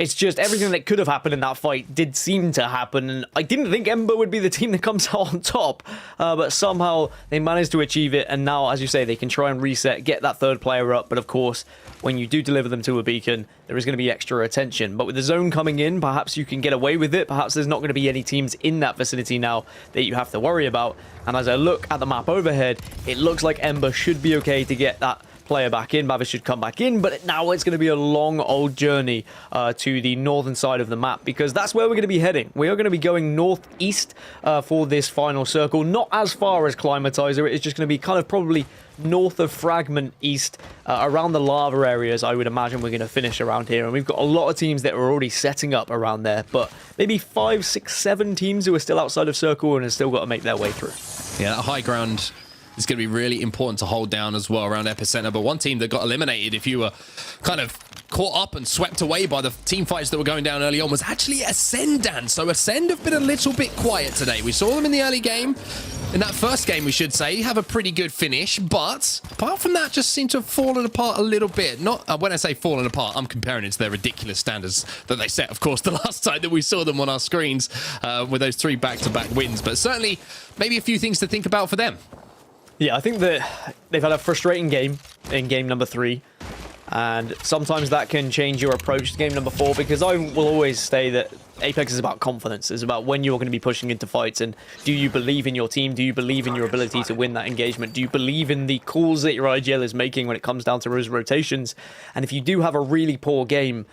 It's just everything that could have happened in that fight did seem to happen, and I didn't think Ember would be the team that comes out on top, but somehow they managed to achieve it, and now, as you say, they can try and reset, get that third player up, but of course, when you do deliver them to a beacon, there is going to be extra attention. But with the zone coming in, perhaps you can get away with it. Perhaps there's not going to be any teams in that vicinity now that you have to worry about. And as I look at the map overhead, it looks like Ember should be okay to get that player back in. Bavis should come back in, but now it's going to be a long old journey to the northern side of the map, because that's where we're going to be heading. We are going to be going northeast for this final circle, not as far as Climatizer. It's just going to be kind of probably north of Fragment East, around the lava areas. I would imagine we're going to finish around here, and we've got a lot of teams that are already setting up around there, but maybe 5, 6, 7 teams who are still outside of circle and have still got to make their way through. Yeah, that high ground is going to be really important to hold down as well around Epicenter. But one team that got eliminated, if you were kind of caught up and swept away by the team fights that were going down early on, was actually Ascendan. So Ascend have been a little bit quiet today. We saw them in the early game. In that first game, we should say, have a pretty good finish, but apart from that, just seem to have fallen apart a little bit. Not when I say fallen apart, I'm comparing it to their ridiculous standards that they set, of course, the last time that we saw them on our screens with those 3 back-to-back wins. But certainly, maybe a few things to think about for them. Yeah, I think that they've had a frustrating game in game number 3. And sometimes that can change your approach to game number 4, because I will always say that Apex is about confidence. It's about when you're going to be pushing into fights, and do you believe in your team? Do you believe in your ability to win that engagement? Do you believe in the calls that your IGL is making when it comes down to those rotations? And if you do have a really poor game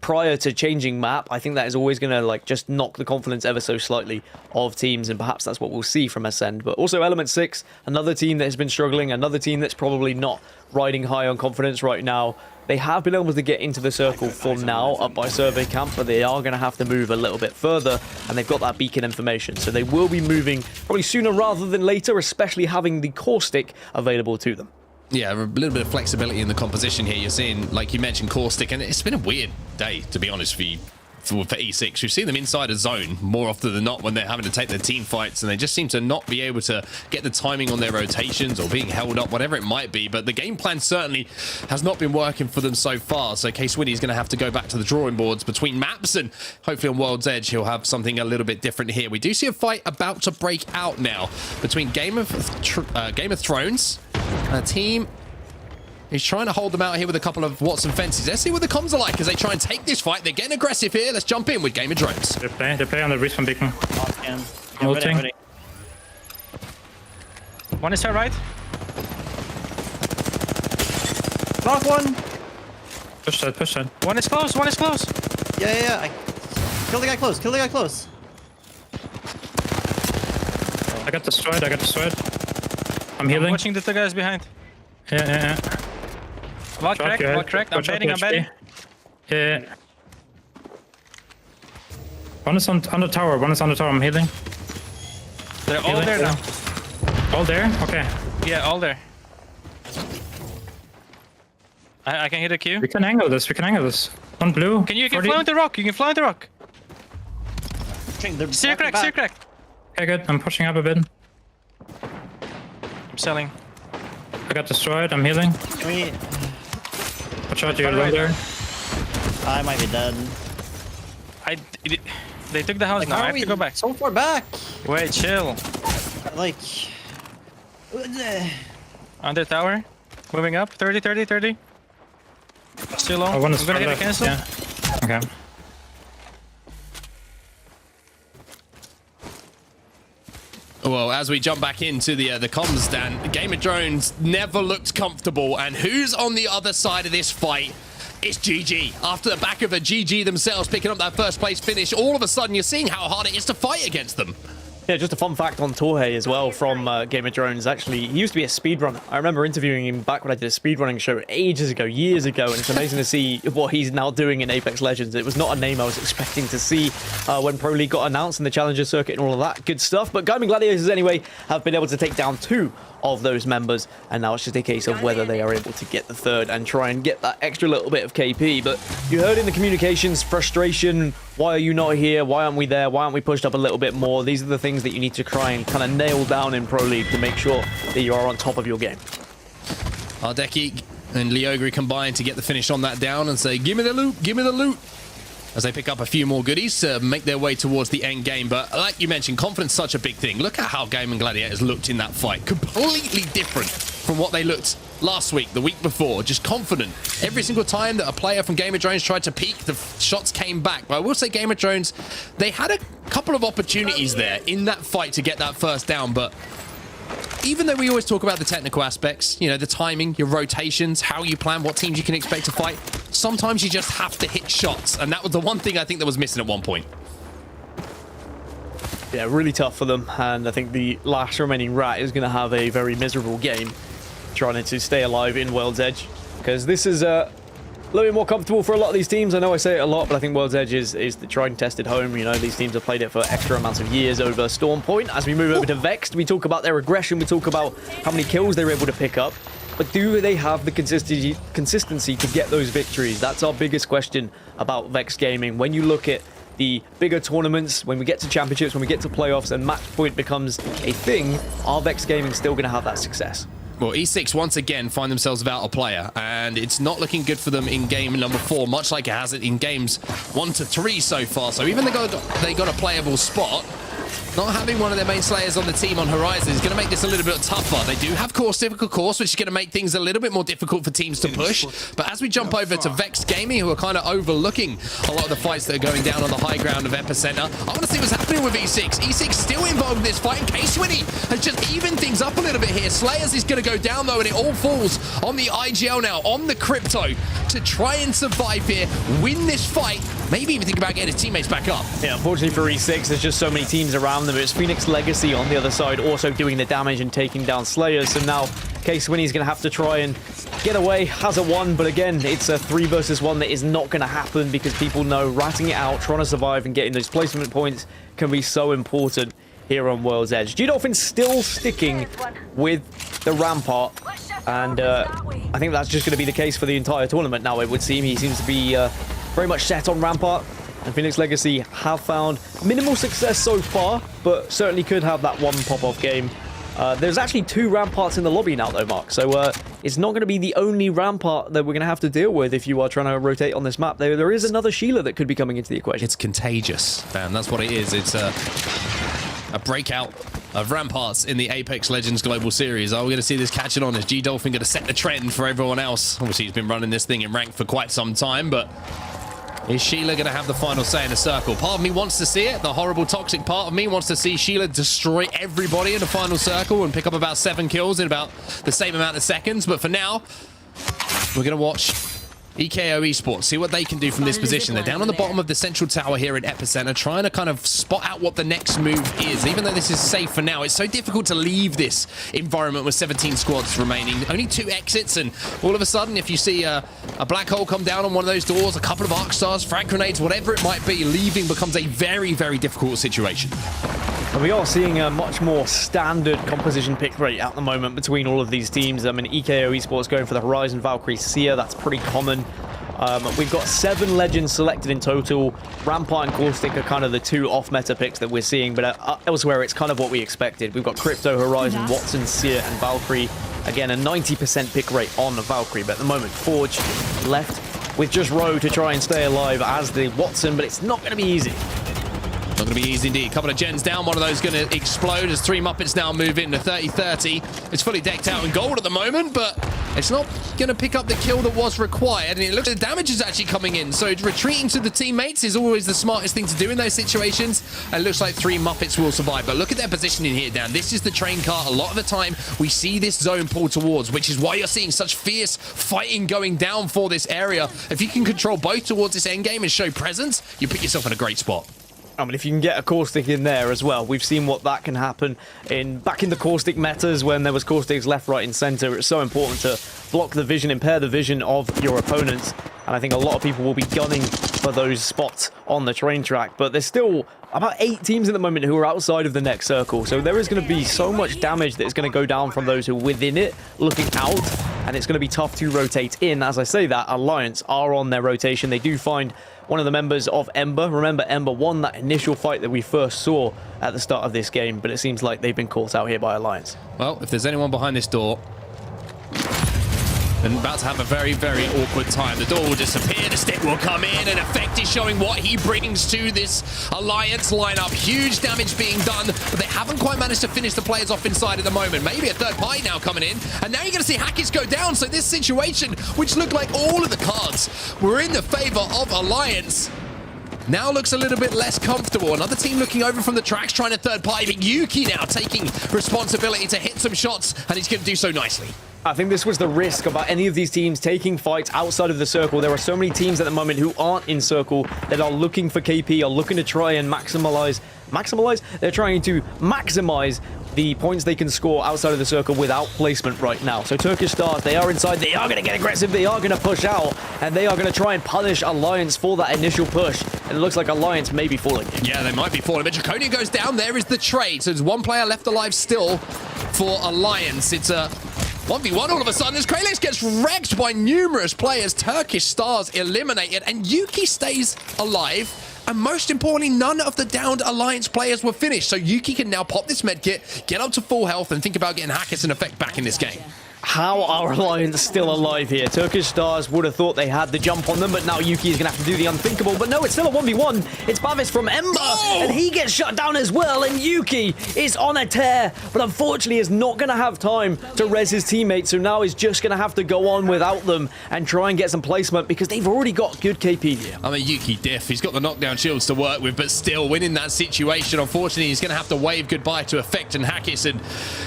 prior to changing map, I think that is always going to like just knock the confidence ever so slightly of teams, and perhaps that's what we'll see from Ascend. But also Element 6, another team that has been struggling, another team that's probably not riding high on confidence right now. They have been able to get into the circle for now up by Survey Camp, but they are going to have to move a little bit further, and they've got that beacon information, so they will be moving probably sooner rather than later, especially having the Caustic available to them. Yeah, a little bit of flexibility in the composition here. You're seeing, like you mentioned, Caustic, and it's been a weird day, to be honest, for E6. We've seen them inside a zone more often than not when they're having to take their team fights, and they just seem to not be able to get the timing on their rotations or being held up, whatever it might be. But the game plan certainly has not been working for them so far, so Case Winnie's going to have to go back to the drawing boards between maps, and hopefully on World's Edge he'll have something a little bit different here. We do see a fight about to break out now between Game of Thrones, a team. He's trying to hold them out here with a couple of Watson fences. Let's see what the comms are like as they try and take this fight. They're getting aggressive here. Let's jump in with Game of Drones. They play on the respawn beacon. Ulting. One is her right. Knock one. Push that, push that. One is close, one is close. Yeah. Kill the guy close. Kill the guy close. I got destroyed. I'm healing. I'm watching the 2 guys behind. Yeah. One cracked. I'm betting. Yeah. One is on the tower. I'm healing. They're all there now. All there? Okay. Yeah, all there. I can hit a Q. We can angle this. One blue. You can fly on the rock. Sear crack. Okay, good. I'm pushing up a bit. I'm selling. I got destroyed. I'm healing. Watch out, you're low there. I might be dead. They took the house now. I have to go back. So far back. Wait, chill. Like. Under tower. Moving up. 30. Still low. I want to I'm gonna hit a cancel. Yeah. Okay. Well, as we jump back into the comms, Dan, Game of Drones never looked comfortable, and who's on the other side of this fight? It's GG. After the back of a GG themselves picking up that first place finish, all of a sudden you're seeing how hard it is to fight against them. Yeah, just a fun fact on Torhei as well from Game of Drones. Actually, he used to be a speedrunner. I remember interviewing him back when I did a speedrunning show ages ago, years ago, and it's amazing to see what he's now doing in Apex Legends. It was not a name I was expecting to see when Pro League got announced and the Challenger Circuit and all of that good stuff. But Gaming Gladiators, anyway, have been able to take down 2 of those members, and now it's just a case of whether they are able to get the 3rd and try and get that extra little bit of KP. But you heard in the communications, frustration. Why are you not here? Why aren't we there? Why aren't we pushed up a little bit more? These are the things that you need to try and kind of nail down in Pro League to make sure that you are on top of your game. Ardeki and Leogri combine to get the finish on that down and say, give me the loot, as they pick up a few more goodies to make their way towards the end game. But like you mentioned, confidence is such a big thing. Look at how Gaming Gladiators looked in that fight. Completely different from what they looked last week, the week before. Just confident. Every single time that a player from Game of Drones tried to peek, the shots came back. But I will say Game of Drones, they had a couple of opportunities there in that fight to get that first down, but even though we always talk about the technical aspects, you know, the timing, your rotations, how you plan, what teams you can expect to fight, sometimes you just have to hit shots. And that was the one thing I think that was missing at one point. Yeah, really tough for them. And I think the last remaining rat is going to have a very miserable game trying to stay alive in World's Edge. Because this is a little bit more comfortable for a lot of these teams. I know I say it a lot, but I think World's Edge is the tried and tested home. You know, these teams have played it for extra amounts of years over Storm Point. As we move over to Vexed, we talk about their aggression. We talk about how many kills they were able to pick up. But do they have the consistency to get those victories? That's our biggest question about Vexed Gaming. When you look at the bigger tournaments, when we get to championships, when we get to playoffs and match point becomes a thing, are Vexed Gaming still going to have that success? Well, E6 once again find themselves without a player, and it's not looking good for them in game number 4, much like it has it in games 1 to 3 so far. So even though they got a playable spot, not having one of their main slayers on the team on Horizon is going to make this a little bit tougher. They do have Typical Course, which is going to make things a little bit more difficult for teams to push. But as we jump over to Vexed Gaming, who are kind of overlooking a lot of the fights that are going down on the high ground of Epicenter, I want to see what's happening with E6. E6 still involved in this fight, and K-Swinny has just evened things up a little bit here. Slayers is going to go down, though, and it all falls on the IGL now, on the Crypto, to try and survive here, win this fight, maybe even think about getting his teammates back up. Yeah, unfortunately for E6, there's just so many teams around them. It's Phoenix Legacy on the other side also doing the damage and taking down Slayers. So now K-Swinny's going to have to try and get away. Has a 1, but again, it's a 3 versus 1 that is not going to happen because people know ratting it out, trying to survive and getting those placement points can be so important here on World's Edge. G-Dolphin's still sticking with the Rampart, and I think that's just going to be the case for the entire tournament now, it would seem. He seems to be very much set on Rampart, and Phoenix Legacy have found minimal success so far, but certainly could have that one pop-off game. There's actually 2 Ramparts in the lobby now, though, Mark, so it's not going to be the only Rampart that we're going to have to deal with if you are trying to rotate on this map. There is another Sheila that could be coming into the equation. It's contagious, man. That's what it is. It's a breakout of Ramparts in the Apex Legends Global Series. Are we going to see this catching on? Is G-Dolphin going to set the trend for everyone else? Obviously, he's been running this thing in rank for quite some time, but is Sheila going to have the final say in the circle? Part of me wants to see it. The horrible, toxic part of me wants to see Sheila destroy everybody in the final circle and pick up about 7 kills in about the same amount of seconds. But for now, we're going to watch EKO Esports, see what they can do from this position. They're down on the bottom of the central tower here in Epicenter, trying to kind of spot out what the next move is. Even though this is safe for now, it's so difficult to leave this environment with 17 squads remaining. Only 2 exits, and all of a sudden, if you see a black hole come down on one of those doors, a couple of arc stars, frag grenades, whatever it might be, leaving becomes a very, very difficult situation. And we are seeing a much more standard composition pick rate at the moment between all of these teams. I mean, EKO Esports going for the Horizon Valkyrie Seer, that's pretty common. We've got 7 legends selected in total. Rampart and Caustic are kind of the 2 off-meta picks that we're seeing, but elsewhere it's kind of what we expected. We've got Crypto, Horizon, Watson, Seer, and Valkyrie. Again, a 90% pick rate on the Valkyrie, but at the moment, Forge left with just Rowe to try and stay alive as the Watson, but it's not going to be easy. Not going to be easy indeed. A couple of gens down. One of those going to explode as 3 Muppets now move into 30-30. It's fully decked out in gold at the moment, but it's not going to pick up the kill that was required. And it looks like the damage is actually coming in. So retreating to the teammates is always the smartest thing to do in those situations. And it looks like 3 Muppets will survive. But look at their positioning here, Dan. This is the train car. A lot of the time, we see this zone pull towards, which is why you're seeing such fierce fighting going down for this area. If you can control both towards this endgame and show presence, you put yourself in a great spot. I mean, if you can get a Caustic in there as well, we've seen what that can happen back in the Caustic metas when there was Caustics left, right, and center. It's so important to block the vision, impair the vision of your opponents. And I think a lot of people will be gunning for those spots on the train track. But there's still about 8 teams at the moment who are outside of the next circle. So there is going to be so much damage that is going to go down from those who are within it, looking out. And it's going to be tough to rotate in. As I say that, Alliance are on their rotation. They do find one of the members of Ember. Remember, Ember won that initial fight that we first saw at the start of this game, but it seems like they've been caught out here by Alliance. Well, if there's anyone behind this door, then about to have a very, very awkward time. The door will disappear, the stick will come in, and Effect is showing what he brings to this Alliance lineup. Huge damage being done, but they haven't quite managed to finish the players off inside at the moment. Maybe a third party now coming in, and now you're going to see Hackett go down. So this situation, which looked like all of the cards were in the favor of Alliance, now looks a little bit less comfortable. Another team looking over from the tracks, trying to third party, but Yuki now taking responsibility to hit some shots, and he's going to do so nicely. I think this was the risk about any of these teams taking fights outside of the circle. There are so many teams at the moment who aren't in circle that are looking for KP, are looking to try and maximize? They're trying to maximize the points they can score outside of the circle without placement right now. So Turkish Stars, they are inside, they are going to get aggressive, they are going to push out, and they are going to try and punish Alliance for that initial push. And it looks like Alliance may be falling. Yeah, they might be falling, but Draconian goes down. There is the trade. So there's one player left alive still for Alliance. It's a 1v1 all of a sudden as Kralex gets wrecked by numerous players. Turkish Stars eliminated, and Yuki stays alive. And most importantly, none of the downed Alliance players were finished. So Yuki can now pop this medkit, get up to full health, and think about getting Hackers in effect back in this game. How are Alliance still alive here? Turkish Stars would have thought they had the jump on them, but now Yuki is going to have to do the unthinkable. But no, it's still a 1v1. It's Bavis from Ember, and he gets shut down as well. And Yuki is on a tear, but unfortunately is not going to have time to res his teammates. So now he's just going to have to go on without them and try and get some placement because they've already got good KP here. I mean, Yuki diff. He's got the knockdown shields to work with, but still winning that situation. Unfortunately, he's going to have to wave goodbye to Effect and Hackis, and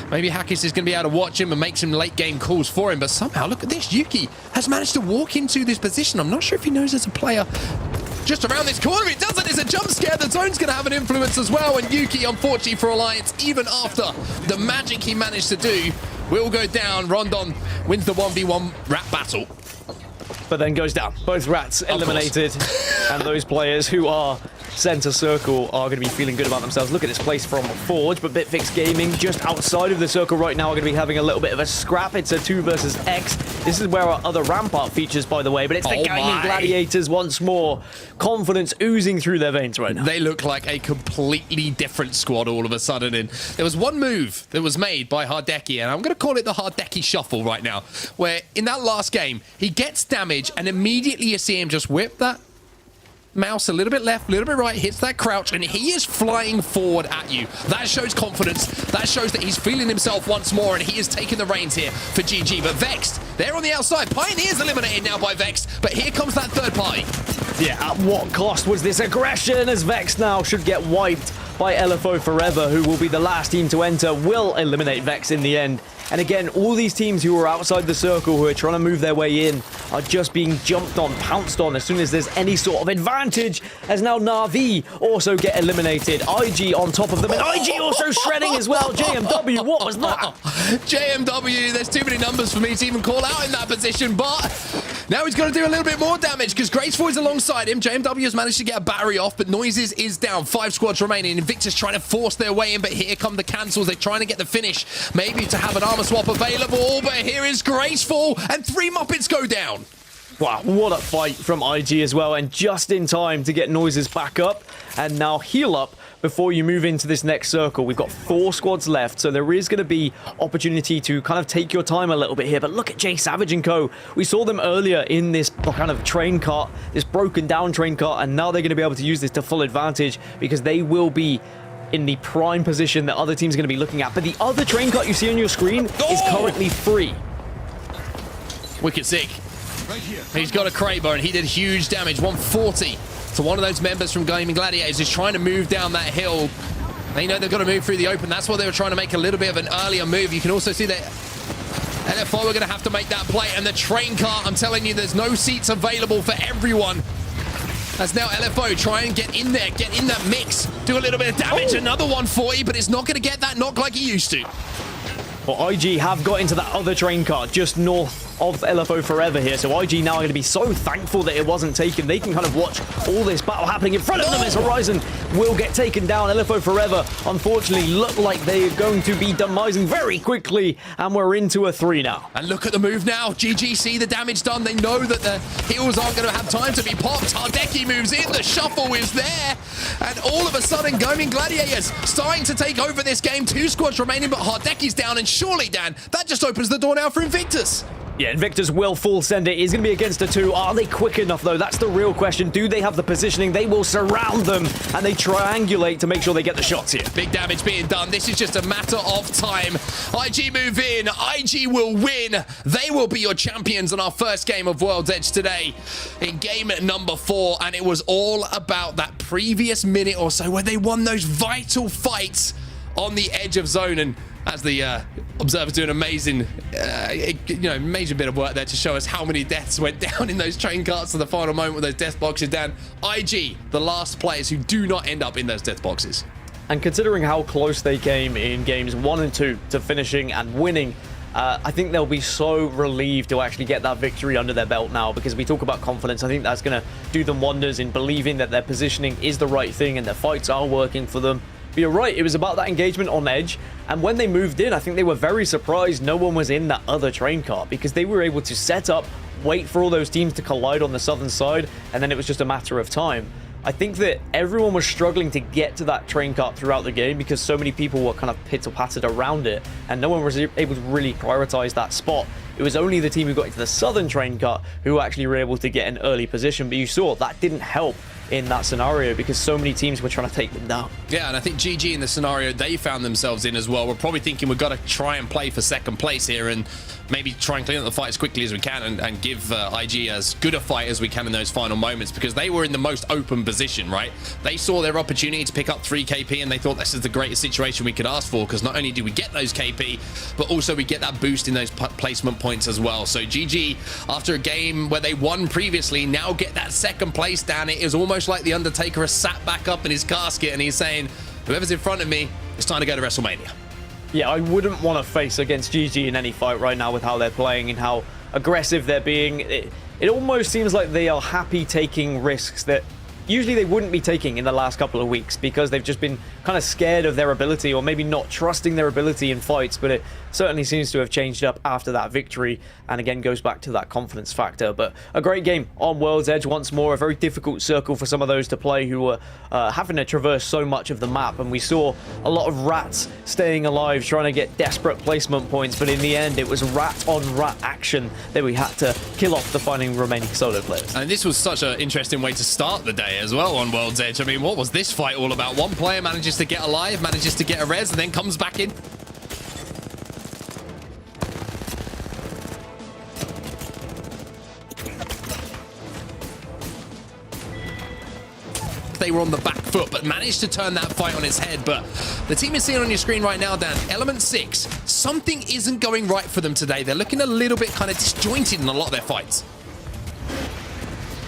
maybe Hackis is going to be able to watch him and make some late game calls for him. But somehow, look at this. Yuki has managed to walk into this position. I'm not sure if he knows there's a player just around this corner. It doesn't. It's a jump scare. The zone's going to have an influence as well. And Yuki, unfortunately for Alliance, even after the magic he managed to do, will go down. Rondon wins the 1v1 rat battle. But then goes down. Both rats eliminated. And those players who are center circle are going to be feeling good about themselves. Look at this place from Forge, but Bitfix Gaming just outside of the circle right now are going to be having a little bit of a scrap. It's a 2 versus X. This is where our other Rampart features, by the way, but it's the Gaming Gladiators once more. Confidence oozing through their veins right now. They look like a completely different squad all of a sudden. And there was one move that was made by Hardeki, and I'm going to call it the Hardeki shuffle right now, where in that last game, he gets damage, and immediately you see him just whip that mouse a little bit left, a little bit right, hits that crouch, and he is flying forward at you. That shows confidence. That shows that he's feeling himself once more, and he is taking the reins here for GG. But Vexed, they're on the outside. Pioneer's eliminated now by Vexed, but here comes that third party. Yeah, at what cost was this aggression, as Vex now should get wiped by LFO Forever, who will be the last team to enter, will eliminate Vex in the end. And again, all these teams who are outside the circle, who are trying to move their way in, are just being jumped on, pounced on as soon as there's any sort of advantage, as now Na'Vi also get eliminated. IG on top of them, and IG also shredding as well. JMW, what was that? JMW, there's too many numbers for me to even call out in that position, but now he's going to do a little bit more damage because Graceful is alongside him. JMW has managed to get a battery off, but Noises is down. 5 squads remaining. Invictus trying to force their way in, but here come the cancels. They're trying to get the finish, maybe to have an armor swap available, but here is Graceful, and 3 Muppets go down. Wow, what a fight from IG as well, and just in time to get Noises back up and now heal up before you move into this next circle. We've got 4 squads left, so there is going to be opportunity to kind of take your time a little bit here. But look at Jay Savage and co. We saw them earlier in this kind of train cart, this broken down train cart, and now they're going to be able to use this to full advantage because they will be in the prime position that other teams are going to be looking at. But the other train cart you see on your screen is currently free. Wicked sick. He's got a Kraber, and he did huge damage, 140. So one of those members from Gaming Gladiators is trying to move down that hill. They know they've got to move through the open. That's why they were trying to make a little bit of an earlier move. You can also see that LFO are going to have to make that play. And the train cart, I'm telling you, there's no seats available for everyone. As now LFO try and get in there, get in that mix, do a little bit of damage. Another 140, but it's not going to get that knock like he used to. Well, IG have got into that other train cart just north of LFO Forever here, so IG now are going to be so thankful that it wasn't taken. They can kind of watch all this battle happening in front of them as Horizon will get taken down. LFO Forever, unfortunately, look like they're going to be demising very quickly, and we're into a 3 now. And look at the move now. GG see the damage done. They know that the heals aren't going to have time to be popped. Hardeki moves in. The shuffle is there. And all of a sudden, Gaming Gladiators starting to take over this game. 2 squads remaining, but Hardeki's down. And surely, Dan, that just opens the door now for Invictus. Yeah, Invictus will full send it. He's going to be against a 2. Are they quick enough, though? That's the real question. Do they have the positioning? They will surround them, and they triangulate to make sure they get the shots here. Big damage being done. This is just a matter of time. IG move in. IG will win. They will be your champions on our first game of World's Edge today in game number 4, and it was all about that previous minute or so where they won those vital fights on the edge of zone. And as the observers do an amazing, major bit of work there to show us how many deaths went down in those train carts to the final moment with those death boxes down. IG, the last players who do not end up in those death boxes. And considering how close they came in games 1 and 2 to finishing and winning, I think they'll be so relieved to actually get that victory under their belt now, because we talk about confidence. I think that's going to do them wonders in believing that their positioning is the right thing and their fights are working for them. But you're right, it was about that engagement on edge, and when they moved in, I think they were very surprised no one was in that other train car, because they were able to set up, wait for all those teams to collide on the southern side, and then it was just a matter of time. I think that everyone was struggling to get to that train cart throughout the game because so many people were kind of pitter-pattered around it, and no one was able to really prioritize that spot. It was only the team who got into the southern train cart who actually were able to get an early position, but you saw that didn't help in that scenario because so many teams were trying to take them down. Yeah, and I think GG in the scenario they found themselves in as well, we're probably thinking we've got to try and play for second place here and maybe try and clean up the fight as quickly as we can and give IG as good a fight as we can in those final moments, because they were in the most open position, right? They saw their opportunity to pick up 3 KP and they thought this is the greatest situation we could ask for, because not only do we get those KP, but also we get that boost in those placement points as well. So GG, after a game where they won previously, now get that second place down. It is almost like the Undertaker has sat back up in his casket and he's saying, whoever's in front of me, it's time to go to WrestleMania. Yeah, I wouldn't want to face against GG in any fight right now with how they're playing and how aggressive they're being. It almost seems like they are happy taking risks that usually they wouldn't be taking in the last couple of weeks because they've just been kind of scared of their ability or maybe not trusting their ability in fights, but it certainly seems to have changed up after that victory and again goes back to that confidence factor. But a great game on World's Edge once more, a very difficult circle for some of those to play who were having to traverse so much of the map, and we saw a lot of rats staying alive trying to get desperate placement points, but in the end it was rat on rat action that we had to kill off the remaining solo players. And this was such an interesting way to start the day as well on World's Edge. I mean, what was this fight all about? One player manages to get alive, manages to get a res, and then comes back in. They were on the back foot, but managed to turn that fight on its head. But the team is seeing on your screen right now, Dan, Element 6, something isn't going right for them today. They're looking a little bit kind of disjointed in a lot of their fights.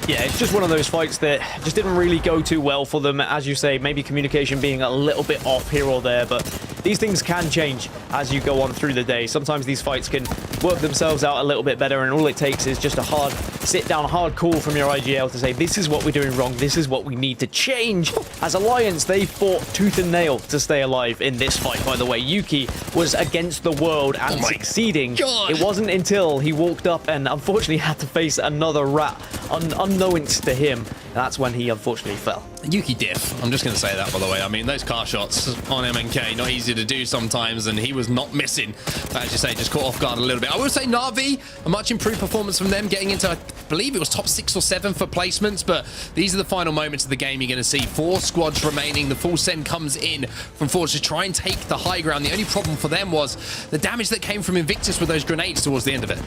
Yeah, it's just one of those fights that just didn't really go too well for them. As you say, maybe communication being a little bit off here or there, but these things can change as you go on through the day. Sometimes these fights can work themselves out a little bit better, and all it takes is just a hard sit-down, hard call from your IGL to say, this is what we're doing wrong, this is what we need to change. As Alliance, they fought tooth and nail to stay alive in this fight, by the way. Yuki was against the world and succeeding. God. It wasn't until he walked up and unfortunately had to face another rat, unknowns to him. That's when he unfortunately fell. Yuki diff. I'm just going to say that, by the way. I mean, those car shots on MNK, not easy to do sometimes, and he was not missing. But as you say, just caught off guard a little bit. I will say Na'Vi, a much improved performance from them, getting into, I believe it was top 6 or 7 for placements, but these are the final moments of the game you're going to see. 4 squads remaining. The full send comes in from Forge to try and take the high ground. The only problem for them was the damage that came from Invictus with those grenades towards the end of it.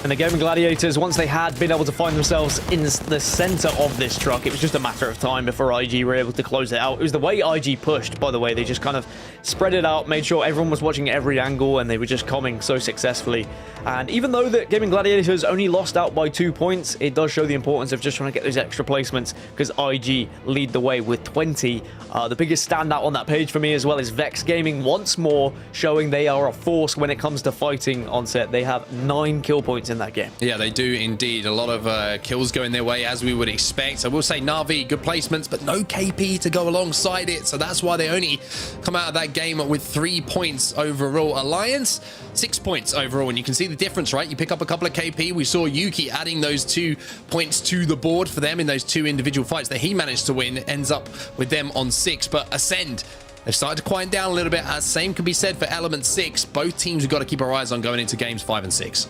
And the Gaming Gladiators, once they had been able to find themselves in the center of this truck, it was just a matter of time before IG were able to close it out. It was the way IG pushed, by the way. They just kind of spread it out, made sure everyone was watching every angle, and they were just coming so successfully. And even though the Gaming Gladiators only lost out by 2 points, it does show the importance of just trying to get those extra placements, because IG lead the way with 20. The biggest standout on that page for me as well is Vex Gaming, once more showing they are a force when it comes to fighting on set. They have 9 kill points in that game. Yeah, they do indeed. A lot of kills going their way, as we would expect. I will say Na'Vi, good placements, but no KP to go alongside it. So that's why they only come out of that game with 3 points overall. Alliance, 6 points overall. And you can see the difference, right? You pick up a couple of KP. We saw Yuki adding those 2 points to the board for them in those 2 individual fights that he managed to win. Ends up with them on 6. But Ascend, They've started to quiet down a little bit. Same can be said for Element 6. Both teams we've got to keep our eyes on going into games 5 and 6.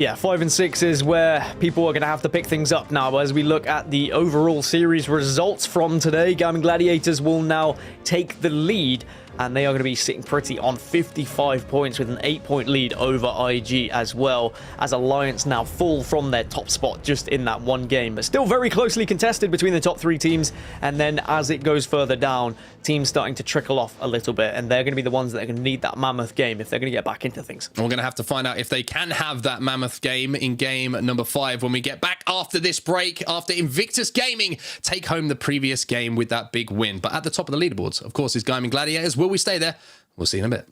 Yeah, 5 and 6 is where people are going to have to pick things up now. As we look at the overall series results from today, Gaming Gladiators will now take the lead, and they are going to be sitting pretty on 55 points with an 8-point lead over IG, as well as Alliance now fall from their top spot just in that one game. But still very closely contested between the top 3 teams, and then as it goes further down, teams starting to trickle off a little bit, and they're going to be the ones that are going to need that mammoth game if they're going to get back into things. We're going to have to find out if they can have that mammoth game in game number 5 when we get back after this break, after Invictus Gaming take home the previous game with that big win. But at the top of the leaderboards, of course, is Gaming Gladiators. Will we stay there? We'll see in a bit.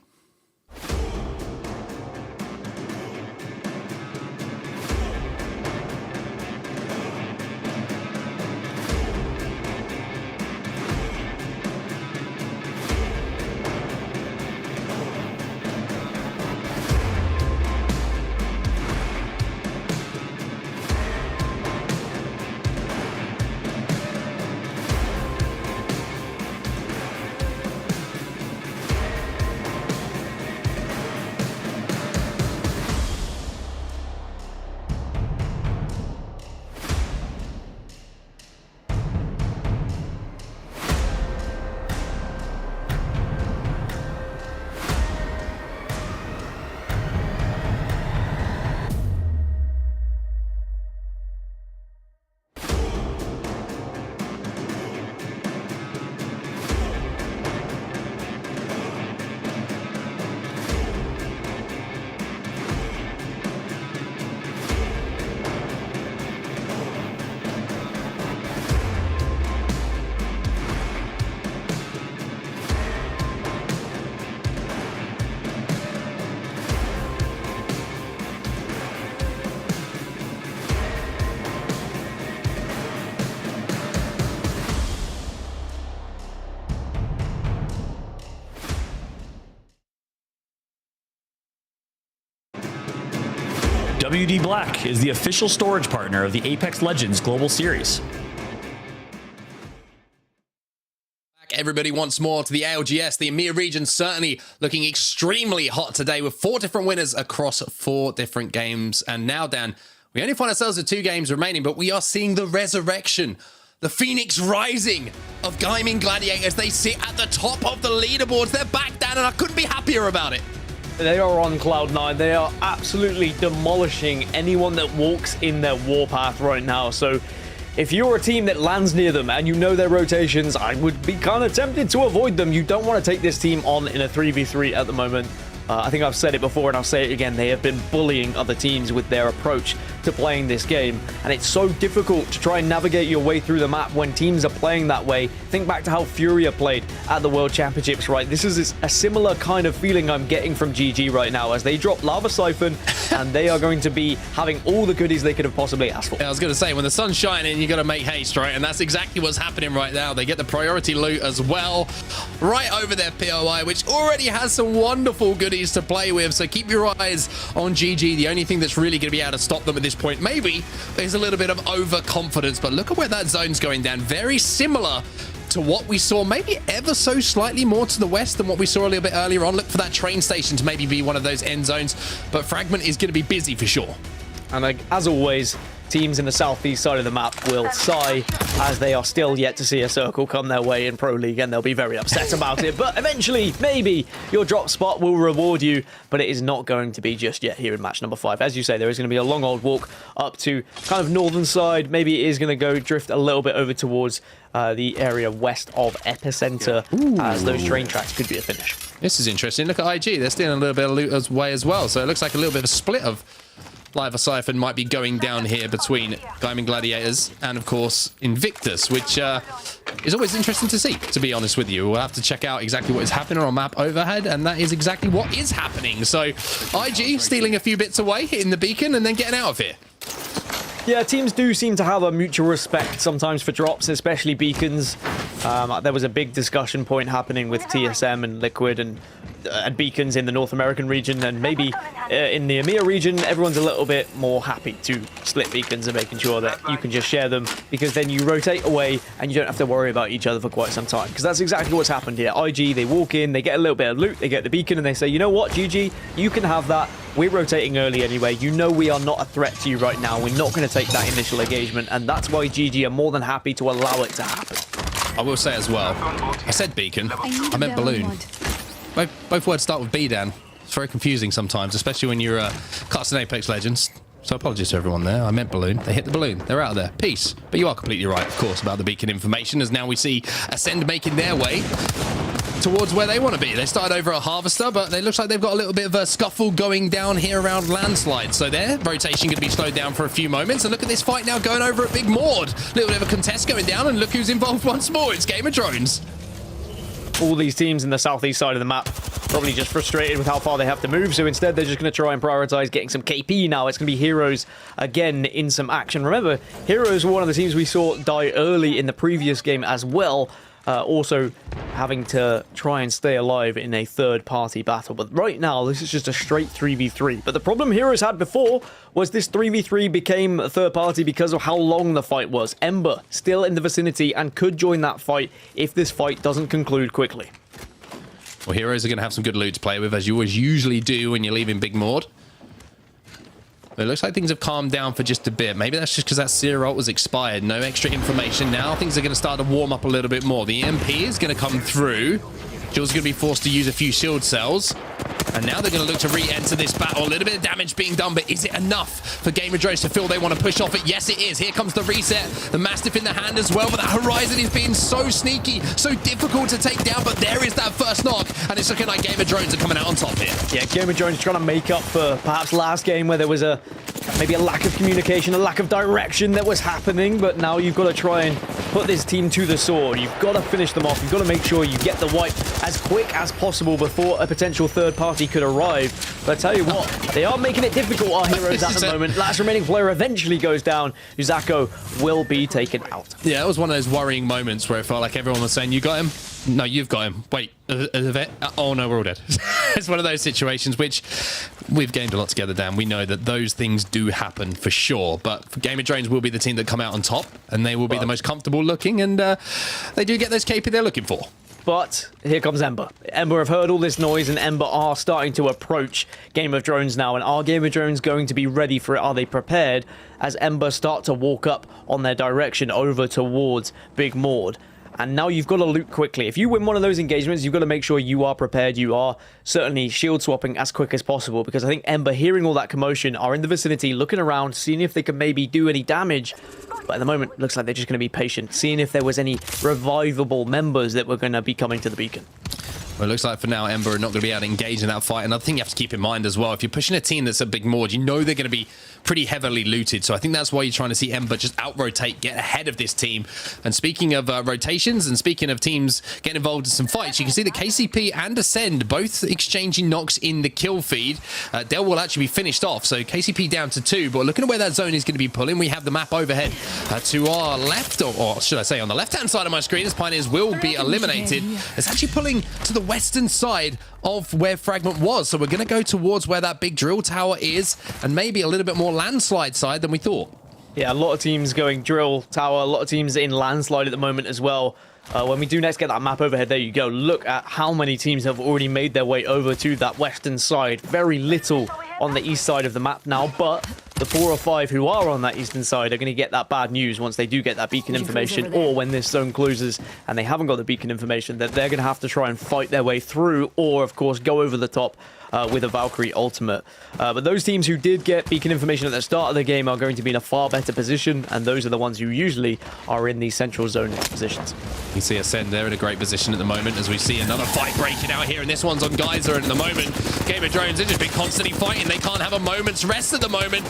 WD Black is the official storage partner of the Apex Legends Global Series. Everybody wants more to the ALGS. The EMEA region certainly looking extremely hot today with 4 different winners across 4 different games. And now, Dan, we only find ourselves with 2 games remaining, but we are seeing the resurrection, the phoenix rising of Gaming Gladiators. They sit at the top of the leaderboards. They're back, Dan, and I couldn't be happier about it. They are on Cloud9. They are absolutely demolishing anyone that walks in their warpath right now. So if you're a team that lands near them and you know their rotations, I would be kind of tempted to avoid them. You don't want to take this team on in a 3v3 at the moment. I think I've said it before and I'll say it again. They have been bullying other teams with their approach to playing this game. And it's so difficult to try and navigate your way through the map when teams are playing that way. Think back to how Furia played at the World Championships, right? This is a similar kind of feeling I'm getting from GG right now as they drop Lava Siphon and they are going to be having all the goodies they could have possibly asked for. Yeah, I was going to say, when the sun's shining, you got to make haste, right? And that's exactly what's happening right now. They get the priority loot as well, right over their POI, which already has some wonderful goodies to play with. So keep your eyes on GG. The only thing that's really going to be able to stop them at this point maybe is a little bit of overconfidence. But look at where that zone's going down. Very similar to what we saw, maybe ever so slightly more to the west than what we saw a little bit earlier on. Look for that train station to maybe be one of those end zones, but Fragment is going to be busy for sure. And like, as always, teams in the southeast side of the map will sigh as they are still yet to see a circle come their way in Pro League, and they'll be very upset about it. But eventually, maybe your drop spot will reward you, but it is not going to be just yet here in match number 5. As you say, there is going to be a long old walk up to kind of northern side. Maybe it is going to go drift a little bit over towards the area west of Epicenter, as those train tracks could be a finish. This is interesting. Look at IG. They're stealing a little bit of loot away as well. So it looks like a little bit of a split of Lava Siphon might be going down here between Gaming Gladiators and, of course, Invictus, which is always interesting to see, to be honest with you. We'll have to check out exactly what is happening on map overhead, and that is exactly what is happening. So IG stealing a few bits away, hitting the beacon, and then getting out of here. Yeah, teams do seem to have a mutual respect sometimes for drops, especially beacons. There was a big discussion point happening with TSM and Liquid, and and beacons in the North American region, and maybe in the EMEA region, everyone's a little bit more happy to split beacons and making sure that you can just share them, because then you rotate away and you don't have to worry about each other for quite some time. Because that's exactly what's happened here. IG, they walk in, they get a little bit of loot, they get the beacon, and they say, you know what, GG, you can have that. We're rotating early anyway. You know we are not a threat to you right now. We're not going to take that initial engagement, and that's why GG are more than happy to allow it to happen. I will say as well, I said beacon, I meant balloon. Both words start with B, Dan. It's very confusing sometimes, especially when you're casting Apex Legends. So apologies to everyone there. I meant balloon. They hit the balloon. They're out of there. Peace. But you are completely right, of course, about the beacon information, as now we see Ascend making their way towards where they want to be. They started over at Harvester, but it looks like they've got a little bit of a scuffle going down here around Landslide. So their rotation could be slowed down for a few moments. And look at this fight now going over at Big Maud. Little bit of a contest going down, and look who's involved once more. It's Game of Drones. All these teams in the southeast side of the map probably just frustrated with how far they have to move, so instead they're just going to try and prioritize getting some KP now. It's going to be Heroes again in some action. Remember, Heroes were one of the teams we saw die early in the previous game as well, also having to try and stay alive in a third-party battle. But right now, this is just a straight 3v3. But the problem Heroes had before was this 3v3 became a third-party because of how long the fight was. Ember still in the vicinity and could join that fight if this fight doesn't conclude quickly. Well, Heroes are going to have some good loot to play with, as you always usually do when you're leaving Big Maud. But it looks like things have calmed down for just a bit. Maybe that's just because that Seer ult was expired. No extra information now. Things are going to start to warm up a little bit more. The EMP is going to come through. Jules going to be forced to use a few shield cells. And now they're going to look to re-enter this battle. A little bit of damage being done, but is it enough for Game of Drones to feel they want to push off it? Yes, it is. Here comes the reset. The Mastiff in the hand as well, but that Horizon is being so sneaky, so difficult to take down, but there is that first knock, and it's looking like Game of Drones are coming out on top here. Yeah, Game of Drones trying to make up for perhaps last game where there was maybe a lack of communication, a lack of direction that was happening, but now you've got to try and put this team to the sword. You've got to finish them off. You've got to make sure you get the wipe as quick as possible before a potential third party could arrive. But I tell you what, they are making it difficult, our Heroes, at the moment. Last remaining player eventually goes down. Uzako will be taken out. Yeah, it was one of those worrying moments where it felt like everyone was saying, you got him? No, you've got him. Wait, oh no, we're all dead. It's one of those situations which we've gamed a lot together, Dan. We know that those things do happen for sure, but Game of Drones will be the team that come out on top, and they will be the most comfortable looking, and they do get those KP they're looking for. But here comes Ember. Ember have heard all this noise, and Ember are starting to approach Game of Drones now. And are Game of Drones going to be ready for it? Are they prepared as Ember start to walk up on their direction over towards Big Maud? And now you've got to loot quickly. If you win one of those engagements, you've got to make sure you are prepared. You are certainly shield swapping as quick as possible, because I think Ember, hearing all that commotion, are in the vicinity, looking around, seeing if they can maybe do any damage. But at the moment, it looks like they're just going to be patient, seeing if there was any revivable members that were going to be coming to the beacon. Well, it looks like for now, Ember are not going to be able to engage in that fight. Another thing you have to keep in mind as well, if you're pushing a team that's a Big Maud, you know they're going to be pretty heavily looted. So I think that's why you're trying to see Ember just out-rotate, get ahead of this team. And speaking of rotations and speaking of teams getting involved in some fights, you can see that KCP and Ascend both exchanging knocks in the kill feed. Dell will actually be finished off. So KCP down to 2, but looking at where that zone is going to be pulling, we have the map overhead to our left, or should I say on the left-hand side of my screen, as Pioneers will be eliminated. It's actually pulling to the western side of where Fragment was. So we're going to go towards where that big drill tower is, and maybe a little bit more landslide side than we thought. Yeah, a lot of teams going drill tower, a lot of teams in landslide at the moment as well. When we do next get that map overhead, there you go. Look at how many teams have already made their way over to that western side. Very little on the east side of the map now, but the 4 or 5 who are on that eastern side are going to get that bad news once they do get that beacon information, or when this zone closes and they haven't got the beacon information, that they're going to have to try and fight their way through, or of course go over the top with a Valkyrie ultimate. But those teams who did get beacon information at the start of the game are going to be in a far better position, and those are the ones who usually are in these central zone positions. You see Ascend there in a great position at the moment, as we see another fight breaking out here, and this one's on Geyser at the moment. Game of Drones, they've just been constantly fighting. They can't have a moment's rest at the moment,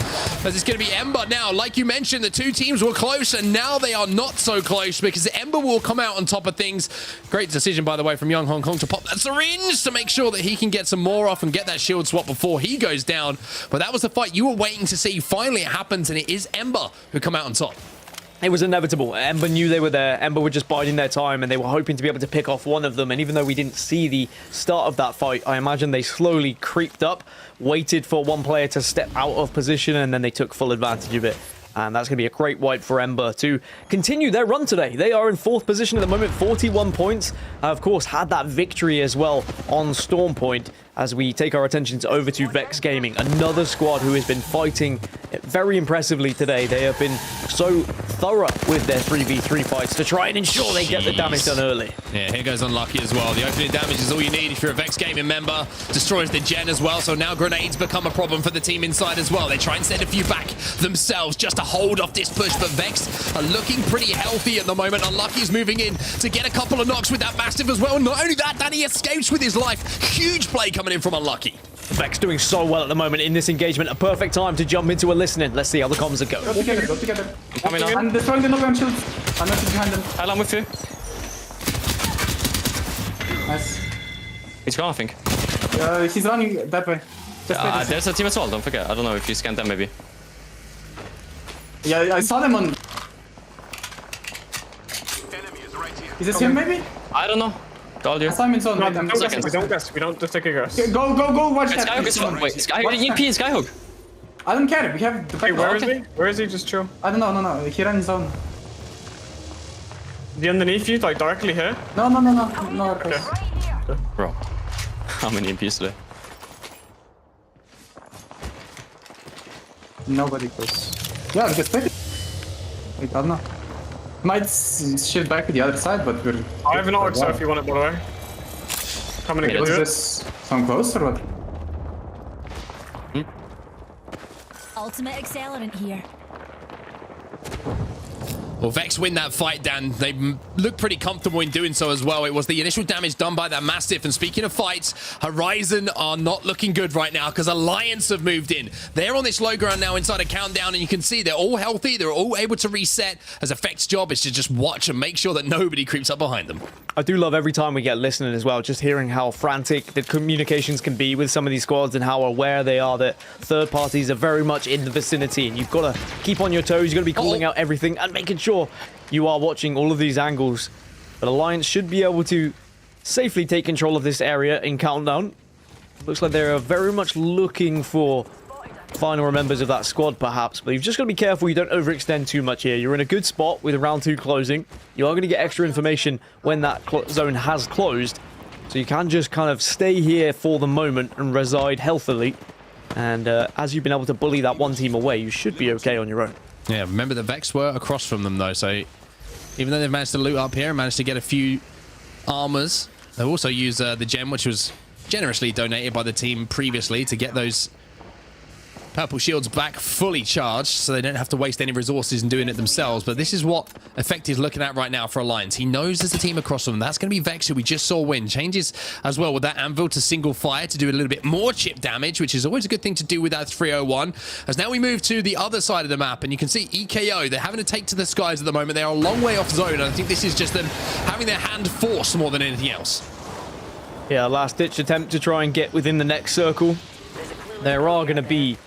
as it's going to be Ember now. Like you mentioned, the two teams were close, and now they are not so close, because Ember will come out on top of things. Great decision, by the way, from Young Hong Kong to pop that syringe to make sure that he can get some more off and get that shield swap before he goes down. But that was the fight you were waiting to see. Finally, it happens, and it is Ember who come out on top. It was inevitable. Ember knew they were there. Ember were just biding their time, and they were hoping to be able to pick off one of them. And even though we didn't see the start of that fight, I imagine they slowly creeped up, waited for one player to step out of position, and then they took full advantage of it. And that's going to be a great wipe for Ember to continue their run today. They are in 4th position at the moment, 41 points. Of course, had that victory as well on Storm Point as we take our attentions over to Vex Gaming, another squad who has been fighting very impressively today. They have been so thorough with their 3v3 fights to try and ensure they get the damage done early. Yeah, here goes Unlucky as well. The opening damage is all you need if you're a Vex Gaming member. Destroys the gen as well, so now grenades become a problem for the team inside as well. They try and send a few back themselves just to hold off this push, but Vex are looking pretty healthy at the moment. Unlucky's moving in to get a couple of knocks with that Mastiff as well. Not only that, Danny escapes with his life. Huge play coming in from Unlucky. Vex doing so well at the moment in this engagement. A perfect time to jump into a listening. Let's see how the comms are going. Go together. Coming on. I'm destroying the no gun shield. I'm not behind them. I'm with you. Nice. He's gone, I think. He's running that way. There's a team as well, don't forget. I don't know if you scanned them, maybe. Yeah, I saw them on... Is this him, maybe? I don't know. Told you. I saw him in zone. No, Wait, don't guess. We don't just take a guess. Go, watch that. Skyhook is on. Wait, EMP and Skyhook. I don't care. We have the... Hey, where is he? Where is he? Just chill. I don't know. No. He ran in zone. The underneath you, like directly here? No. Okay. Bro, how many EMPs today? Nobody goes. Yeah, we just take it. Wait, I don't know. Might shift back to the other side, but we're... I have an Algs, so if you want it, by the way. Coming and get Was to it. this some close or what? Ultimate accelerant here. Well, Vex win that fight, Dan. They look pretty comfortable in doing so as well. It was the initial damage done by that Mastiff. And speaking of fights, Horizon are not looking good right now because Alliance have moved in. They're on this low ground now inside a countdown, and you can see they're all healthy. They're all able to reset. As Effect's job is to just watch and make sure that nobody creeps up behind them. I do love every time we get listening as well, just hearing how frantic the communications can be with some of these squads and how aware they are that third parties are very much in the vicinity, and you've got to keep on your toes. You've got to be calling out everything and making sure you are watching all of these angles. But Alliance should be able to safely take control of this area in countdown. Looks like they're very much looking for final members of that squad, perhaps. But you've just got to be careful you don't overextend too much here. You're in a good spot with round 2 closing. You are going to get extra information when that zone has closed. So you can just kind of stay here for the moment and reside healthily. And as you've been able to bully that one team away, you should be okay on your own. Yeah, remember the Vex were across from them, though. So even though they've managed to loot up here and managed to get a few armors, they've also used the gem, which was generously donated by the team previously, to get those purple shields back fully charged, so they don't have to waste any resources in doing it themselves. But this is what Effect is looking at right now for Alliance. He knows there's a team across from them. That's going to be Vex, who we just saw win. Changes as well with that Anvil to single fire to do a little bit more chip damage, which is always a good thing to do with that 301. As now we move to the other side of the map, and you can see EKO, they're having to take to the skies at the moment. They are a long way off zone, and I think this is just them having their hand forced more than anything else. Yeah, last-ditch attempt to try and get within the next circle. There are going to be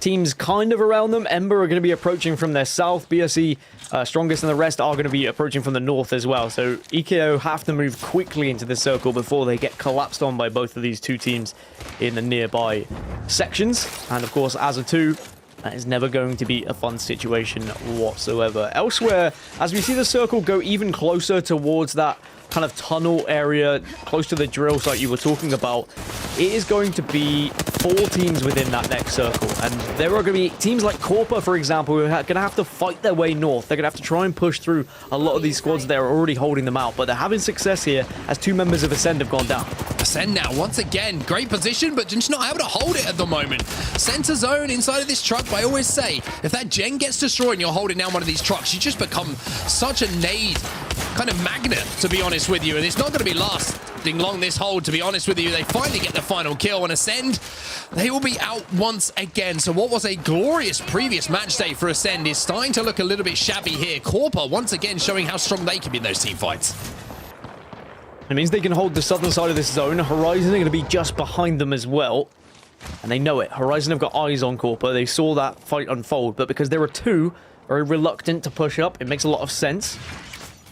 teams kind of around them. Ember are going to be approaching from their south. BSE, Strongest, and the rest are going to be approaching from the north as well. So EKO have to move quickly into the circle before they get collapsed on by both of these two teams in the nearby sections. And of course, as a 2, that is never going to be a fun situation whatsoever. Elsewhere, as we see the circle go even closer towards that kind of tunnel area close to the drill site you were talking about, it is going to be 4 teams within that next circle, and there are going to be teams like Corpa, for example, who are going to have to fight their way north. They're going to have to try and push through a lot of these squads that are already holding them out, but they're having success here as 2 members of Ascend have gone down. Ascend now, once again, great position, but just not able to hold it at the moment. Center zone inside of this truck, but I always say, if that gen gets destroyed and you're holding down one of these trucks, you just become such a nade kind of magnet, to be honest with you, and it's not going to be lasting long, this hold, to be honest with you. They finally get the final kill, and Ascend, they will be out once again. So what was a glorious previous match day for Ascend is starting to look a little bit shabby here. Corpa once again showing how strong they can be in those team fights. It means they can hold the southern side of this zone. Horizon are going to be just behind them as well, and they know it. Horizon have got eyes on Corpa. They saw that fight unfold, but because there are 2, very reluctant to push up. It makes a lot of sense.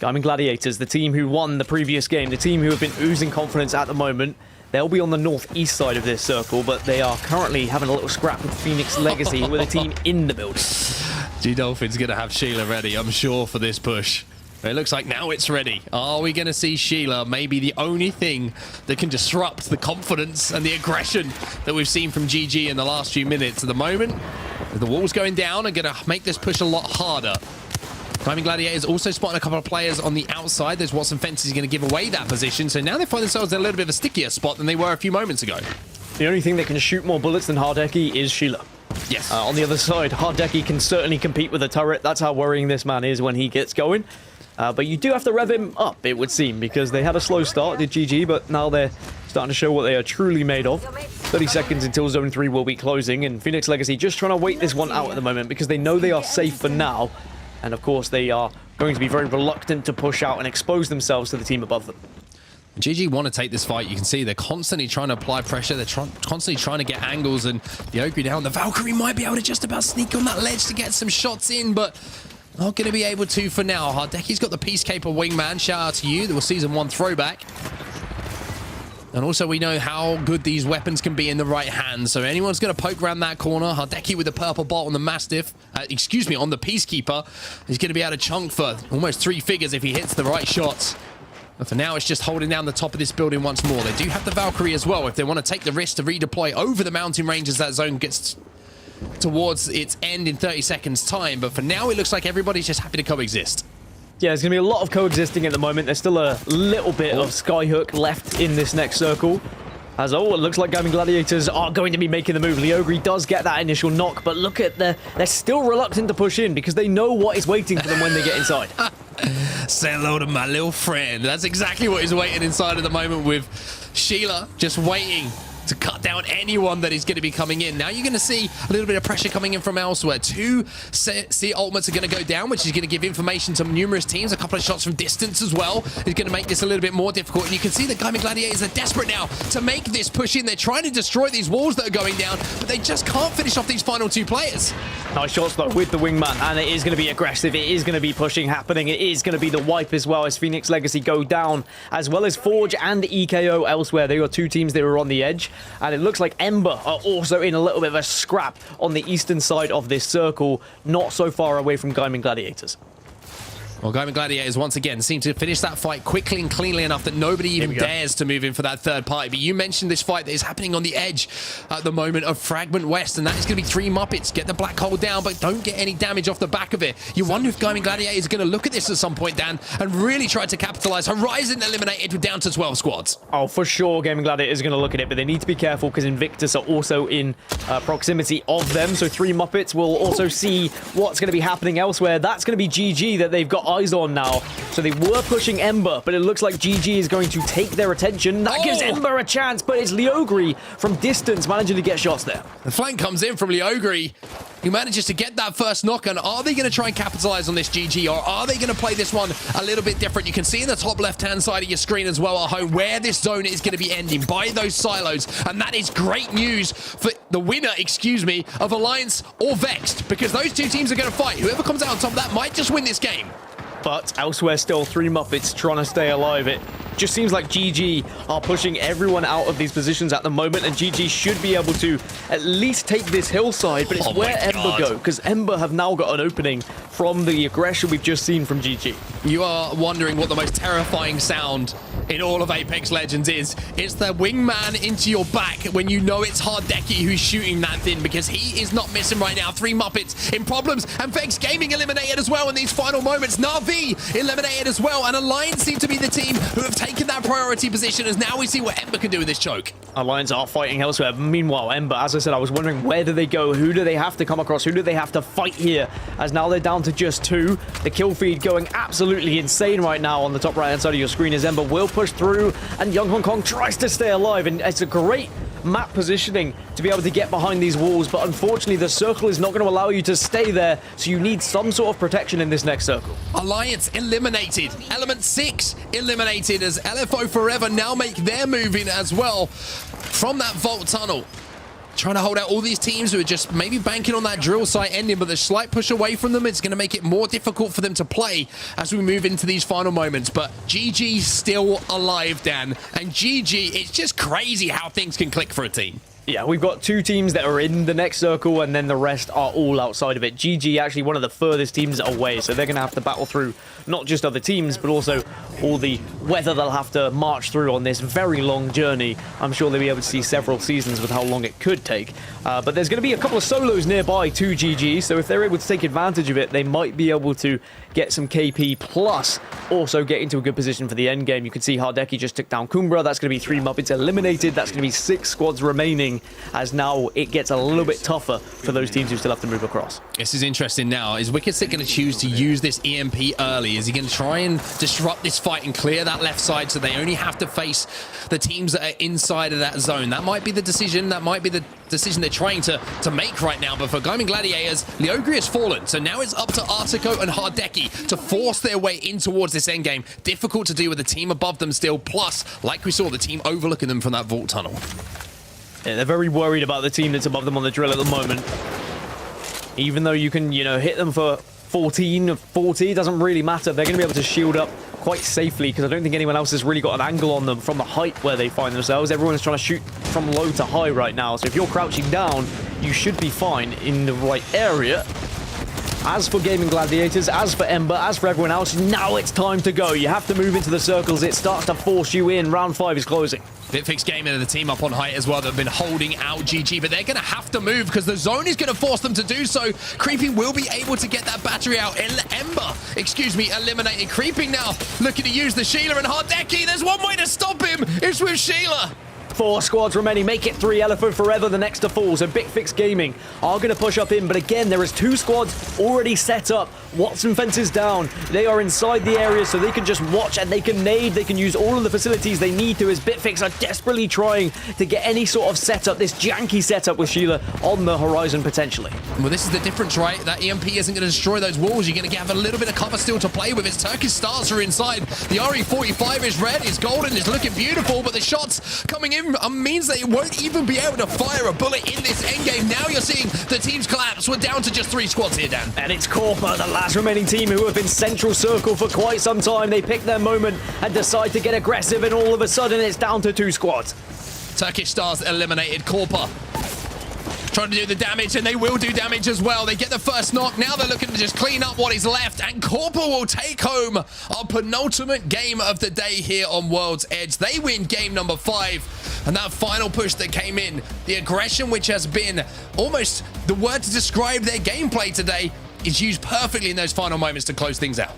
Gaming Gladiators, the team who won the previous game, the team who have been oozing confidence at the moment, they'll be on the northeast side of this circle, but they are currently having a little scrap with Phoenix Legacy with a team in the building. G-Dolphin's going to have Sheila ready, I'm sure, for this push. It looks like now it's ready. Are we going to see Sheila, maybe the only thing that can disrupt the confidence and the aggression that we've seen from GG in the last few minutes? At the moment, the walls going down are going to make this push a lot harder. Gaming Gladiators also spotting a couple of players on the outside. There's Watson Fences going to give away that position. So now they find themselves in a little bit of a stickier spot than they were a few moments ago. The only thing that can shoot more bullets than Hardeki is Sheila. Yes. On the other side, Hardeki can certainly compete with a turret. That's how worrying this man is when he gets going. But you do have to rev him up, it would seem, because they had a slow start, did GG, but now they're starting to show what they are truly made of. 30 seconds until Zone 3 will be closing, and Phoenix Legacy just trying to wait this one out at the moment because they know they are safe for now. And of course, they are going to be very reluctant to push out and expose themselves to the team above them. GG want to take this fight. You can see they're constantly trying to apply pressure. They're constantly trying to get angles, and the Ogre down. The Valkyrie might be able to just about sneak on that ledge to get some shots in, but not going to be able to for now. Hardeki's got the Peacekeeper Wingman. Shout out to you. That was Season 1 throwback. And also, we know how good these weapons can be in the right hands. So anyone's going to poke around that corner. Hardeki with the purple bot on the Mastiff. On the Peacekeeper. He's going to be able to chunk for almost 3 figures if he hits the right shots. But for now, it's just holding down the top of this building once more. They do have the Valkyrie as well if they want to take the risk to redeploy over the mountain range as that zone gets towards its end in 30 seconds time. But for now, it looks like everybody's just happy to coexist. Yeah, there's going to be a lot of coexisting at the moment. There's still a little bit of Skyhook left in this next circle. As it looks like Gaming Gladiators are going to be making the move. Leogri does get that initial knock, but look at they're still reluctant to push in because they know what is waiting for them when they get inside. Say hello to my little friend. That's exactly what is waiting inside at the moment with Sheila just waiting to cut down anyone that is going to be coming in. Now you're going to see a little bit of pressure coming in from elsewhere. 2 C ultimates are going to go down, which is going to give information to numerous teams. A couple of shots from distance as well is going to make this a little bit more difficult. And you can see that Gaming Gladiators are desperate now to make this push in. They're trying to destroy these walls that are going down, but they just can't finish off these final 2 players. Nice shots though with the Wingman, and it is going to be aggressive. It is going to be pushing happening. It is going to be the wipe as well as Phoenix Legacy go down, as well as Forge and EKO elsewhere. They were 2 teams that were on the edge, and it looks like Ember are also in a little bit of a scrap on the eastern side of this circle, not so far away from Gaming Gladiators. Well, Gaming Gladiators once again seem to finish that fight quickly and cleanly enough that nobody even dares to move in for that third party. But you mentioned this fight that is happening on the edge at the moment of Fragment West, and that is going to be 3 Muppets. Get the black hole down, but don't get any damage off the back of it. You wonder if Gaming Gladiators are going to look at this at some point, Dan, and really try to capitalize. Horizon eliminated with down to 12 squads. Oh, for sure, Gaming Gladiators are going to look at it, but they need to be careful because Invictus are also in proximity of them. So 3 Muppets will also see what's going to be happening elsewhere. That's going to be GG that they've got eyes on now. So they were pushing Ember, but it looks like GG is going to take their attention. That gives Ember a chance, but it's Leogri from distance managing to get shots there. The flank comes in from Leogri, who manages to get that first knock. And are they going to try and capitalize on this GG, or are they going to play this one a little bit different? You can see in the top left-hand side of your screen as well at home where this zone is going to be ending, by those silos. And that is great news for the winner, of Alliance or Vexed, because those 2 teams are going to fight. Whoever comes out on top of that might just win this game. But elsewhere still, 3 Muppets trying to stay alive. It just seems like GG are pushing everyone out of these positions at the moment, and GG should be able to at least take this hillside, but it's where Ember go, because Ember have now got an opening from the aggression we've just seen from GG. You are wondering what the most terrifying sound in all of Apex Legends is. It's the wingman into your back when you know it's Hardeki who's shooting that thing, because he is not missing right now. 3 Muppets in problems, and Vex Gaming eliminated as well in these final moments. Na'Vi eliminated as well, and Alliance seem to be the team who have taken that priority position, as now we see what Ember can do in this choke. Alliance are fighting elsewhere. Meanwhile, Ember, as I said, I was wondering where do they go? Who do they have to come across? Who do they have to fight here? As now they're down to just 2. The kill feed going absolutely insane right now on the top right-hand side of your screen as Ember will push through, and Young Hong Kong tries to stay alive, and it's a great map positioning to be able to get behind these walls, but unfortunately the circle is not going to allow you to stay there, so you need some sort of protection in this next circle. Alliance eliminated. Element 6 eliminated, as LFO Forever now make their move in as well from that vault tunnel. trying to hold out all these teams who are just maybe banking on that drill site ending, but the slight push away from them, it's going to make it more difficult for them to play as we move into these final moments. But GG's still alive, Dan, and GG, it's just crazy how things can click for a team. Yeah, we've got 2 teams that are in the next circle, and then the rest are all outside of it. GG actually one of the furthest teams away, so they're going to have to battle through not just other teams, but also all the weather they'll have to march through on this very long journey. I'm sure they'll be able to see several seasons with how long it could take. But there's going to be a couple of solos nearby to GG, so if they're able to take advantage of it, they might be able to get some KP, plus also get into a good position for the end game. You can see Hardeki just took down Kumbra. That's going to be 3 Muppets eliminated. That's going to be 6 squads remaining, as now it gets a little bit tougher for those teams who still have to move across. This is interesting now. Is Wickedsick going to choose to use this EMP early? Is he going to try and disrupt this fight and clear that left side so they only have to face the teams that are inside of that zone? That might be the decision. That might be the decision they're trying to make right now. But for Gaming Gladiators, Leogri has fallen. So now it's up to Artico and Hardeki to force their way in towards this endgame. Difficult to do with the team above them still. Plus, like we saw, the team overlooking them from that vault tunnel. Yeah, they're very worried about the team that's above them on the drill at the moment. Even though you can, hit them for 14 or 40, it doesn't really matter. They're going to be able to shield up quite safely, because I don't think anyone else has really got an angle on them from the height where they find themselves. Everyone's trying to shoot from low to high right now, so if you're crouching down, you should be fine in the right area. As for Gaming Gladiators, as for Ember, as for everyone else, now it's time to go. You have to move into the circles. It starts to force you in. Round 5 is closing. Bitfix Gaming and the team up on height as well that have been holding out GG, but they're going to have to move because the zone is going to force them to do so. Creeping will be able to get that battery out. Ember, eliminated. Creeping now, looking to use the Sheila and Hardeki. There's one way to stop him. It's with Sheila. 4 squads remaining. Make it 3. Elephant forever, the next to fall. So Bitfix Gaming are going to push up in. But again, there is 2 squads already set up. Watson fences down. They are inside the area, so they can just watch and they can nade. They can use all of the facilities they need to, as Bitfix are desperately trying to get any sort of setup, this janky setup with Sheila on the horizon potentially. Well, this is the difference, right? That EMP isn't going to destroy those walls. You're going to have a little bit of cover still to play with. It's Turkish stars are inside. The RE45 is red, it's golden, it's looking beautiful, but the shots coming in means they won't even be able to fire a bullet in this endgame. Now you're seeing the teams collapse. We're down to just 3 squads here, Dan. And it's Corpa, the last remaining team, who have been central circle for quite some time. They pick their moment and decide to get aggressive, and all of a sudden it's down to 2 squads. Turkish stars eliminated. Corpa trying to do the damage, and they will do damage as well. They get the first knock. Now they're looking to just clean up what is left, and Corpa will take home our penultimate game of the day here on World's Edge. They win game number 5, and that final push that came in, the aggression which has been almost the word to describe their gameplay today, is used perfectly in those final moments to close things out.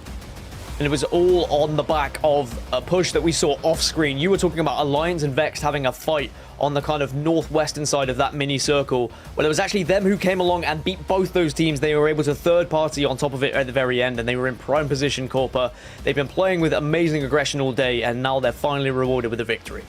And it was all on the back of a push that we saw off screen. You were talking about Alliance and Vex having a fight on the kind of northwestern side of that mini circle. Well, it was actually them who came along and beat both those teams. They were able to third party on top of it at the very end, and they were in prime position, Corpa. They've been playing with amazing aggression all day, and now they're finally rewarded with a victory.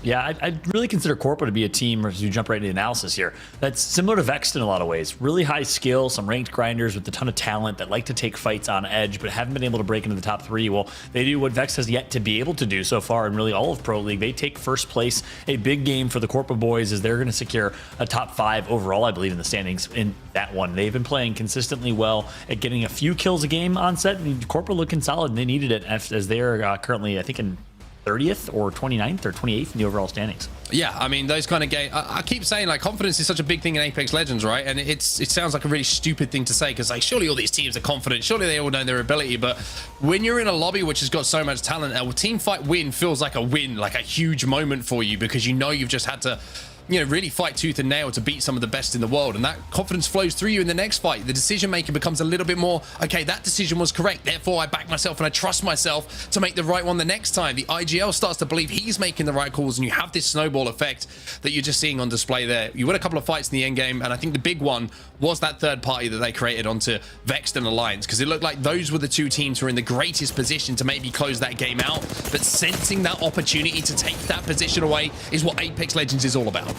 Yeah, I'd really consider Corpa to be a team, as you jump right into analysis here, that's similar to Vexed in a lot of ways. Really high skill, some ranked grinders with a ton of talent that like to take fights on edge, but haven't been able to break into the top 3. Well, they do what Vex has yet to be able to do so far in really all of Pro League. They take first place. A big game for the Corpa boys is they're going to secure a top 5 overall, I believe, in the standings in that one. They've been playing consistently well at getting a few kills a game on set, and Corpa looking solid, and they needed it as they're currently, I think, in 30th or 29th or 28th in the overall standings. Yeah, I mean, those kind of games, I keep saying, like, confidence is such a big thing in Apex Legends, right? And it sounds like a really stupid thing to say, because, like, surely all these teams are confident, surely they all know their ability, but when you're in a lobby which has got so much talent, a team fight win feels like a win, like a huge moment for you, because you know you've just had to, you know, really fight tooth and nail to beat some of the best in the world, and that confidence flows through you in the next fight. The decision making becomes a little bit more, okay, that decision was correct, therefore I back myself and I trust myself to make the right one the next time. The IGL starts to believe he's making the right calls, and you have this snowball effect that you're just seeing on display there. You win a couple of fights in the end game, and I think the big one was that third party that they created onto Vexed and Alliance, because it looked like those were the 2 teams who were in the greatest position to maybe close that game out, but sensing that opportunity to take that position away is what Apex Legends is all about.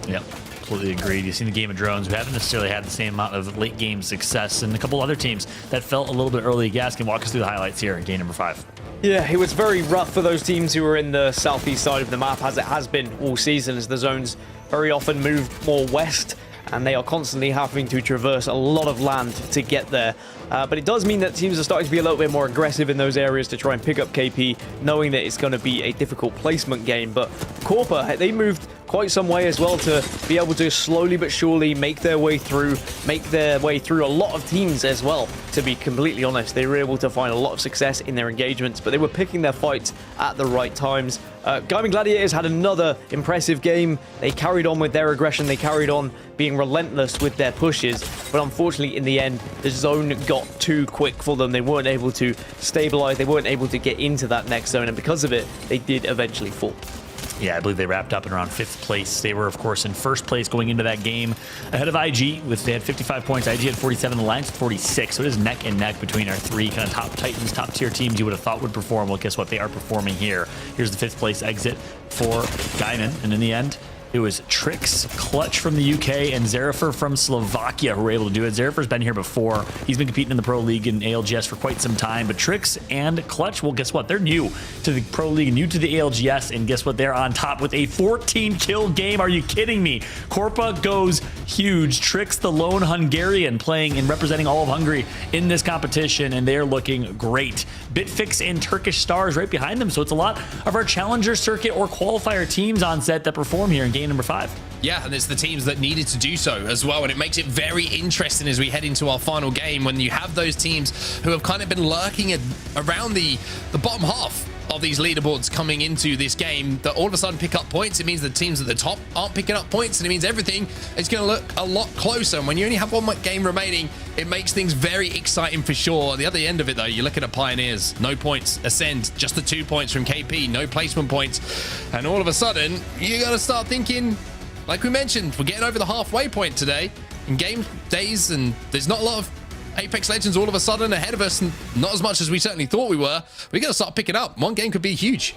Yep. completely agreed. You've seen the game of drones who haven't necessarily had the same amount of late game success, and a couple other teams that felt a little bit early gas. Can walk us through the highlights here in game number 5. Yeah, it was very rough for those teams who were in the southeast side of the map, as it has been all season, as the zones very often move more west, and they are constantly having to traverse a lot of land to get there. But it does mean that teams are starting to be a little bit more aggressive in those areas to try and pick up KP, knowing that it's going to be a difficult placement game. But Corpa, they moved quite some way as well to be able to slowly but surely make their way through a lot of teams as well. To be completely honest, they were able to find a lot of success in their engagements, but they were picking their fights at the right times. Gaming Gladiators had another impressive game. They carried on with their aggression. They carried on being relentless with their pushes, but unfortunately in the end the zone got too quick for them. They weren't able to stabilize, they weren't able to get into that next zone, and because of it they did eventually fall. Yeah, I believe they wrapped up in around 5th place. They were, of course, in 1st place going into that game, ahead of IG. They had 55 points. IG had 47. The Lions had 46. So it is neck and neck between our 3 kind of top Titans, top tier teams you would have thought would perform. Well, guess what? They are performing here. Here's the 5th place exit for Gaiman, and in the end, it was Trix, Clutch from the UK, and Zerifer from Slovakia who were able to do it. Zerifer's been here before. He's been competing in the Pro League in ALGS for quite some time. But Trix and Clutch, well, guess what? They're new to the Pro League, new to the ALGS, and guess what? They're on top with a 14-kill game. Are you kidding me? Corpa goes huge. Trix, the lone Hungarian, playing and representing all of Hungary in this competition, and they're looking great. Bitfix and Turkish Stars right behind them. So it's a lot of our Challenger Circuit or Qualifier teams on set that perform here in game number 5. Yeah, and it's the teams that needed to do so as well, and it makes it very interesting as we head into our final game when you have those teams who have kind of been lurking around the bottom half of these leaderboards coming into this game that all of a sudden pick up points. It means the teams at the top aren't picking up points, and it means everything is going to look a lot closer. And when you only have one game remaining, it makes things very exciting for sure. At the other end of it, though, you're looking at Pioneers. No points. Ascend, just the 2 points from KP. No placement points. And all of a sudden, you got to start thinking, like we mentioned, we're getting over the halfway point today in game days, and there's not a lot of Apex Legends all of a sudden ahead of us, and not as much as we certainly thought we were. We got to start picking up. One game could be huge.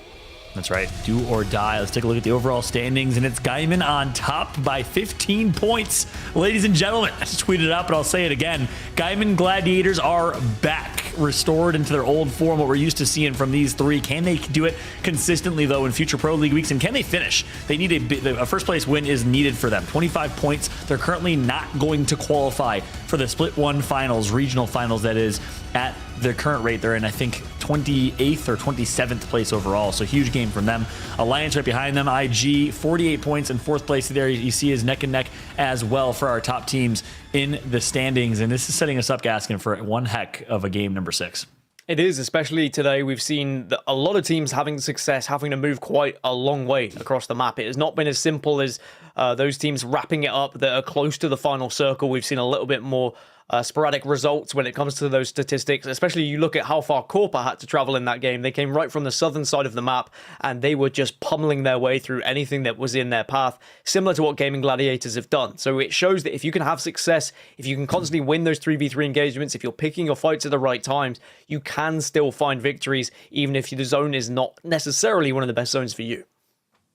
That's right. Do or die. Let's take a look at the overall standings, and it's Gaiman on top by 15 points. Ladies and gentlemen, I just tweeted it out, but I'll say it again. Gaiman Gladiators are back, restored into their old form, what we're used to seeing from these 3. Can they do it consistently, though, in future Pro League weeks, and can they finish? They need a first place win is needed for them. 25 points. They're currently not going to qualify for the Split 1 finals, regional finals, that is, at the current rate. They're in, I think, 28th or 27th place overall, so huge game from them. Alliance right behind them. IG 48 points in 4th place. There you see is neck and neck as well for our top teams in the standings, and this is setting us up, Gaskin, for one heck of a game number 6. It is, especially today. We've seen a lot of teams having success, having to move quite a long way across the map. It has not been as simple as those teams wrapping it up that are close to the final circle. We've seen a little bit more sporadic results when it comes to those statistics, especially you look at how far Corpa had to travel in that game. They came right from the southern side of the map, and they were just pummeling their way through anything that was in their path, similar to what Gaming Gladiators have done. So it shows that if you can have success, if you can constantly win those 3v3 engagements, if you're picking your fights at the right times, you can still find victories, even if the zone is not necessarily one of the best zones for you.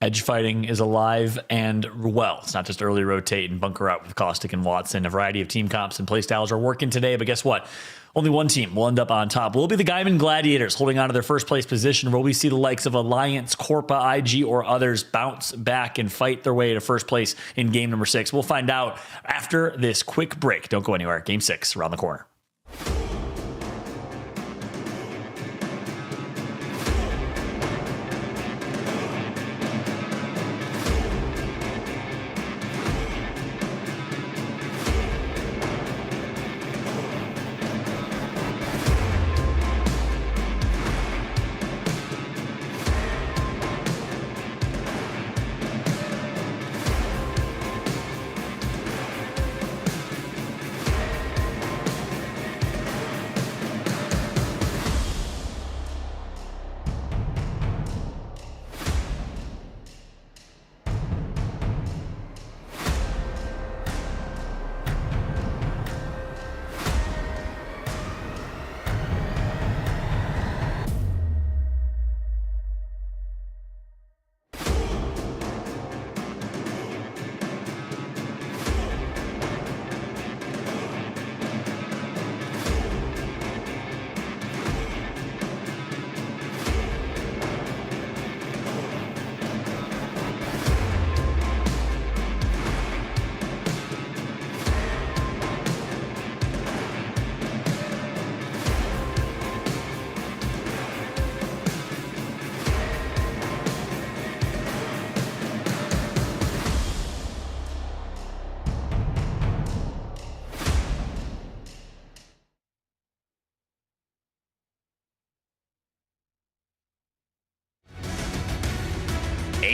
Edge fighting is alive and well. It's not just early rotate and bunker out with Caustic and Watson. A variety of team comps and playstyles are working today, but guess what? Only one team will end up on top. Will it be the Gaiman Gladiators holding on to their first place position? Will we see the likes of Alliance, Corpa, IG, or others bounce back and fight their way to first place in game number 6? We'll find out after this quick break. Don't go anywhere. Game 6 around the corner.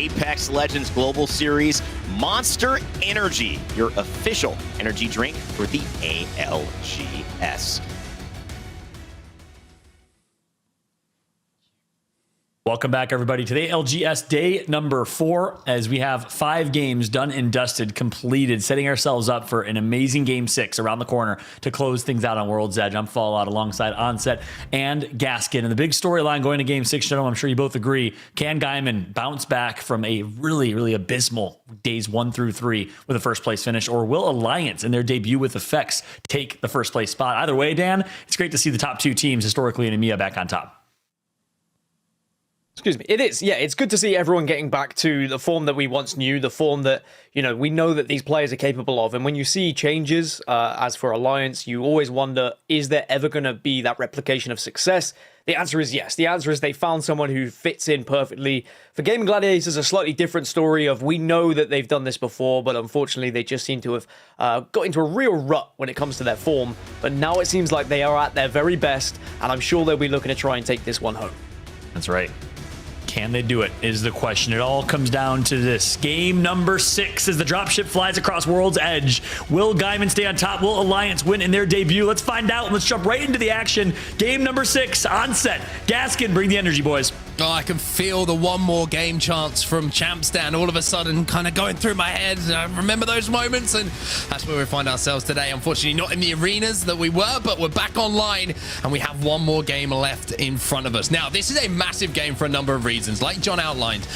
Apex Legends Global Series, Monster Energy, your official energy drink for the ALGS. Welcome back, everybody, to the LGS day number 4, as we have 5 games done and dusted, completed, setting ourselves up for an amazing game 6 around the corner to close things out on World's Edge. I'm Fallout alongside Onset and Gaskin. And the big storyline going to game 6, gentlemen, I'm sure you both agree, can Gaiman bounce back from a really, really abysmal days 1 through 3 with a first place finish, or will Alliance in their debut with Effects take the first place spot? Either way, Dan, it's great to see the top 2 teams historically in EMEA back on top. Excuse me. It is. Yeah, it's good to see everyone getting back to the form that we once knew, the form that, you know, we know that these players are capable of. And when you see changes, as for Alliance, you always wonder, is there ever going to be that replication of success? The answer is yes. The answer is they found someone who fits in perfectly. For Gaming Gladiators, a slightly different story of we know that they've done this before, but unfortunately they just seem to have got into a real rut when it comes to their form. But now it seems like they are at their very best, and I'm sure they'll be looking to try and take this one home. That's right. Can they do it is the question. It all comes down to this. Game number 6 as the dropship flies across World's Edge. Will Gaiman stay on top? Will Alliance win in their debut? Let's find out. Let's jump right into the action. Game number 6 on set. Gaskin, bring the energy, boys. Oh, I can feel the one more game chance from Champstan all of a sudden kind of going through my head. I remember those moments, and that's where we find ourselves today. Unfortunately, not in the arenas that we were, but we're back online, and we have one more game left in front of us. Now, this is a massive game for a number of reasons. Like John outlined,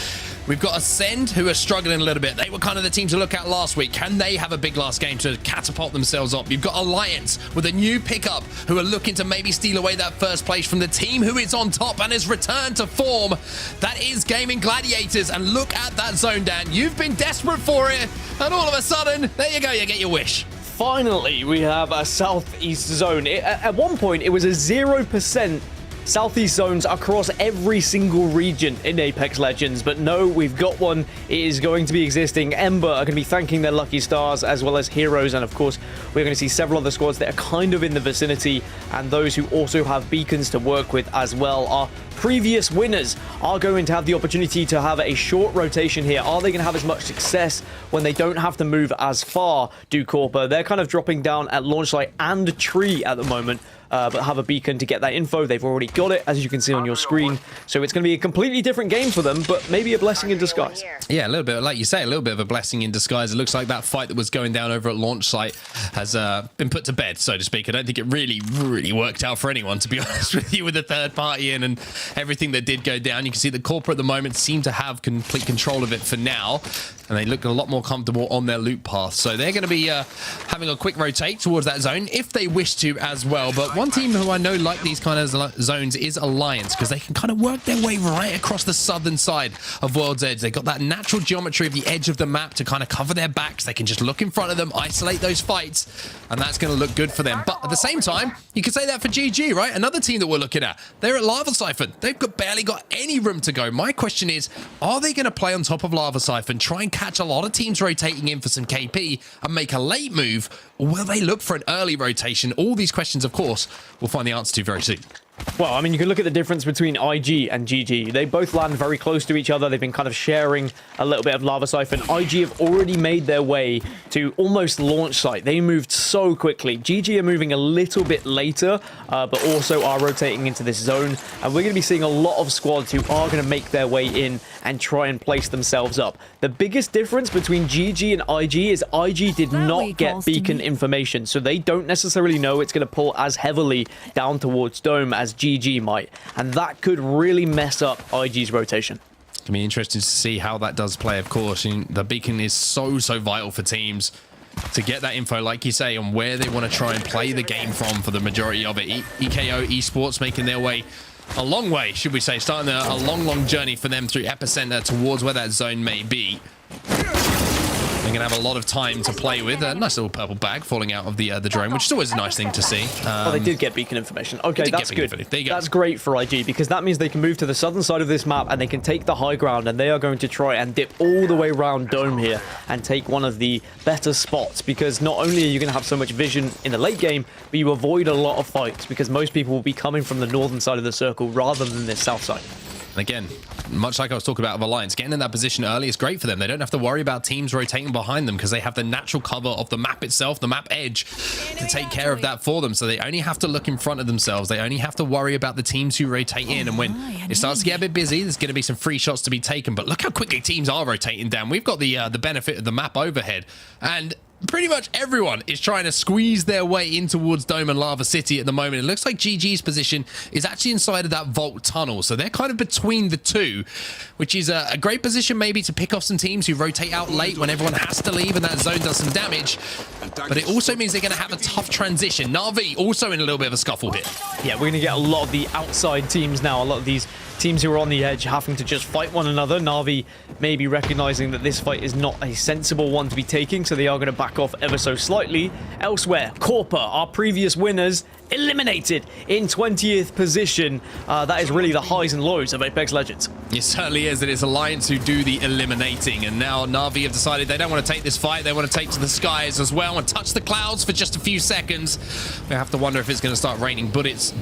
we've got Ascend, who are struggling a little bit. They were kind of the team to look at last week. Can they have a big last game to catapult themselves up? You've got Alliance with a new pickup who are looking to maybe steal away that first place from the team who is on top and has returned to form. That is Gaming Gladiators. And look at that zone, Dan. You've been desperate for it. And all of a sudden, there you go. You get your wish. Finally, we have a Southeast zone. At one point, it was a 0% Southeast zones across every single region in Apex Legends, but no, we've got one. It is going to be existing. Ember are going to be thanking their lucky stars, as well as Heroes, and of course, we're going to see several other squads that are kind of in the vicinity, and those who also have beacons to work with as well. Our previous winners are going to have the opportunity to have a short rotation here. Are they going to have as much success when they don't have to move as far? Do Corpa, they're kind of dropping down at launch site and tree at the moment, but have a beacon to get that info. They've already got it, as you can see on your screen. So it's going to be a completely different game for them, but maybe a blessing in disguise. Yeah, a little bit, like you say, a little bit of a blessing in disguise. It looks like that fight that was going down over at launch site has been put to bed, so to speak. I don't think it really worked out for anyone, to be honest with you, with the third party in and everything that did go down. You can see the corporate at the moment seem to have complete control of it for now, and they look a lot more comfortable on their loop path. So they're going to be having a quick rotate towards that zone if they wish to as well. But one team who I know like these kind of zones is Alliance, because they can kind of work their way right across the southern side of World's Edge. They've got that natural geometry of the edge of the map to kind of cover their backs. They can just look in front of them, isolate those fights, and that's going to look good for them. But at the same time, you could say that for GG, right? Another team that we're looking at. They're at Lava Siphon. They've barely got any room to go. My question is, are they going to play on top of Lava Siphon, try and catch a lot of teams rotating in for some KP and make a late move, or will they look for an early rotation? All these questions, of course, we'll find the answer to very soon. Well, I mean, you can look at the difference between IG and GG. They both land very close to each other. They've been kind of sharing a little bit of Lava Siphon. IG have already made their way to almost launch site. They moved so quickly. GG are moving a little bit later, but also are rotating into this zone. And we're going to be seeing a lot of squads who are going to make their way in and try and place themselves up. The biggest difference between GG and IG is IG did not get beacon information, so they don't necessarily know it's going to pull as heavily down towards Dome as GG might, and that could really mess up IG's rotation. It's gonna be interesting to see how that does play, of course. And the beacon is so vital for teams to get that info, like you say, on where they want to try and play the game from for the majority of it. EKO Esports making their way a long way, should we say, starting a long journey for them through Epicenter towards where that zone may be. They're going to have a lot of time to play with. A nice little purple bag falling out of the drone, which is always a nice thing to see. Well, they did get beacon information. Okay, that's good. There you go. That's great for IG, because that means they can move to the southern side of this map and they can take the high ground, and they are going to try and dip all the way around Dome here and take one of the better spots, because not only are you going to have so much vision in the late game, but you avoid a lot of fights because most people will be coming from the northern side of the circle rather than this south side. Again, much like I was talking about of Alliance, getting in that position early is great for them. They don't have to worry about teams rotating behind them because they have the natural cover of the map itself, the map edge, to take care of that for them. So they only have to look in front of themselves. They only have to worry about the teams who rotate in. And when it starts to get a bit busy, there's going to be some free shots to be taken. But look how quickly teams are rotating down. We've got the benefit of the map overhead. And pretty much everyone is trying to squeeze their way in towards Dome and Lava City at the moment. It looks like GG's position is actually inside of that vault tunnel. So they're kind of between the two, which is a great position maybe to pick off some teams who rotate out late when everyone has to leave and that zone does some damage. But it also means they're going to have a tough transition. Na'Vi also in a little bit of a scuffle here. Yeah, we're going to get a lot of the outside teams now. A lot of these teams who are on the edge having to just fight one another. Na'Vi maybe recognizing that this fight is not a sensible one to be taking, so they are going to back off ever so slightly. Elsewhere, Corpa, our previous winners, eliminated in 20th position. That is really the highs and lows of Apex Legends. It certainly is, and it's Alliance who do the eliminating. And now Na'Vi have decided they don't want to take this fight. They want to take to the skies as well and touch the clouds for just a few seconds. We have to wonder if it's going to start raining bullets,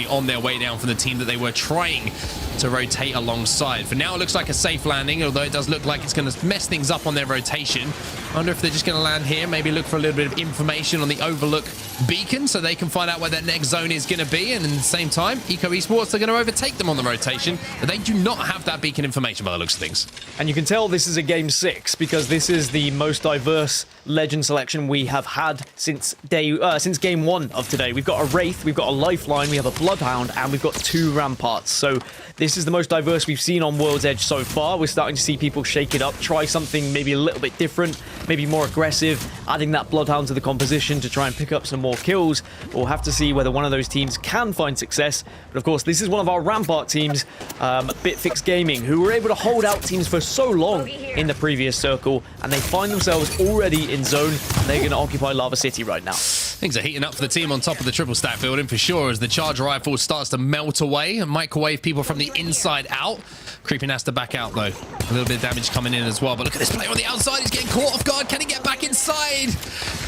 on their way down from the team that they were trying to rotate alongside. For now, it looks like a safe landing, although it does look like it's going to mess things up on their rotation. I wonder if they're just going to land here, maybe look for a little bit of information on the Overlook beacon so they can find out where that next zone is going to be. And at the same time, Eco Esports are going to overtake them on the rotation, but they do not have that beacon information by the looks of things. And you can tell this is a game 6 because this is the most diverse Legend selection we have had since game 1 of today. We've got a Wraith, we've got a Lifeline, we have a Bloodhound, and we've got 2 Ramparts. So this is the most diverse we've seen on World's Edge so far. We're starting to see people shake it up, try something maybe a little bit different, maybe more aggressive, adding that Bloodhound to the composition to try and pick up some more kills. We'll have to see whether one of those teams can find success. But of course, this is one of our Rampart teams, Bitfix Gaming, who were able to hold out teams for so long in the previous circle, and they find themselves already in zone, and they're going to occupy Lava City right now. Things are heating up for the team on top of the triple stack building for sure as the charge rifle starts to melt away and microwave people from the inside out. Creeping has to back out though. A little bit of damage coming in as well, but look at this player on the outside. He's getting caught off guard. Can he get back inside?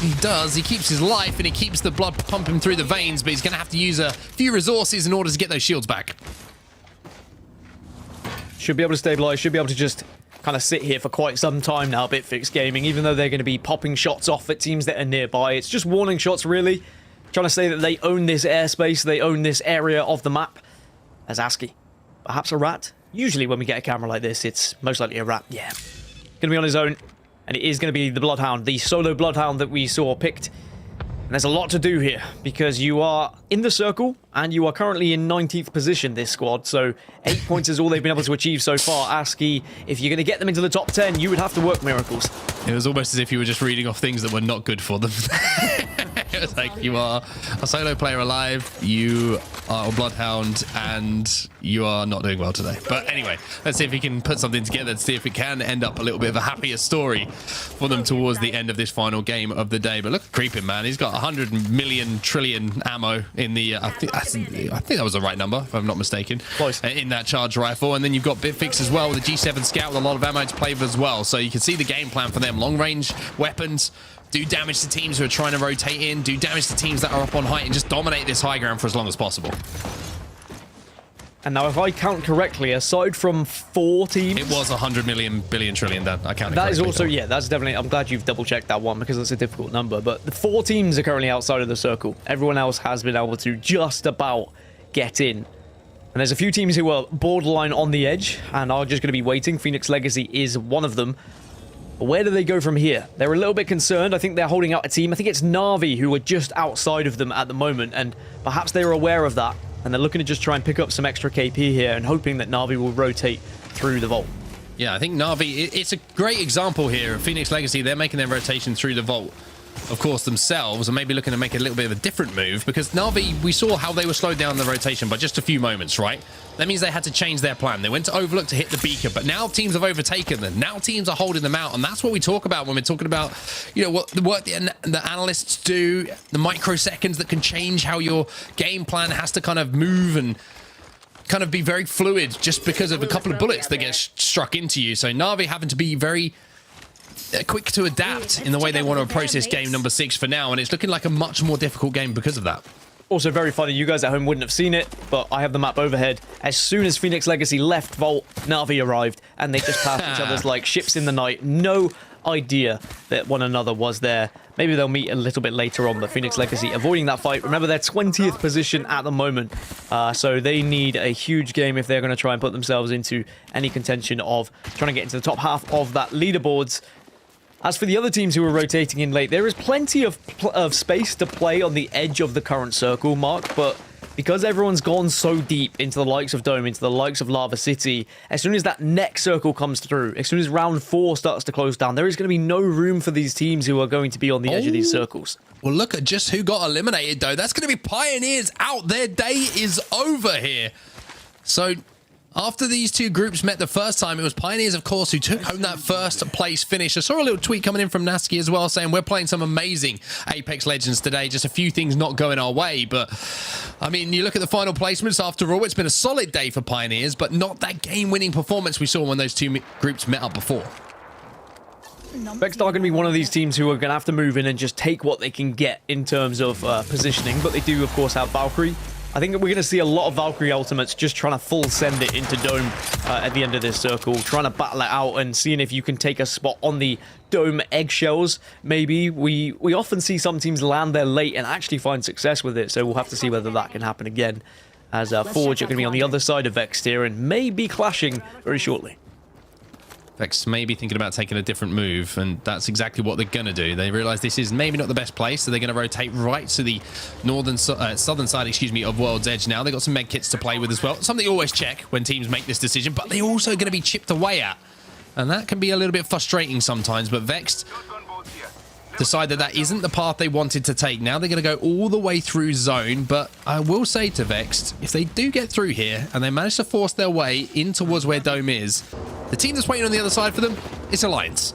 He does. He keeps his life and he keeps the blood pumping through the veins, but he's going to have to use a few resources in order to get those shields back. Should be able to stabilize, should be able to just kind of sit here for quite some time now, Bitfix Gaming, even though they're going to be popping shots off at teams that are nearby. It's just warning shots, really. Trying to say that they own this airspace, they own this area of the map. As ASCII. Perhaps a rat? Usually when we get a camera like this, it's most likely a rat. Yeah. Going to be on his own, and it is going to be the Bloodhound, the solo Bloodhound that we saw picked. And there's a lot to do here, because you are in the circle, and you are currently in 19th position, this squad, so 8 points is all they've been able to achieve so far. ASCII, if you're going to get them into the top 10, you would have to work miracles. It was almost as if you were just reading off things that were not good for them. It was like, you are a solo player alive, you are a Bloodhound, and you are not doing well today. But anyway, let's see if we can put something together to see if it can end up a little bit of a happier story for them towards the end of this final game of the day. But look at Creeping, man. He's got 100 million trillion ammo in the... I think that was the right number, if I'm not mistaken. Close. In that charge rifle. And then you've got Bitfix as well with the G7 Scout with a lot of ammo to play with as well. So you can see the game plan for them. Long range weapons, do damage to teams who are trying to rotate in, do damage to teams that are up on height, and just dominate this high ground for as long as possible. And now, if I count correctly, aside from 4 teams... It was 100 million, billion, trillion, Dan. I counted That is correctly, also, though. yeah, that's definitely... I'm glad you've double-checked that one, because it's a difficult number. But the 4 teams are currently outside of the circle. Everyone else has been able to just about get in. And there's a few teams who are borderline on the edge, and are just going to be waiting. Phoenix Legacy is one of them. But where do they go from here? They're a little bit concerned. I think they're holding out a team. I think it's Na'Vi who are just outside of them at the moment, and perhaps they're aware of that. And they're looking to just try and pick up some extra KP here and hoping that Na'Vi will rotate through the vault. Yeah, I think Na'Vi, it's a great example here of Phoenix Legacy. They're making their rotation through the vault, of course, themselves, and maybe looking to make a little bit of a different move, because Na'Vi, we saw how they were slowed down the rotation by just a few moments, right? That means they had to change their plan. They went to Overlook to hit the beacon, but now teams have overtaken them. Now teams are holding them out, and that's what we talk about when we're talking about, you know, what the work the analysts do, the microseconds that can change how your game plan has to kind of move and kind of be very fluid just because of a couple of bullets that get struck into you. So Na'Vi having to be very quick to adapt in the way they want to approach this game number 6 for now, and it's looking like a much more difficult game because of that. Also very funny, you guys at home wouldn't have seen it, but I have the map overhead. As soon as Phoenix Legacy left Vault, Na'Vi arrived, and they just passed each other's like ships in the night. No idea that one another was there. Maybe they'll meet a little bit later on, but Phoenix Legacy avoiding that fight. Remember, they're 20th position at the moment, so they need a huge game if they're going to try and put themselves into any contention of trying to get into the top half of that leaderboards. As for the other teams who are rotating in late, there is plenty of space to play on the edge of the current circle, Mark, but because everyone's gone so deep into the likes of Dome, into the likes of Lava City, as soon as that next circle comes through, as soon as round 4 starts to close down, there is going to be no room for these teams who are going to be on the edge of these circles. Well, look at just who got eliminated, though. That's going to be Pioneers out. Their day is over here. So after these two groups met the first time, it was Pioneers, of course, who took home that first place finish. I saw a little tweet coming in from Nasky as well saying we're playing some amazing Apex Legends today. Just a few things not going our way. But, I mean, you look at the final placements after all, it's been a solid day for Pioneers, but not that game-winning performance we saw when those two groups met up before. Vex are going to be one of these teams who are going to have to move in and just take what they can get in terms of positioning. But they do, of course, have Valkyrie. I think that we're going to see a lot of Valkyrie ultimates just trying to full send it into Dome at the end of this circle, trying to battle it out and seeing if you can take a spot on the Dome eggshells. Maybe we often see some teams land there late and actually find success with it, so we'll have to see whether that can happen again, as Forge are going to be on the other side of Vex here and may be clashing very shortly. Vex may be thinking about taking a different move, and that's exactly what they're going to do. They realize this is maybe not the best place, so they're going to rotate right to the southern side, of World's Edge now. They've got some med kits to play with as well. Something you always check when teams make this decision, but they're also going to be chipped away at. And that can be a little bit frustrating sometimes, but Vex decide that isn't the path they wanted to take. Now they're going to go all the way through zone, but I will say to Vex, if they do get through here and they manage to force their way in towards where Dome is, the team that's waiting on the other side for them is Alliance.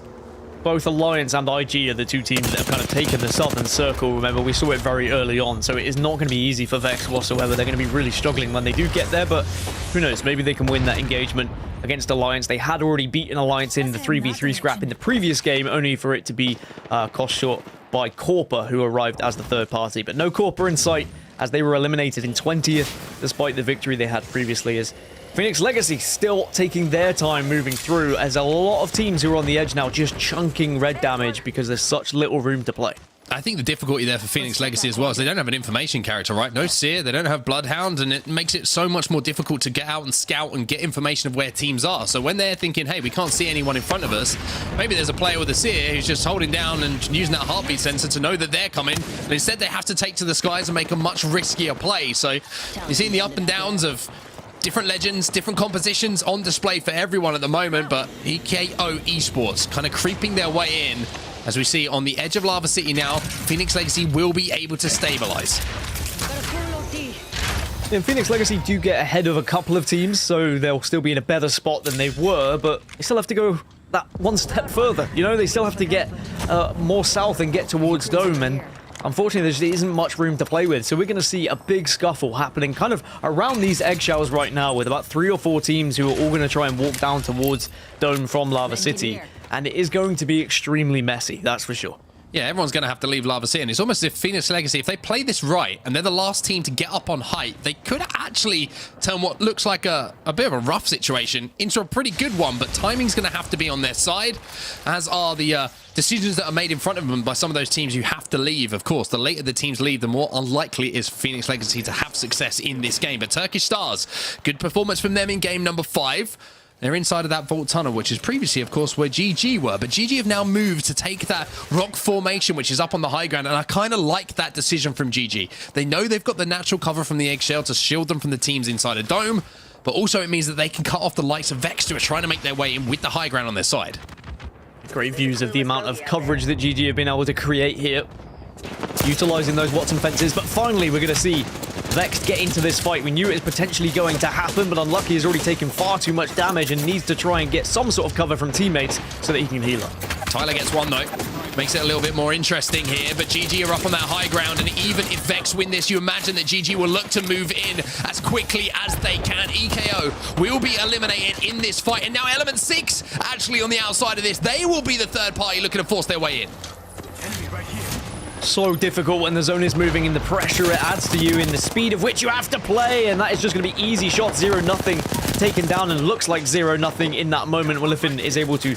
Both Alliance and IG are the two teams that have kind of taken the southern circle. Remember, we saw it very early on, so it is not going to be easy for Vex whatsoever. They're going to be really struggling when they do get there, but who knows? Maybe they can win that engagement against Alliance. They had already beaten Alliance in the 3v3 scrap in the previous game, only for it to be cost short by Corpa, who arrived as the third party. But no Corpa in sight, as they were eliminated in 20th, despite the victory they had previously, as Phoenix Legacy still taking their time moving through, as a lot of teams who are on the edge now just chunking red damage because there's such little room to play. I think the difficulty there for Phoenix Legacy as well is they don't have an information character, right? No Seer, they don't have Bloodhound, and it makes it so much more difficult to get out and scout and get information of where teams are. So when they're thinking, hey, we can't see anyone in front of us, maybe there's a player with a Seer who's just holding down and using that heartbeat sensor to know that they're coming, and instead they have to take to the skies and make a much riskier play. So you're seeing the up and downs of different legends, different compositions on display for everyone at the moment, but EKO Esports kind of creeping their way in. As we see on the edge of Lava City now, Phoenix Legacy will be able to stabilize. And Phoenix Legacy do get ahead of a couple of teams, so they'll still be in a better spot than they were, but they still have to go that one step further. You know, they still have to get more south and get towards Dome, and unfortunately, there isn't much room to play with, so we're going to see a big scuffle happening kind of around these eggshells right now, with about 3 or 4 teams who are all going to try and walk down towards Dome from Lava City, and it is going to be extremely messy, that's for sure. Yeah, everyone's going to have to leave Lava City, and it's almost as if Phoenix Legacy, if they play this right, and they're the last team to get up on height, they could actually turn what looks like a bit of a rough situation into a pretty good one, but timing's going to have to be on their side, as are the decisions that are made in front of them by some of those teams who have to leave. Of course, the later the teams leave, the more unlikely is Phoenix Legacy to have success in this game. But Turkish Stars, good performance from them in game number 5. They're inside of that vault tunnel, which is previously, of course, where GG were. But GG have now moved to take that rock formation, which is up on the high ground. And I kind of like that decision from GG. They know they've got the natural cover from the eggshell to shield them from the teams inside a Dome. But also it means that they can cut off the likes of Vex, who are trying to make their way in with the high ground on their side. Great views of the amount of coverage that GG have been able to create here, utilizing those Watson fences. But finally, we're going to see Vex get into this fight. We knew it was potentially going to happen, but Unlucky has already taken far too much damage and needs to try and get some sort of cover from teammates so that he can heal up. Tyler gets one, though. Makes it a little bit more interesting here, but GG are up on that high ground, and even if Vex win this, you imagine that GG will look to move in as quickly as they can. EKO will be eliminated in this fight, and now Element 6 actually on the outside of this. They will be the third party looking to force their way in. So difficult when the zone is moving and the pressure it adds to you in the speed of which you have to play, and that is just going to be easy shots. 0-0 taken down, and looks like 0-0 in that moment. Willifin is able to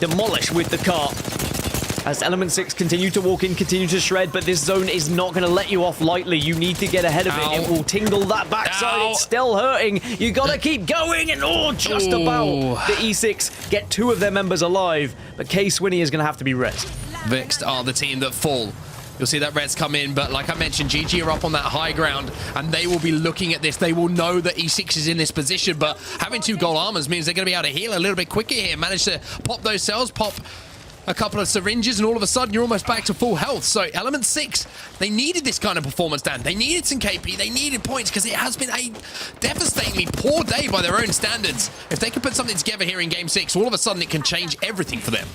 demolish with the cart as Element 6 continue to walk in, continue to shred, but this zone is not going to let you off lightly. You need to get ahead of it. It will tingle that backside. It's still hurting. You got to keep going, and just about the E6 get 2 of their members alive, but K-Swinny is going to have to be rezzed. Vixed are the team that fall. You'll see that res come in, but like I mentioned, GG are up on that high ground, and they will be looking at this. They will know that E6 is in this position, but having 2 gold armors means they're going to be able to heal a little bit quicker here. Manage to pop those cells, pop a couple of syringes, and all of a sudden you're almost back to full health. So Element 6, they needed this kind of performance, Dan. They needed some KP, they needed points, because it has been a devastatingly poor day by their own standards. If they can put something together here in Game 6, all of a sudden it can change everything for them.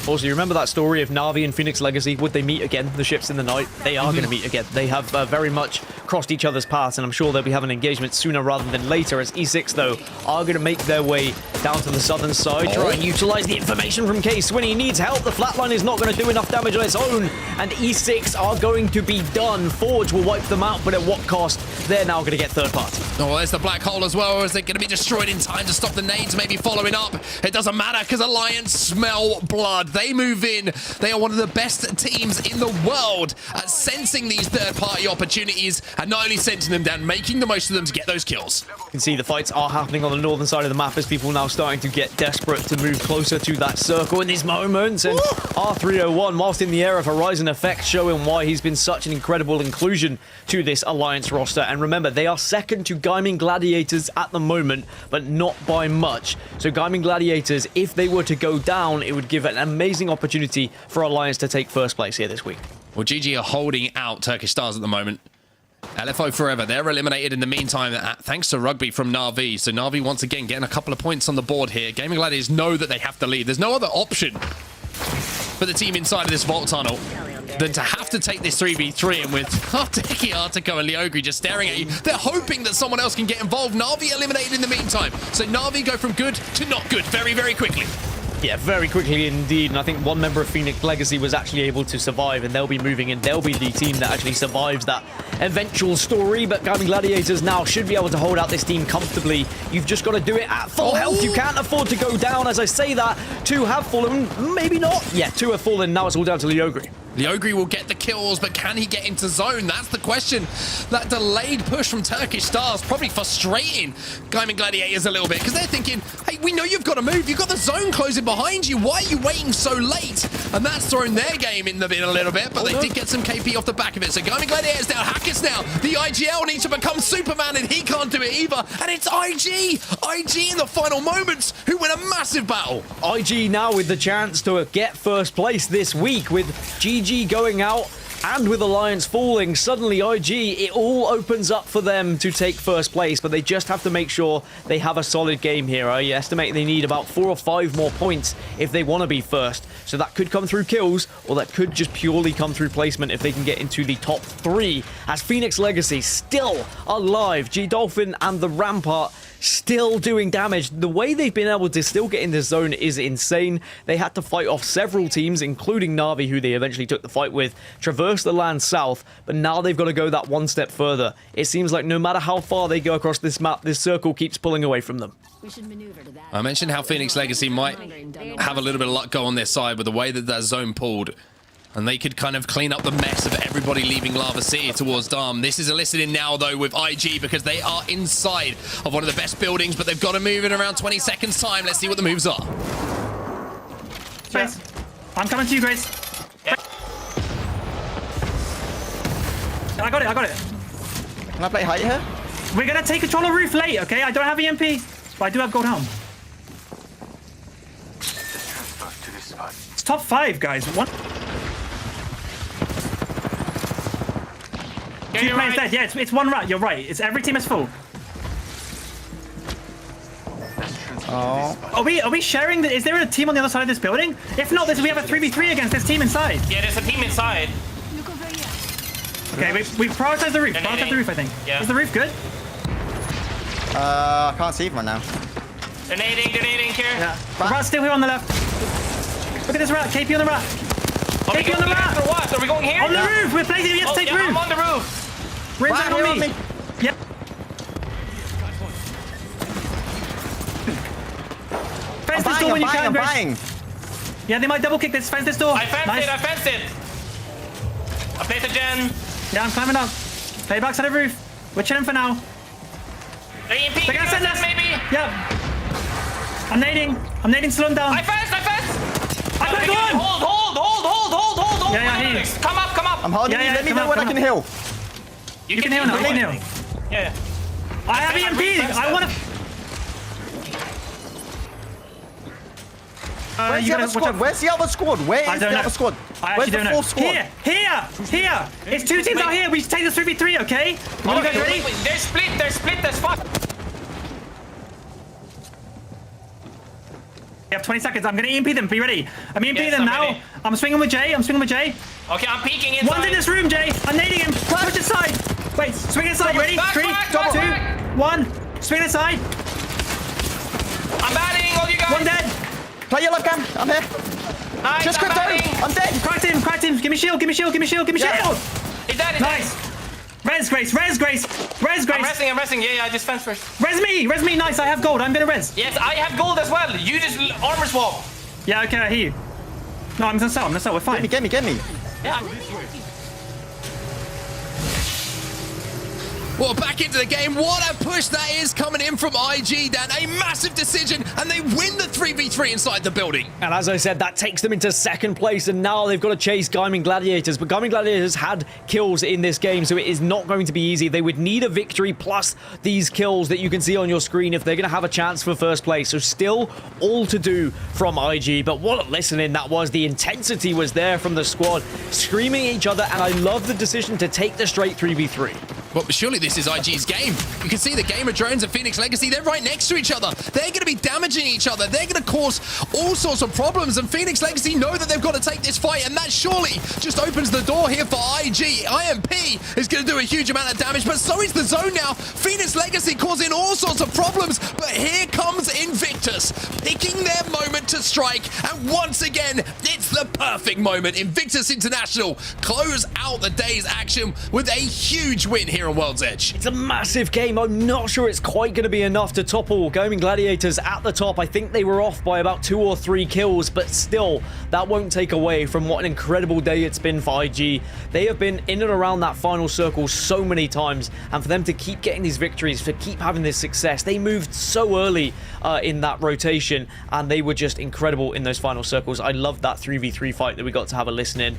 Also, you remember that story of Na'Vi and Phoenix Legacy? Would they meet again, the ships in the night? They are going to meet again. They have very much crossed each other's paths, and I'm sure they'll be having engagement sooner rather than later, as E6, though, are going to make their way down to the southern side, try and utilize the information from K-Swinny. He needs help. The flatline is not going to do enough damage on its own, and E6 are going to be done. Forge will wipe them out, but at what cost? They're now going to get third party. Oh, there's the black hole as well. Is they going to be destroyed in time to stop the nades maybe following up? It doesn't matter, because Alliance smell blood. They move in. They are one of the best teams in the world at sensing these third-party opportunities, and not only sensing them down, making the most of them to get those kills. You can see the fights are happening on the northern side of the map as people now starting to get desperate to move closer to that circle in these moments. And R301, whilst in the air of Horizon Effect, showing why he's been such an incredible inclusion to this Alliance roster. And remember, they are second to Gaming Gladiators at the moment, but not by much. So Gaming Gladiators, if they were to go down, it would give an amazing opportunity for Alliance to take first place here this week. Well, GG are holding out Turkish Stars at the moment. LFO forever. They're eliminated in the meantime, thanks to Rugby from Na'Vi. So Na'Vi once again getting a couple of points on the board here. Gaming Gladiators know that they have to lead. There's no other option for the team inside of this vault tunnel than to have to take this 3v3, and with Arteki, Artico and Leogri just staring at you, they're hoping that someone else can get involved. Na'Vi eliminated in the meantime. So Na'Vi go from good to not good very, very quickly. Yeah, very quickly indeed, and I think one member of Phoenix Legacy was actually able to survive, and they'll be moving in. They'll be the team that actually survives that eventual story, but Gaming Gladiators now should be able to hold out this team comfortably. You've just got to do it at full health. You can't afford to go down. As I say that, 2 have fallen, maybe not. Yeah, 2 have fallen. Now it's all down to Leogri. Leogri will get the kills, but can he get into zone? That's the question. That delayed push from Turkish Stars probably frustrating Gaming Gladiators a little bit, because they're thinking, hey, we know you've got to move. You've got the zone closing behind you. Why are you waiting so late? And that's thrown their game in the bin a little bit, but they did get some KP off the back of it. So Gaming Gladiators down. Hackers now. The IGL needs to become Superman, and he can't do it either. And it's IG. IG in the final moments who win a massive battle. IG now with the chance to get first place this week, with GG going out and with Alliance falling. Suddenly IG, it all opens up for them to take first place, but they just have to make sure they have a solid game here. I estimate they need about 4 or 5 more points if they want to be first. So that could come through kills, or that could just purely come through placement if they can get into the top 3. As Phoenix Legacy still alive, G-Dolphin and the Rampart still doing damage. The way they've been able to still get in this zone is insane. They had to fight off several teams, including Na'Vi, who they eventually took the fight with, traverse the land south, but now they've got to go that one step further. It seems like no matter how far they go across this map, this circle keeps pulling away from them. I mentioned how Phoenix Legacy might have a little bit of luck go on their side with the way that zone pulled, and they could kind of clean up the mess of everybody leaving Lava City towards Dam. This is elicited now, though, with IG, because they are inside of one of the best buildings, but they've got to move in around 20 seconds' time. Let's see what the moves are. Grace, I'm coming to you, Grace. Yeah. I got it. Can I play height here? We're going to take control of roof late, okay? I don't have EMP, but I do have gold helm. It's top 5, guys. One. Yeah, 2 you're players right. dead. Yeah, it's one rat. You're right. It's every team is full. Are we sharing? Is there a team on the other side of this building? If not, we have a 3v3 against this team inside. Yeah, there's a team inside. Okay, we prioritize the roof. Prioritize the roof, I think. Yeah. Is the roof good? I can't see one now. Donating here. Yeah. The rat's still here on the left. Look at this rat. KP on the rat. Are we Take you going on the left map. or what? Are we going here? On the roof. We're placing. Yes, take yeah, roof. I'm on the roof. Rinse Bang, out you're on on me. me. Yep. Fence this door when you can, Grace. buying. Yeah, they might double kick this. Fence this door. I fenced Nice. it. I fenced it. I placed a gen. Yeah, I'm climbing up. Play back side of roof. We're chilling for now. EMP. They're gonna send us. Maybe. Yep. I'm nading, slow them down. I fenced. I got one. Hold. Yeah, I hear you. Come up. I'm holding Yeah, you. yeah, Let me come know on, when I come can heal. You can heal now. You can heal. Yeah. I have EMP. I want to. Where's the other squad? Where's the other squad? Where I is don't the know. other squad? I Where's actually the don't know. fourth squad? Here. It's two teams out here. We should take this 3v3, okay? You guys ready? Wait. They're split. There's fuck. You have 20 seconds. I'm gonna EMP them. Be ready. I'm EMP Yes, them I'm now. ready. I'm swinging with Jay. Okay, I'm peeking inside. One's in this room, Jay. I'm nading him. Push inside. Wait, swing inside. You ready? Back, 3, back, 2, back. 1. Swing inside. I'm batting, all you guys. One dead. Play your left cam. I'm here. Nice, Just I'm crypto. batting. I'm dead. Cracked him. Give me shield. Yeah. He's dead. Nice. Res Grace. I'm resting. Yeah, I just fenced first. Res me. Nice. I have gold. I'm gonna res. Yes, I have gold as well. You just armor swap. Yeah, okay, I hear you. No, I'm gonna sell. We're fine. Get me. Yeah. Well, back into the game. What a push that is coming in from IG, Dan. A massive decision, and they win the 3v3 inside the building. And as I said, that takes them into second place, and now they've got to chase Gaming Gladiators. But Gaming Gladiators had kills in this game, so it is not going to be easy. They would need a victory plus these kills that you can see on your screen if they're going to have a chance for first place. So still all to do from IG, but what a listening that was. The intensity was there from the squad, screaming at each other, and I love the decision to take the straight 3v3. Well, surely this is IG's game. You can see the Gamer Drones and Phoenix Legacy, they're right next to each other. They're going to be damaging each other. They're going to cause all sorts of problems, and Phoenix Legacy know that they've got to take this fight, and that surely just opens the door here for IG. IMP is going to do a huge amount of damage, but so is the zone now. Phoenix Legacy causing all sorts of problems, but here comes Invictus, picking their moment to strike, and once again, it's the perfect moment. Invictus International close out the day's action with a huge win here on World's Edge. It's a massive game. I'm not sure it's quite going to be enough to topple Gaming Gladiators at the top. I think they were off by about 2 or 3 kills, but still, that won't take away from what an incredible day it's been for IG. They have been in and around that final circle so many times, and for them to keep getting these victories, to keep having this success, they moved so early in that rotation, and they were just incredible in those final circles. I loved that 3v3 fight that we got to have a listen in.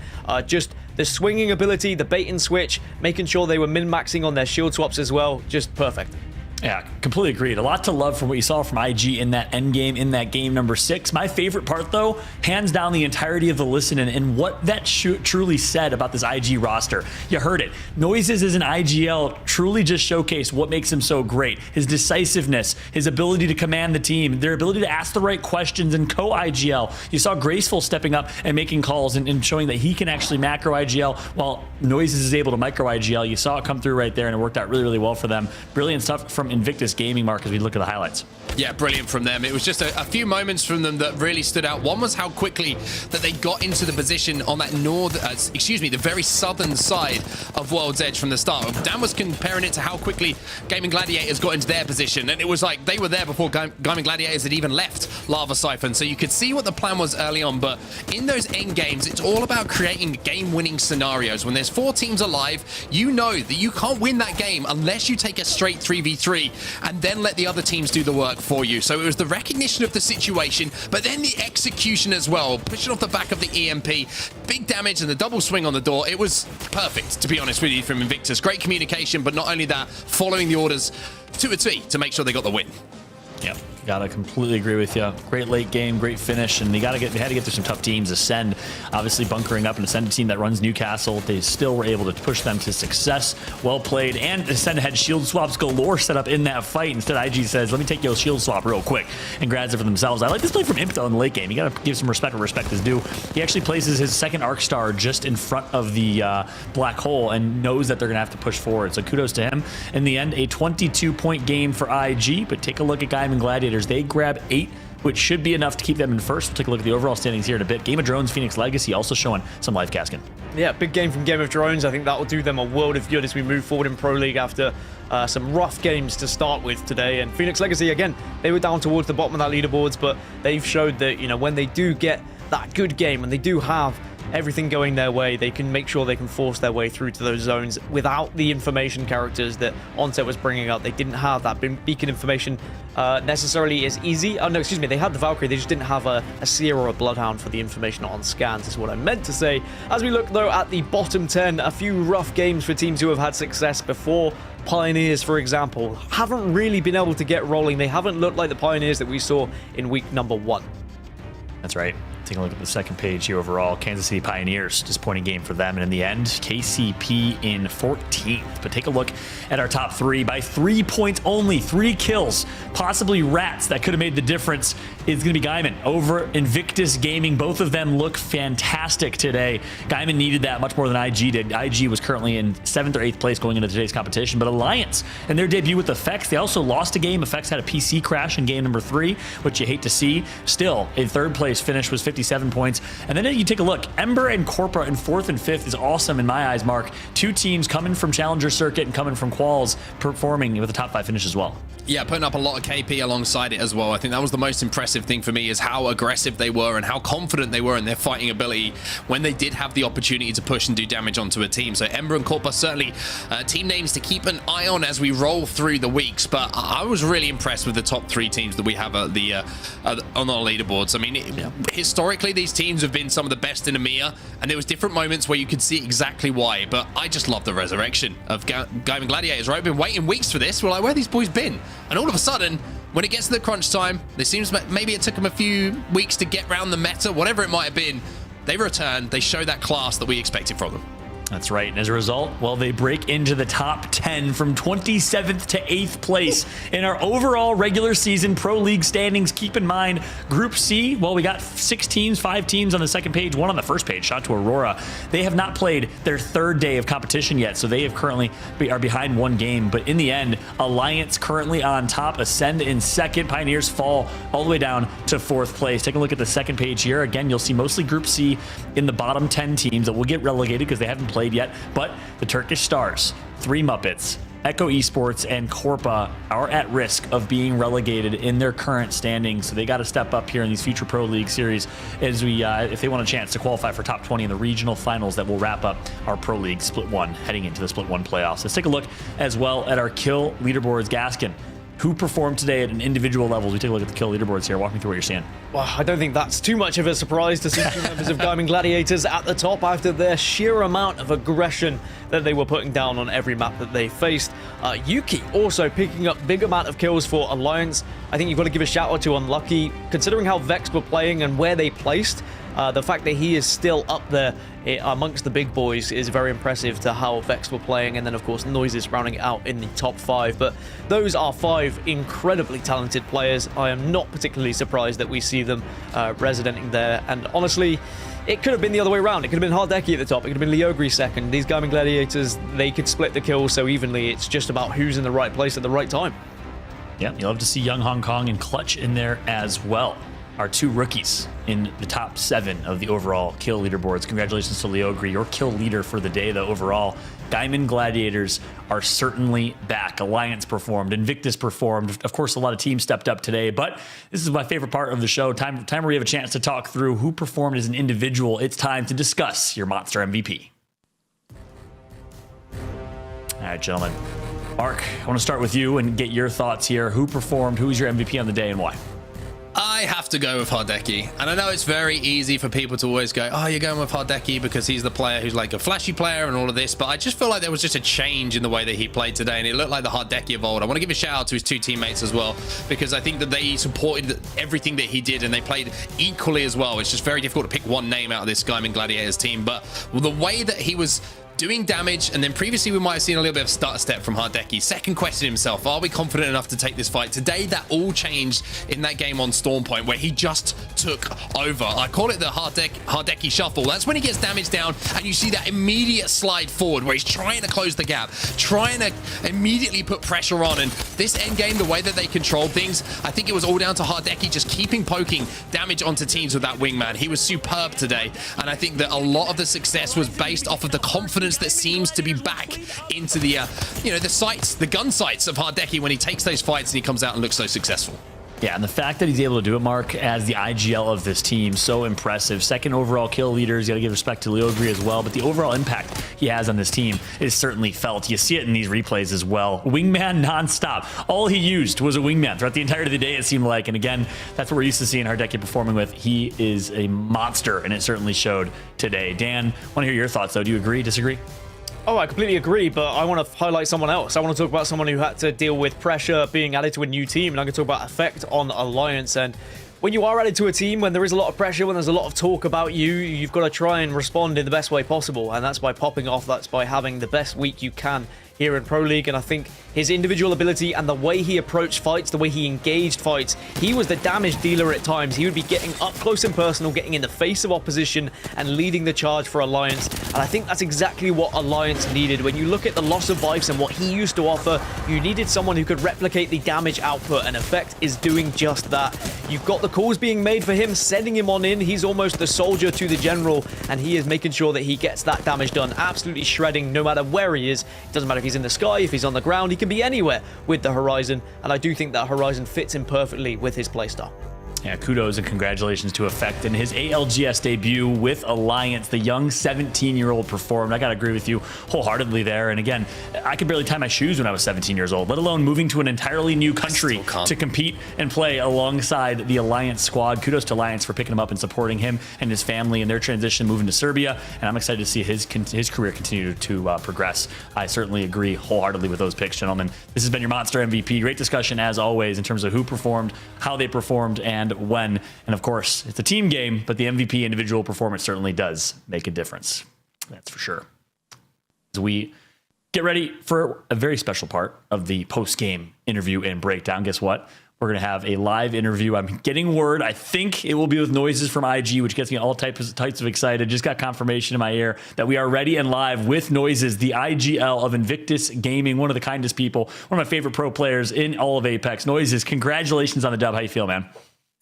Just the swinging ability, the bait and switch, making sure they were min-maxing on their shield swaps as well, just perfect. Yeah, completely agreed. A lot to love from what you saw from IG in that end game, in that game number 6. My favorite part, though, hands down the entirety of the listen and what that truly said about this IG roster. You heard it. Noises as an IGL truly just showcased what makes him so great. His decisiveness, his ability to command the team, their ability to ask the right questions and co-IGL. You saw Graceful stepping up and making calls and showing that he can actually macro IGL while Noises is able to micro IGL. You saw it come through right there, and it worked out really, really well for them. Brilliant stuff from Invictus Gaming, Mark, as we look at the highlights. Yeah, brilliant from them. It was just a few moments from them that really stood out. One was how quickly that they got into the position on that the very southern side of World's Edge from the start. Dan was comparing it to how quickly Gaming Gladiators got into their position, and it was like they were there before Gaming Gladiators had even left Lava Siphon. So you could see what the plan was early on, but in those end games, it's all about creating game-winning scenarios. When there's 4 teams alive, you know that you can't win that game unless you take a straight 3v3 and then let the other teams do the work for you. So it was the recognition of the situation, but then the execution as well, pushing off the back of the EMP, big damage and the double swing on the door. It was perfect, to be honest with you, from Invictus. Great communication, but not only that, following the orders to a T to make sure they got the win. Yeah, gotta completely agree with you. Great late game, great finish, and they had to get through some tough teams. Ascend, obviously bunkering up, and Ascend, a team that runs Newcastle, they still were able to push them to success. Well played, and Ascend had shield swaps galore set up in that fight. Instead, IG says, "Let me take your shield swap real quick," and grabs it for themselves. I like this play from Imp though in the late game. You gotta give some respect where respect is due. He actually places his second Arc Star just in front of the black hole and knows that they're gonna have to push forward. So kudos to him. In the end, a 22-point game for IG. But take a look at Gaming Gladiators. They grab 8 which should be enough to keep them in first. We'll take a look at the overall standings here in a bit. Game of Drones, Phoenix Legacy also showing some life, Gaskin. Yeah, big game from Game of Drones. I think that will do them a world of good as we move forward in Pro League after some rough games to start with today. And Phoenix Legacy, again, they were down towards the bottom of that leaderboards, but they've showed that, you know, when they do get that good game, when they do have everything going their way, they can make sure they can force their way through to those zones without the information characters that Onset was bringing up. They didn't have that beacon information necessarily as easy. Oh, no, excuse me. They had the Valkyrie. They just didn't have a Seer or a Bloodhound for the information on scans, is what I meant to say. As we look, though, at the bottom 10, a few rough games for teams who have had success before. Pioneers, for example, haven't really been able to get rolling. They haven't looked like the Pioneers that we saw in week number 1. That's right. Taking a look at the second page here overall, Kansas City Pioneers, disappointing game for them. And in the end, KCP in 14th. But take a look at our top 3 by 3 points only, 3 kills, possibly Rats that could have made the difference. Is going to be Gaiman over Invictus Gaming. Both of them look fantastic today. Gaiman needed that much more than IG did. IG was currently in 7th or 8th place going into today's competition. But Alliance, in their debut with Effects, they also lost a game. Effects had a PC crash in game number 3, which you hate to see. Still, in 3rd place finish was 57 points. And then you take a look, Ember and Corpora in 4th and 5th is awesome in my eyes, Mark. 2 teams coming from Challenger Circuit and coming from Quals performing with a top 5 finish as well. Yeah, putting up a lot of KP alongside it as well. I think that was the most impressive thing for me, is how aggressive they were and how confident they were in their fighting ability when they did have the opportunity to push and do damage onto a team. So Ember and Corpora certainly team names to keep an eye on as we roll through the weeks. But I was really impressed with the top 3 teams that we have at the on our leaderboards. I mean, historically, these teams have been some of the best in EMEA, and there was different moments where you could see exactly why. But I just love the resurrection of Gaiman Gladiators, right? I've been waiting weeks for this. We're like, where have these boys been? And all of a sudden, when it gets to the crunch time, it seems maybe it took them a few weeks to get around the meta, whatever it might have been. They return, they show that class that we expected from them. That's right. And as a result, well, they break into the top 10 from 27th to 8th place in our overall regular season Pro League standings. Keep in mind, Group C, well, we got 6 teams, 5 teams on the second page, 1 on the first page. Shout out to Aurora. They have not played their 3rd day of competition yet, so they have currently are behind 1 game. But in the end, Alliance currently on top, Ascend in 2nd. Pioneers fall all the way down to 4th place. Take a look at the second page here. Again, you'll see mostly Group C in the bottom 10 teams that will get relegated because they haven't played yet, but the Turkish Stars, 3 Muppets, Echo Esports, and Corpa are at risk of being relegated in their current standings, so they got to step up here in these future Pro League series as we, if they want a chance to qualify for top 20 in the regional finals that will wrap up our Pro League Split 1 heading into the Split 1 playoffs. Let's take a look as well at our kill leaderboards. Gaskin, who performed today at an individual level? We take a look at the kill leaderboards here. Walk me through what you're seeing. Well, I don't think that's too much of a surprise to see 2 members of Gaiman Gladiators at the top after their sheer amount of aggression that they were putting down on every map that they faced. Yuki also picking up big amount of kills for Alliance. I think you've got to give a shout out to Unlucky, considering how Vex were playing and where they placed. The fact that he is still up there amongst the big boys is very impressive to how Vex were playing, and then of course Noises rounding it out in the top 5. But those are 5 incredibly talented players. I am not particularly surprised that we see them residenting there, and honestly, it could have been the other way around. It could have been Hardeki at the top. It could have been Leogri second. These Gaiman Gladiators, they could split the kills so evenly. It's just about who's in the right place at the right time. Yeah, you'll have to see Young Hong Kong and Clutch in there as well. Our 2 rookies in the top 7 of the overall kill leaderboards. Congratulations to Leogri, your kill leader for the day, though, overall. Gaiman Gladiators are certainly back. Alliance performed, Invictus performed. Of course, a lot of teams stepped up today, but this is my favorite part of the show. Time where we have a chance to talk through who performed as an individual. It's time to discuss your Monster MVP. All right, gentlemen. Mark, I want to start with you and get your thoughts here. Who performed? Who's your MVP on the day and why? I have to go with Hardeki. And I know it's very easy for people to always go, oh, you're going with Hardeki because he's the player who's like a flashy player and all of this. But I just feel like there was just a change in the way that he played today. And it looked like the Hardeki of old. I want to give a shout out to his 2 teammates as well, because I think that they supported everything that he did and they played equally as well. It's just very difficult to pick one name out of this Gaiman Gladiators team. But the way that he was doing damage, and then previously we might have seen a little bit of stutter step from Hardeki. Second question himself, are we confident enough to take this fight? Today, that all changed in that game on Storm Point, where he just took over. I call it the Hardeki shuffle. That's when he gets damage down, and you see that immediate slide forward, where he's trying to close the gap, trying to immediately put pressure on, and this end game, the way that they controlled things, I think it was all down to Hardeki just keeping poking damage onto teams with that wingman. He was superb today, and I think that a lot of the success was based off of the confidence that seems to be back into the, the sights, the gun sights of Hardeki when he takes those fights and he comes out and looks so successful. Yeah, and the fact that he's able to do it, Mark, as the IGL of this team, so impressive. Second overall kill leaders, you got to give respect to Leogri as well, but the overall impact he has on this team is certainly felt. You see it in these replays as well. Wingman nonstop. All he used was a wingman throughout the entirety of the day, it seemed like. And again, that's what we're used to seeing Hardeki performing with. He is a monster, and it certainly showed today. Dan, want to hear your thoughts, though. Do you agree, disagree? Oh, I completely agree, but I want to highlight someone else. I want to talk about someone who had to deal with pressure being added to a new team, and I'm going to talk about effect on Alliance. And when you are added to a team, when there is a lot of pressure, when there's a lot of talk about you, you've got to try and respond in the best way possible, and that's by popping off. That's by having the best week you can here in Pro League. And I think his individual ability and the way he approached fights, the way he engaged fights, he was the damage dealer at times. He would be getting up close and personal, getting in the face of opposition and leading the charge for Alliance. And I think that's exactly what Alliance needed. When you look at the loss of lives and what he used to offer, you needed someone who could replicate the damage output, and Effect is doing just that. You've got the calls being made for him, sending him on in. He's almost the soldier to the general, and he is making sure that he gets that damage done, absolutely shredding no matter where he is. It doesn't matter if he's in the sky, if he's on the ground, he can be anywhere with the Horizon, and I do think that Horizon fits him perfectly with his playstyle. Yeah, kudos and congratulations to Effect in his ALGS debut with Alliance. The young 17-year-old performed. I got to agree with you wholeheartedly there. And again, I could barely tie my shoes when I was 17 years old, let alone moving to an entirely new country to compete and play alongside the Alliance squad. Kudos to Alliance for picking him up and supporting him and his family in their transition moving to Serbia. And I'm excited to see his career continue to progress. I certainly agree wholeheartedly with those picks, gentlemen. This has been your Monster MVP. Great discussion as always in terms of who performed, how they performed, and when. And of course, it's a team game, but the MVP individual performance certainly does make a difference. That's for sure. As we get ready for a very special part of the post-game interview and breakdown, guess what? We're going to have a live interview. I'm getting word. I think it will be with Noises from IG, which gets me all types of excited. Just got confirmation in my ear that we are ready and live with Noises, the IGL of Invictus Gaming, one of the kindest people, one of my favorite pro players in all of Apex. Noises, congratulations on the dub. How you feel, man?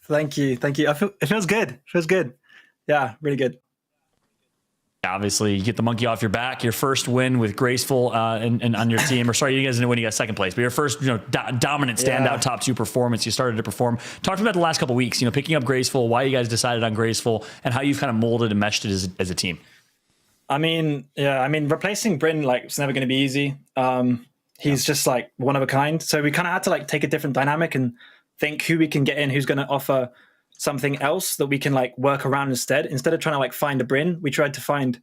Thank you. It feels good. It feels good. Yeah, really good. Obviously, you get the monkey off your back. Your first win with Graceful and on your team, or sorry, you guys didn't win. You got second place, but your first, dominant standout top 2 performance. You started to perform. Talk to me about the last couple of weeks. Picking up Graceful, why you guys decided on Graceful, and how you've kind of molded and meshed it as a team. Replacing Bryn it's never going to be easy. He's just one of a kind. So we kind of had to take a different dynamic and think who we can get in, who's going to offer something else that we can work around instead of trying to find a Bryn. We tried to find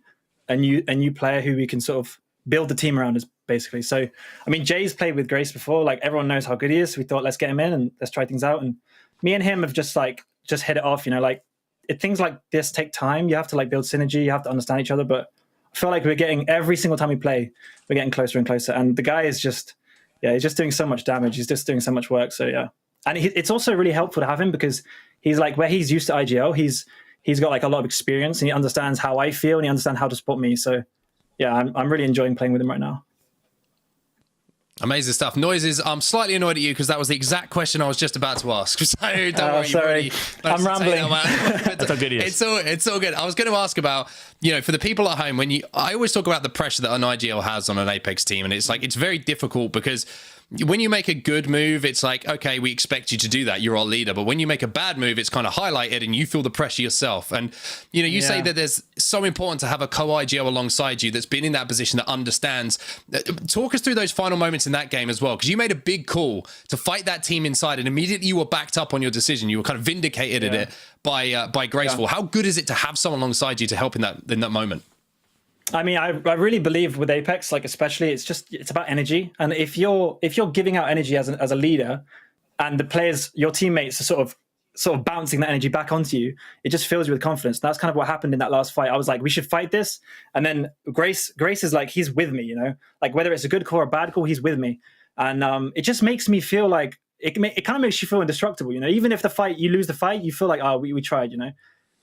a new player who we can sort of build the team around us, basically. So Jay's played with Grace before, everyone knows how good he is, so we thought let's get him in and let's try things out. And me and him have just hit it off. Things like this take time. You have to build synergy, you have to understand each other, but I feel like we're getting, every single time we play, we're getting closer and closer, and the guy is just he's just doing so much damage, he's just doing so much work. So yeah. And it's also really helpful to have him because he's where he's used to IGL, he's got a lot of experience, and he understands how I feel and he understands how to support me. So yeah, I'm really enjoying playing with him right now. Amazing stuff. Noises, I'm slightly annoyed at you because that was the exact question I was just always to ask. So don't worry. Sorry. I'm rambling. That's how good he is. It's all good. I was going to ask about, for the people at home, I always talk about the pressure that an IGL has on an Apex team, and it's very difficult because when you make a good move, it's okay, we expect you to do that. You're our leader. But when you make a bad move, it's kind of highlighted and you feel the pressure yourself. And, you say that there's so important to have a co-IGL alongside you that's been in that position, that understands. Talk us through those final moments in that game as well, because you made a big call to fight that team inside, and immediately you were backed up on your decision. You were kind of vindicated in it by Graceful. How good is it to have someone alongside you to help in that moment? I really believe with Apex, especially, it's about energy. And if you're giving out energy as a leader, and the players, your teammates, are sort of sort of bouncing that energy back onto you, it just fills you with confidence. That's kind of what happened in that last fight. I was like, we should fight this. And then Grace is like, he's with me, you know, like whether it's a good call or a bad call, he's with me. And it just makes me feel like it kind of makes you feel indestructible, you know, even if you lose the fight, you feel like, oh, we tried, you know,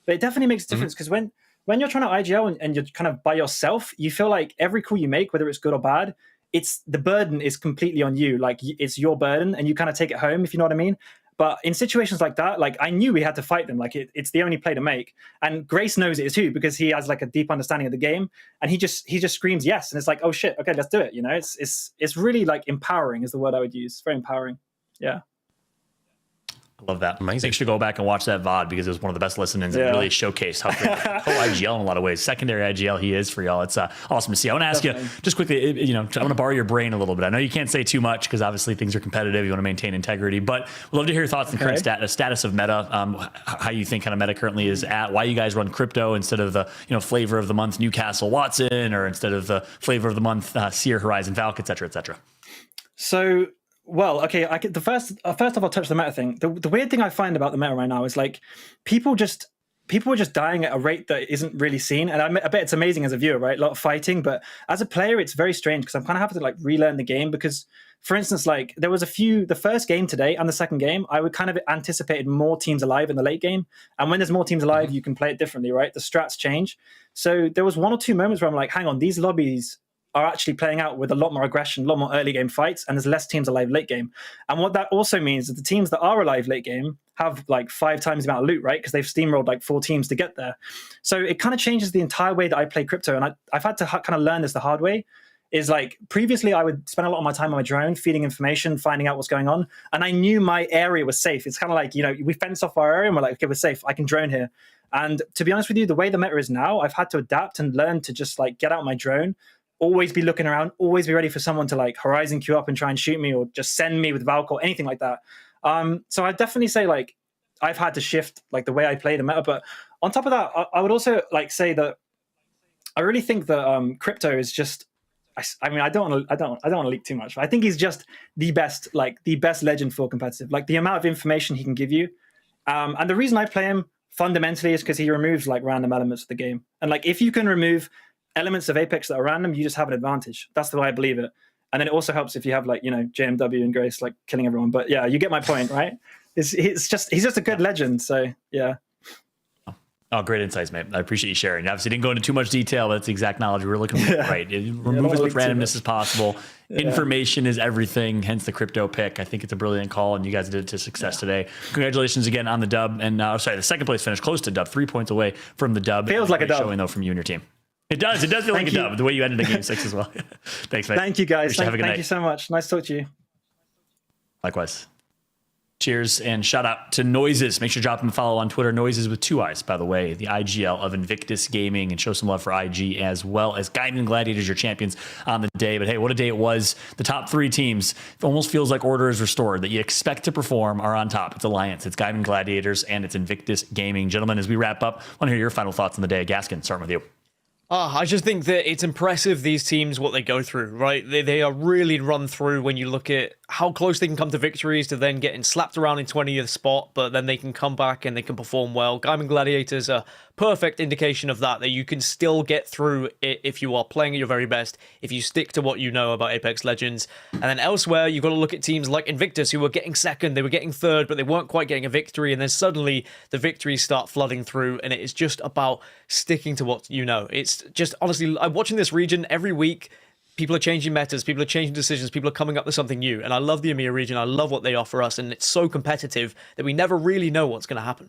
but it definitely makes a difference because when you're trying to IGL and you're kind of by yourself, you feel like every call you make, whether it's good or bad, the burden is completely on you. Like it's your burden and you kind of take it home, if you know what I mean. But in situations like that, like I knew we had to fight them. Like it's the only play to make. And Grace knows it too, because he has like a deep understanding of the game. And he just screams yes. And it's like, oh shit, okay, let's do it. You know, it's really like empowering is the word I would use. Very empowering. Yeah. I love that. Amazing. Make sure to go back and watch that VOD because it was one of the best listen-ins and really showcased how great IGL in a lot of ways. Secondary IGL he is for y'all. It's awesome to see. I want to ask you just quickly, you know, I want to borrow your brain a little bit. I know you can't say too much because obviously things are competitive. You want to maintain integrity, but we'd love to hear your thoughts on current status of meta, how you think kind of meta currently is at, why you guys run crypto instead of the, you know, flavor of the month Newcastle Watson or instead of the flavor of the month Seer Horizon Valk, et cetera, et cetera. So, well, okay. First off, I'll touch the meta thing. The weird thing I find about the meta right now is like people are just dying at a rate that isn't really seen, and I bet it's amazing as a viewer, right? A lot of fighting, but as a player, it's very strange because I'm kind of having to like relearn the game. Because, for instance, like there was the first game today and the second game, I would kind of anticipated more teams alive in the late game, and when there's more teams alive, you can play it differently, right? The strats change. So there was one or two moments where I'm like, hang on, these lobbies are actually playing out with a lot more aggression, a lot more early game fights, and there's less teams alive late game. And what that also means is the teams that are alive late game have like 5 times the amount of loot, right? Because they've steamrolled like 4 teams to get there. So it kind of changes the entire way that I play crypto. And I've had to kind of learn this the hard way. Is like previously I would spend a lot of my time on my drone, feeding information, finding out what's going on. And I knew my area was safe. It's kind of like, you know, we fence off our area and we're like, okay, we're safe. I can drone here. And to be honest with you, the way the meta is now, I've had to adapt and learn to just like get out my drone, always be looking around, always be ready for someone to like horizon queue up and try and shoot me or just send me with Valk or anything like that. So I definitely say like I've had to shift like the way I play the meta. But on top of that, I would also like say that I really think that crypto is just, I mean, I don't want to leak too much, but I think he's just the best legend for competitive. Like the amount of information he can give you. And the reason I play him fundamentally is because he removes like random elements of the game. And like if you can remove elements of Apex that are random, you just have an advantage. That's the way I believe it. And then it also helps if you have like, you know, JMW and Grace like killing everyone. But yeah, you get my point, right? He's just a good legend. So yeah. Oh, great insights, mate. I appreciate you sharing. Obviously, didn't go into too much detail, but it's the exact knowledge we were looking for. Right. Remove as much randomness as possible. Information is everything, hence the crypto pick. I think it's a brilliant call, and you guys did it to success today. Congratulations again on the dub. And the second place finish, close to dub, 3 points away from the dub. Feels like a dub. Showing, though, from you and your team. It does feel like a dub, the way you ended in Game 6 as well. Thanks, mate. Thank you, guys. Thank you so much. Nice to talk to you. Likewise. Cheers and shout out to Noises. Make sure to drop them a follow on Twitter. Noises with 2 eyes, by the way, the IGL of Invictus Gaming, and show some love for IG as well as Guiding Gladiators, your champions on the day. But hey, what a day it was. The top 3 teams, it almost feels like order is restored, that you expect to perform are on top. It's Alliance, it's Guiding Gladiators, and it's Invictus Gaming. Gentlemen, as we wrap up, I want to hear your final thoughts on the day. Gaskin, starting with you. I just think that it's impressive, these teams, what they go through, right? They are really run through when you look at how close they can come to victories to then getting slapped around in 20th spot, but then they can come back and they can perform well. Diamond Gladiators are perfect indication of that you can still get through it if you are playing at your very best, if you stick to what you know about Apex Legends. And then elsewhere, you've got to look at teams like Invictus, who were getting second, they were getting third, but they weren't quite getting a victory, and then suddenly the victories start flooding through, and it is just about sticking to what you know. It's just, honestly, I'm watching this region every week. People are changing metas, people are changing decisions, people are coming up with something new, and I love the EMEA region, I love what they offer us, and it's so competitive that we never really know what's going to happen.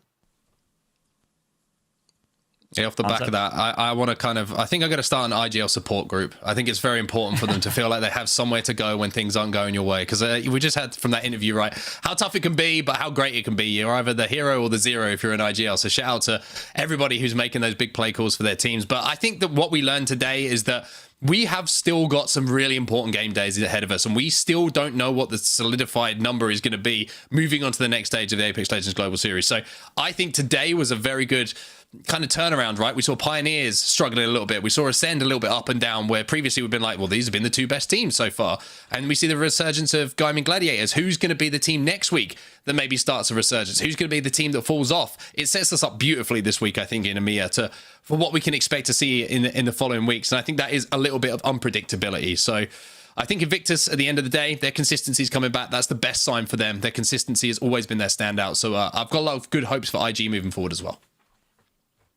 Yeah, off the back of that, I want to I think I'm going to start an IGL support group. I think it's very important for them to feel like they have somewhere to go when things aren't going your way. Because we just had from that interview, right, how tough it can be, but how great it can be. You're either the hero or the zero if you're an IGL. So shout out to everybody who's making those big play calls for their teams. But I think that what we learned today is that we have still got some really important game days ahead of us, and we still don't know what the solidified number is going to be moving on to the next stage of the Apex Legends Global Series. So I think today was a very good kind of turnaround, right? We saw Pioneers struggling a little bit. We saw Ascend a little bit up and down, where previously we've been like, well, these have been the two best teams so far. And we see the resurgence of Gaimin Gladiators. Who's going to be the team next week that maybe starts a resurgence? Who's going to be the team that falls off? It sets us up beautifully this week, I think, in EMEA for what we can expect to see in the following weeks. And I think that is a little bit of unpredictability. So I think Invictus, at the end of the day, their consistency is coming back. That's the best sign for them. Their consistency has always been their standout. So I've got a lot of good hopes for IG moving forward as well.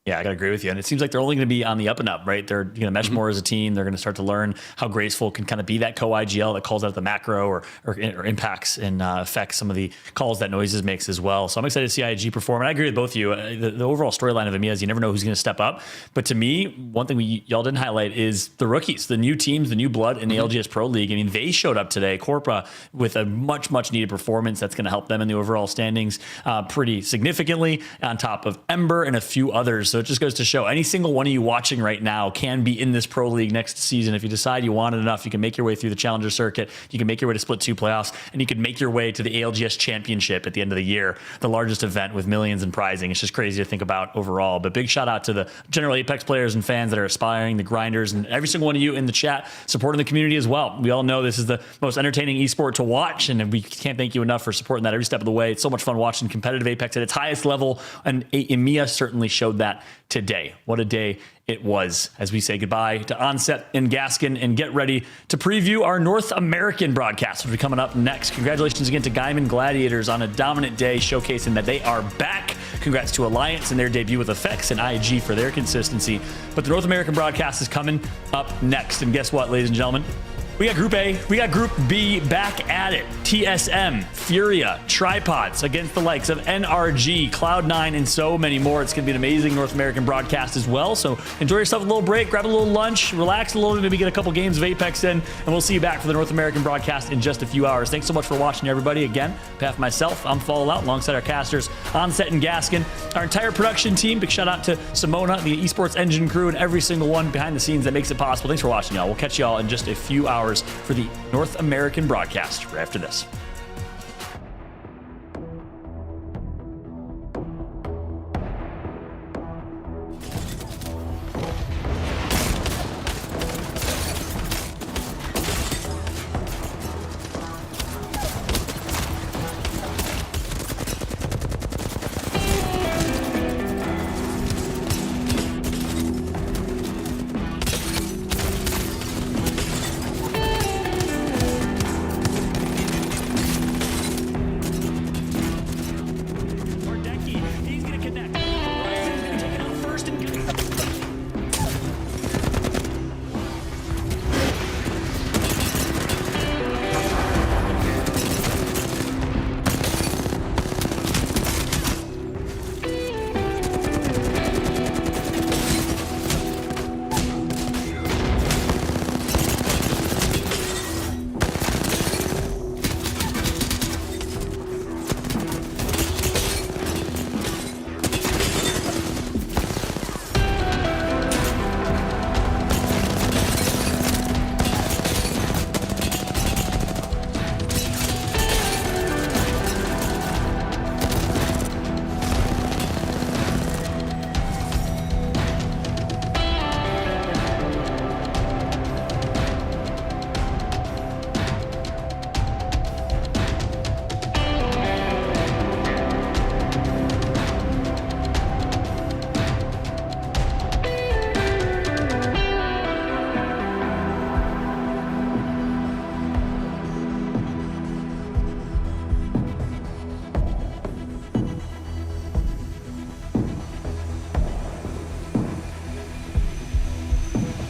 Yeah, I gotta agree with you. And it seems like they're only going to be on the up and up, right? They're going to mesh more as a team. They're going to start to learn how Graceful can kind of be that co-IGL that calls out the macro or impacts and affects some of the calls that Noises makes as well. So I'm excited to see IG perform. And I agree with both of you. The overall storyline of EMEA is you never know who's going to step up. But to me, one thing y'all didn't highlight is the rookies, the new teams, the new blood in the LGS Pro League. I mean, they showed up today, Corpa, with a much needed performance that's going to help them in the overall standings pretty significantly, on top of Ember and a few others. So it just goes to show any single one of you watching right now can be in this Pro League next season. If you decide you want it enough, you can make your way through the Challenger Circuit, you can make your way to Split 2 playoffs, and you can make your way to the ALGS Championship at the end of the year, the largest event with millions in prizing. It's just crazy to think about overall. But big shout out to the general Apex players and fans that are aspiring, the grinders, and every single one of you in the chat supporting the community as well. We all know this is the most entertaining esport to watch, and we can't thank you enough for supporting that every step of the way. It's so much fun watching competitive Apex at its highest level, and EMEA certainly showed that today. What a day it was, as we say goodbye to Onset and Gaskin and get ready to preview our North American broadcast, which will be coming up next. Congratulations again to Gaimin Gladiators on a dominant day, showcasing that they are back. Congrats to Alliance and their debut with Effects, and IG for their consistency. But the North American broadcast is coming up next. And guess what, ladies and gentlemen? We got Group A, we got Group B back at it. TSM, Furia, Tripods against the likes of NRG, Cloud9, and so many more. It's going to be an amazing North American broadcast as well. So enjoy yourself a little break, grab a little lunch, relax a little bit, maybe get a couple games of Apex in, and we'll see you back for the North American broadcast in just a few hours. Thanks so much for watching, everybody. Again, on behalf of myself, I'm Fallout, alongside our casters, Onset and Gaskin, our entire production team. Big shout out to Simona, the esports engine crew, and every single one behind the scenes that makes it possible. Thanks for watching, y'all. We'll catch y'all in just a few hours for the North American broadcast right after this.